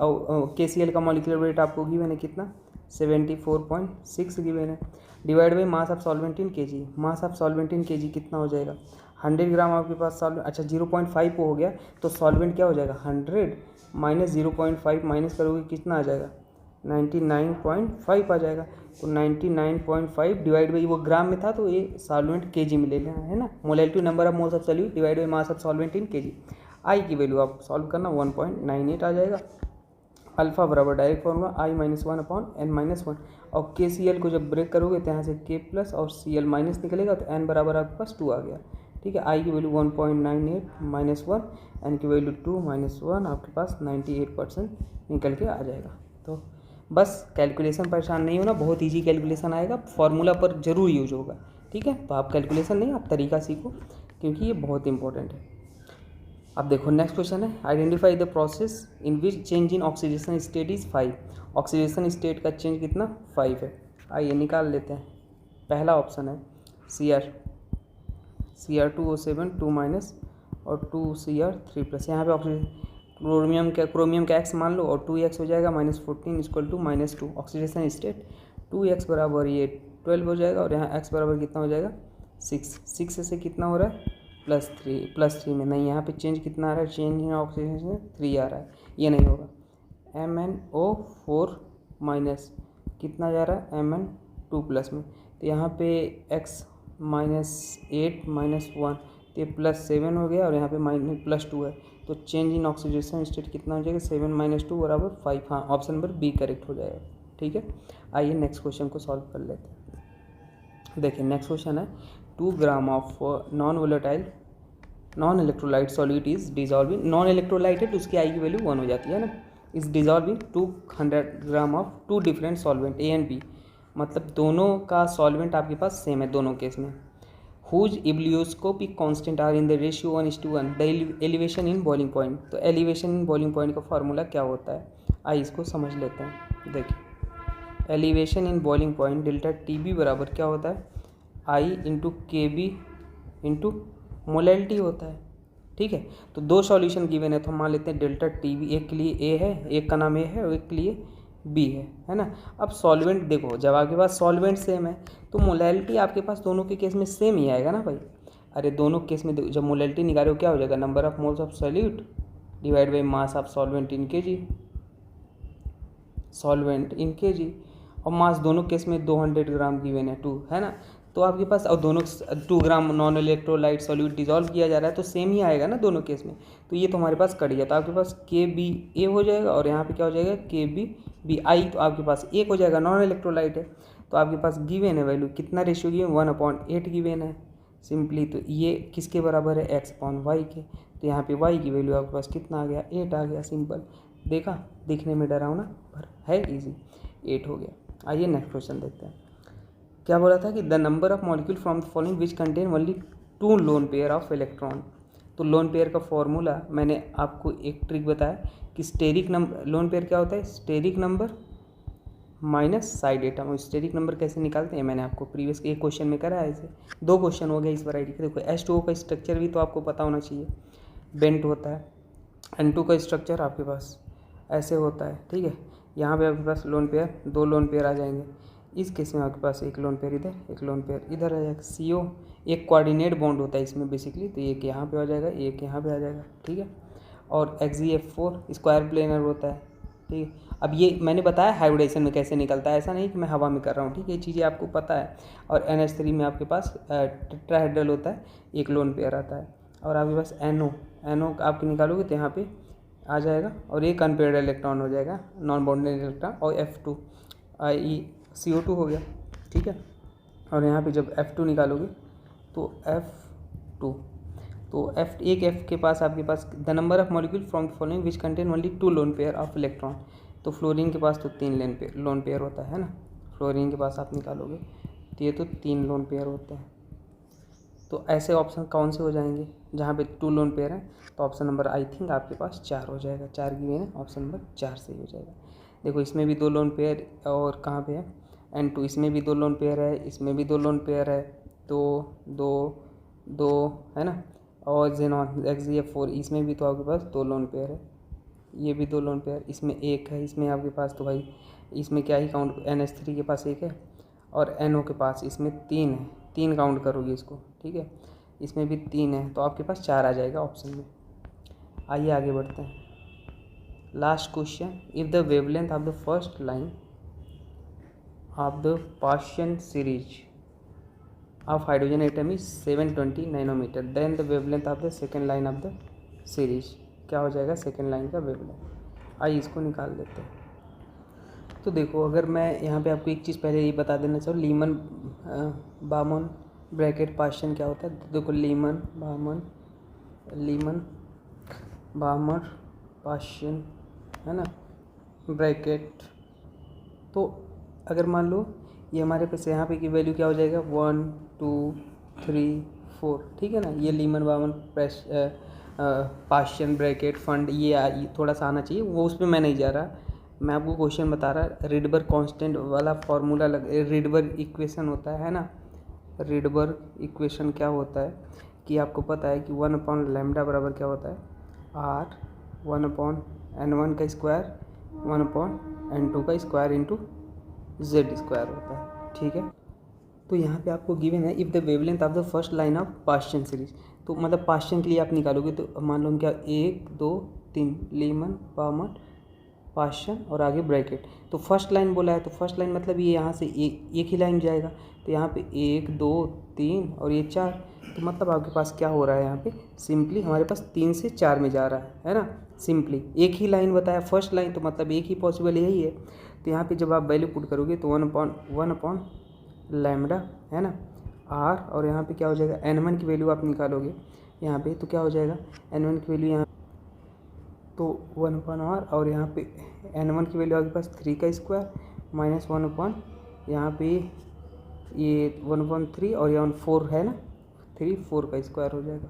[SPEAKER 1] KCl का मॉलिक्यूलर वेट आपको गिवन है कितना, 74.6 गिवन है, divide by mass of solvent in kg, mass of solvent in kg कितना हो जाएगा, 100 ग्राम आपके पास सॉल्वेंट, अच्छा 0.5 हो गया, तो सॉल्वेंट क्या हो जाएगा, 100 माइनस 0.5 माइनस करोगे कितना आ जाएगा, 99.5 आ जाएगा। तो 99.5 डिवाइड बाई, वो ग्राम में था तो ये सॉल्वेंट kg में ले लेना है ना, molality number of moles of solute divide by mass of solvent in kg। आई की वैल्यू आप सॉल्व करना 1.98 आ जाएगा। अल्फा बराबर डायरेक्ट फॉर्मूला I-1/n-1, और KCl को जब ब्रेक करोगे तो यहाँ से K प्लस और Cl माइनस निकलेगा, तो n बराबर आपके पास 2 आ गया, ठीक है। I की वैल्यू 1.98 -1, n की वैल्यू 2 -1, आपके पास 98% निकल के आ जाएगा। तो बस कैलकुलेशन परेशान नहीं होना, बहुत इजी कैलकुलेशन आएगा, फार्मूला पर जरूर यूज होगा, ठीक है। तो आप कैलकुलेशन नहीं, आप तरीका सीखो, क्योंकि ये बहुत इंपॉर्टेंट है। अब देखो नेक्स्ट क्वेश्चन है, identify the process in which change in oxidation state is 5। Oxidation state का चेंज कितना, 5 है। आइए निकाल लेते हैं। पहला ऑप्शन है Cr2O7 2 माइनस और 2Cr3+, यहाँ पे ऑक्सीजन क्रोमियम का x मान लो और 2x हो जाएगा, -14 equal to -2। Oxidation state 2x बराबर ये 12 हो जाएगा, और यहाँ x बराबर कितना हो जाएगा 6 से कितना हो रहा है +3 में नहीं, यहाँ पे चेंज कितना आ रहा है, चेंज इन ऑक्सीडेशन में 3 आ रहा है, ये नहीं होगा। MnO4 माइनस कितना जा रहा है Mn2+ में, तो यहाँ पे x -8 -1, तो ये +7 हो गया, और यहाँ पे +2 है, तो चेंज इन ऑक्सीडेशन स्टेट कितना हो जाएगा 7 - 2 बराबर 5। हाँ, ऑप्शन नंबर बी करेक्ट हो जाएगा, ठीक है। आइए नेक्स्ट क्वेश्चन को सॉल्व कर लेते हैं। देखिए नेक्स्ट क्वेश्चन है, 2 gram of non electrolyte solute is dissolving, non electrolyte है तो उसकी आई की वैल्यू 1 हो जाती है ना, is dissolving 200 gram of 2 different solvent A and B, मतलब दोनों का सॉल्वेंट आपके पास सेम है दोनों केस में। Whose ebullioscopic constant are in the ratio 1:1, the elevation in boiling point. तो एलिवेशन इन बॉइलिंग पॉइंट का फार्मूला क्या होता है, आइए इसको समझ लेते हैं। देखिए elevation in boiling point delta TB बराबर क्या होता है, I into KB into molality होता है, ठीक है। तो 2 सॉल्यूशन गिवन है, तो हम मान लेते हैं डेल्टा TB, एक के लिए A है, एक का नाम A है, और एक के लिए B है ना। अब सॉल्वेंट देखो, जब आपके पास सॉल्वेंट सेम है तो मोलैलिटी आपके पास दोनों के केस में सेम ही आएगा ना भाई। अरे दोनों केस में जब मोलैलिटी निकालो क्या हो जाएगा, number of moles of solute divide by mass of solvent in kg, solvent in kg, और मास दोनों केस में 200 ग्राम गिवन है 2, है ना। तो आपके पास और दोनों 2 ग्राम नॉन इलेक्ट्रोलाइट सॉल्यूट डिजॉल्व किया जा रहा है, तो सेम ही आएगा ना दोनों केस में। तो ये तो हमारे पास कट गया, तो आपके पास KBA हो जाएगा, और यहाँ पे क्या हो जाएगा KBBI, तो आपके पास 1 हो जाएगा, नॉन इलेक्ट्रोलाइट है। तो आपके पास गिवन है वैल्यू, कितना रेशियो गिवन, 1/8 गिवन है सिंपली। तो ये किसके बराबर है, x/y के। तो यहाँ पे y की वैल्यू आपके पास कितना आ गया, 8 आ गया, सिंपल। देखा, दिखने में डरावना पर है इजी, 8 हो गया। आइए नेक्स्ट क्वेश्चन देखते हैं। क्या बोला था कि the number of molecule from the following which contain only 2 lone pair of electron. तो लोन पेयर का फॉर्मूला मैंने आपको एक ट्रिक बताया कि स्टेरिक नंबर, लोन पेयर क्या होता है, steric number minus side atom. Steric number कैसे निकालते हैं मैंने आपको प्रीवियस एक क्वेश्चन में करा है। ऐसे 2 क्वेश्चन हो गए इस वैरायटी के। देखो H2O का स्ट्रक्चर भी तो आपको पता होना चाहिए, बेंट होता है। N2 का स्ट्रक्चर आपके पास ऐसे होता है, ठीक है। यहाँ पे आपके पास लोन पेयर 2 लोन पेयर आ जाएंगे। इस केस में आपके पास 1 लोन पेयर इधर, 1 लोन पेयर इधर आ जाएगा। CO एक कोऑर्डिनेट बॉन्ड होता है इसमें बेसिकली, तो एक यहाँ पे आ जाएगा, एक यहाँ पे आ जाएगा, ठीक है। और XeF4 स्क्वायर प्लेनर होता है, ठीक है। अब ये मैंने बताया हाइब्रिडेशन में कैसे निकलता है, ऐसा नहीं कि मैं हवा में कर रहा हूँ, ठीक है। ये चीज़ें आपको पता है। और NH3 में आपके पास टेट्राहेड्रल होता है, 1 लोन पेयर आता है। और आपके पास NO आपके निकालोगे तो यहाँ पे आ जाएगा, और एक अनपेयर्ड इलेक्ट्रॉन हो जाएगा, नॉन बॉन्डेड इलेक्ट्रॉन, और F2 CO2 हो गया, ठीक है। और यहाँ पे जब F2 निकालोगे तो F2, तो एक F के पास आपके पास the number of molecule from following which contain only 2 lone pair of electron. तो फ्लोरीन के पास तो 3 लोन पेयर होता है ना। फ्लोरीन के पास आप निकालोगे तो ये तो 3 लोन पेयर होते हैं। तो ऐसे ऑप्शन कौन से हो जाएंगे जहाँ पे 2 लोन पेयर हैं, तो ऑप्शन नंबर आई थिंक आपके पास 4 हो जाएगा। 4 की है, ऑप्शन नंबर 4 सही हो जाएगा। देखो इसमें भी 2 लोन पेयर, और कहाँ पे है N2, इसमें भी 2 लोन पेयर है, इसमें भी 2 लोन पेयर है, 2 है ना। और जेनॉन XeF4 इसमें भी तो आपके पास 2 लोन पेयर है, ये भी 2 लोन पेयर, इसमें 1 है, इसमें आपके पास तो भाई इसमें क्या ही काउंट, NH3 के पास 1 है, और NO के पास इसमें 3 है, 3 काउंट करोगे इसको, ठीक है। इसमें भी 3 है, तो आपके पास 4 आ जाएगा ऑप्शन में। आइए आगे बढ़ते हैं। Last question, if the wavelength of the first line of the Paschen series of hydrogen atom is 720 nanometre, then the wavelength of the second line of the series. क्या हो जाएगा सेकेंड लाइन का wavelength. आइए इसको निकाल देते हैं। तो देखो, अगर मैं यहाँ पे आपको एक चीज़ पहले ये बता देना चाहूँ, लीमन बामन ब्रैकेट पार्शियन क्या होता है। तो देखो लीमन बामर पार्शियन, है ना, ब्रैकेट। तो अगर मान लो ये हमारे पास यहाँ पे की वैल्यू क्या हो जाएगा, 1 2 3 4, ठीक है ना। ये लीमन बामन पार्शियन ब्रैकेट फंड ये थोड़ा सा आना चाहिए, वो उस पर मैं नहीं जा रहा, मैं आपको क्वेश्चन बता रहा। रिडबर्ग कांस्टेंट वाला फार्मूला रिडबर्ग इक्वेशन होता है ना। रिडबर्ग इक्वेशन क्या होता है कि आपको पता है कि 1/λ बराबर क्या होता है, R 1/N1 का स्क्वायर 1/N2 का स्क्वायर इंटू Z स्क्वायर होता है, ठीक है। तो यहाँ पे आपको गिवन है if the wavelength of the first line of Persian series. तो मतलब पार्शियन के लिए आप निकालोगे तो मान लो क्या 1 2 3 लीमन बामन पार्शियन और आगे ब्रैकेट। तो फर्स्ट लाइन बोला है, तो फर्स्ट लाइन मतलब ये यहाँ से एक ही लाइन जाएगा, तो यहाँ पे 1 2 3 और ये 4। तो मतलब आपके पास क्या हो रहा है यहाँ पे, सिंपली हमारे पास 3 से 4 में जा रहा है ना। सिंपली एक ही लाइन बताया फर्स्ट लाइन, तो मतलब एक ही पॉसिबल यही है। तो यहाँ पे जब आप वैल्यू पुट करोगे तो 1/λ है ना R, और यहाँ पे क्या हो जाएगा N1 की वैल्यू आप निकालोगे यहाँ पे, तो क्या हो जाएगा N1 की वैल्यू यहाँ तो 1/R, और यहाँ पे N1 की वैल्यू आपके पास 3 का स्क्वायर माइनस 1/, यहाँ पे ये 1/3 और यहाँ 4 है ना, 4 का स्क्वायर हो जाएगा,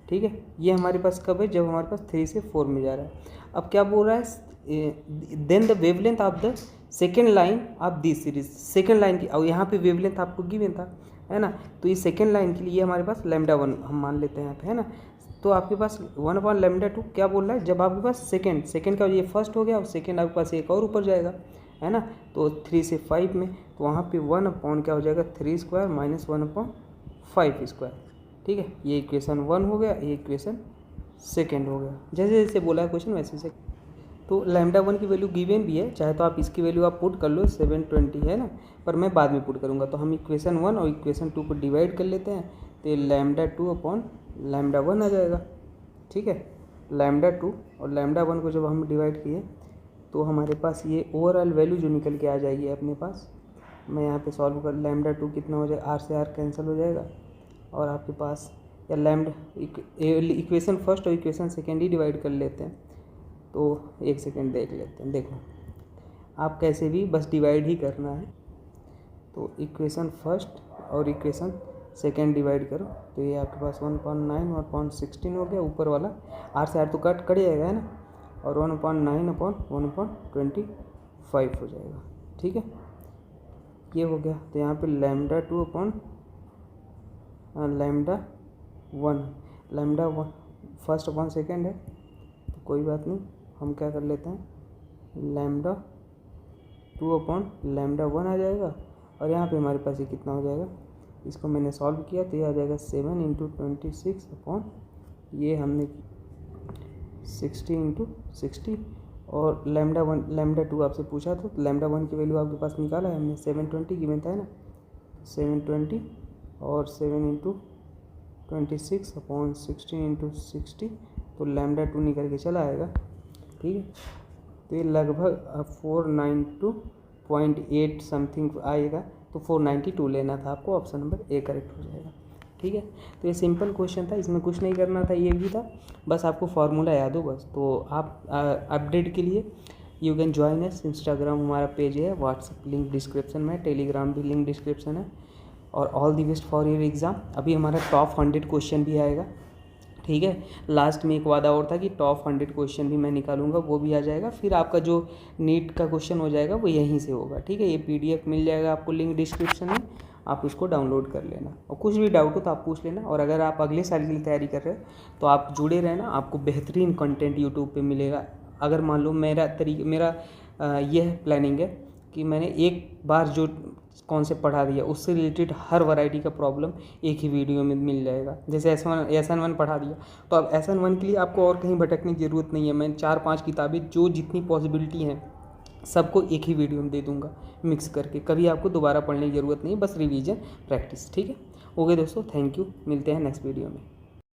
[SPEAKER 1] ठीक है। ये हमारे पास कब है, जब हमारे पास 3 से 4 में जा रहा है। अब क्या बोल रहा है, then the wavelength of the second line of this series. Second line की, और यहाँ पे वेवलेंथ आपको गिवन था, है ना। तो ये सेकेंड लाइन के लिए हमारे पास λ1 हम मान लेते हैं यहाँ पे, है ना। तो आपके पास 1/λ2 क्या बोल रहा है, जब आपके पास सेकेंड का ये फर्स्ट हो गया और सेकेंड आपके पास एक और ऊपर जाएगा, है ना। तो 3 से 5 में, तो वहाँ पे 1/ क्या हो जाएगा 3 स्क्वायर माइनस 1/5 स्क्वायर, ठीक है। ये इक्वेशन 1 हो गया, ये इक्वेशन सेकेंड हो गया। जैसे जैसे बोला है क्वेश्चन वैसे से तो लैम्डा 1 की वैल्यू गिवन भी है, चाहे तो आप इसकी वैल्यू आप पुट कर लो 720 है ना, पर मैं बाद में पुट करूँगा। तो हम इक्वेशन 1 और इक्वेशन 2 को डिवाइड कर लेते हैं, तो ये लैम्डा 2 अपॉन लैम्डा 1 आ जाएगा। ठीक है, लैम्डा 2 और लैम्डा 1 को जब हम डिवाइड किए तो हमारे पास ये ओवरऑल वैल्यू जो निकल के आ जाएगी अपने पास, मैं यहाँ पे सॉल्व कर, लैम्डा 2 कितना हो जाएगा, आर से आर कैंसिल हो जाएगा और आपके पास या लैम्डा इक्वेशन फर्स्ट और इक्वेशन सेकेंड ही डिवाइड कर लेते हैं। तो एक सेकेंड देख लेते हैं, देखो आप कैसे भी बस डिवाइड ही करना है। तो इक्वेशन फर्स्ट और इक्वेशन सेकेंड डिवाइड करो, तो ये आपके पास 1/9 1/16 हो गया, ऊपर वाला आर से आर तो कट जाएगा है ना, और 1/9 अपॉन 1/25 हो जाएगा। ठीक है, ये हो गया। तो यहाँ पे lambda 2 upon lambda 1 first upon second है, तो कोई बात नहीं, हम क्या कर लेते हैं, लैम्डा 2 अपॉन लैम्डा 1 आ जाएगा। और यहाँ पे हमारे पास ये कितना हो जाएगा, इसको मैंने सॉल्व किया तो ये आ जाएगा 7 × 26 अपॉन ये हमने 60 × 60 और लैम्डा 2 आपसे पूछा था, तो लैम्डा 1 की वैल्यू आपके पास निकाला है हमने, 720 गिवन था है ना, 720 और 7 × 26 अपॉन 16 × 60, तो लैम्डा 2 निकल के चला आएगा। ठीक है, तो ये लगभग 492.8 समथिंग आएगा, तो 492 लेना था आपको, ऑप्शन नंबर ए करेक्ट हो जाएगा। ठीक है, तो ये सिंपल क्वेश्चन था, इसमें कुछ नहीं करना था, ये भी था, बस आपको फार्मूला याद हो बस। तो आप अपडेट के लिए you can join us, Instagram हमारा पेज है, व्हाट्सएप लिंक डिस्क्रिप्शन में, टेलीग्राम भी लिंक डिस्क्रिप्शन है। और all the best for your exam. अभी हमारा टॉप 100 क्वेश्चन भी आएगा। ठीक है, लास्ट में एक वादा और था कि टॉप 100 क्वेश्चन भी मैं निकालूंगा, वो भी आ जाएगा। फिर आपका जो नीट का क्वेश्चन हो जाएगा वो यहीं से होगा। ठीक है, ये PDF मिल जाएगा आपको लिंक डिस्क्रिप्शन में, आप उसको डाउनलोड कर लेना और कुछ भी डाउट हो तो आप पूछ लेना। और अगर आप अगले साल के लिए तैयारी कर रहे हो तो आप जुड़े रहना, आपको बेहतरीन कंटेंट यूट्यूब पे मिलेगा। अगर मान लो मेरा यह प्लानिंग है कि मैंने एक बार जो कॉन्सेप्ट पढ़ा दिया उससे रिलेटेड हर वैरायटी का प्रॉब्लम एक ही वीडियो में मिल जाएगा। जैसे SN1 पढ़ा दिया, तो अब SN1 के लिए आपको और कहीं भटकने की ज़रूरत नहीं है। मैं 4-5 किताबें जो जितनी पॉसिबिलिटी हैं सबको एक ही वीडियो में दे दूंगा मिक्स करके, कभी आपको दोबारा पढ़ने की ज़रूरत नहीं है, बस रिवीजन प्रैक्टिस। ठीक है, ओके दोस्तों, थैंक यू, मिलते हैं नेक्स्ट वीडियो में।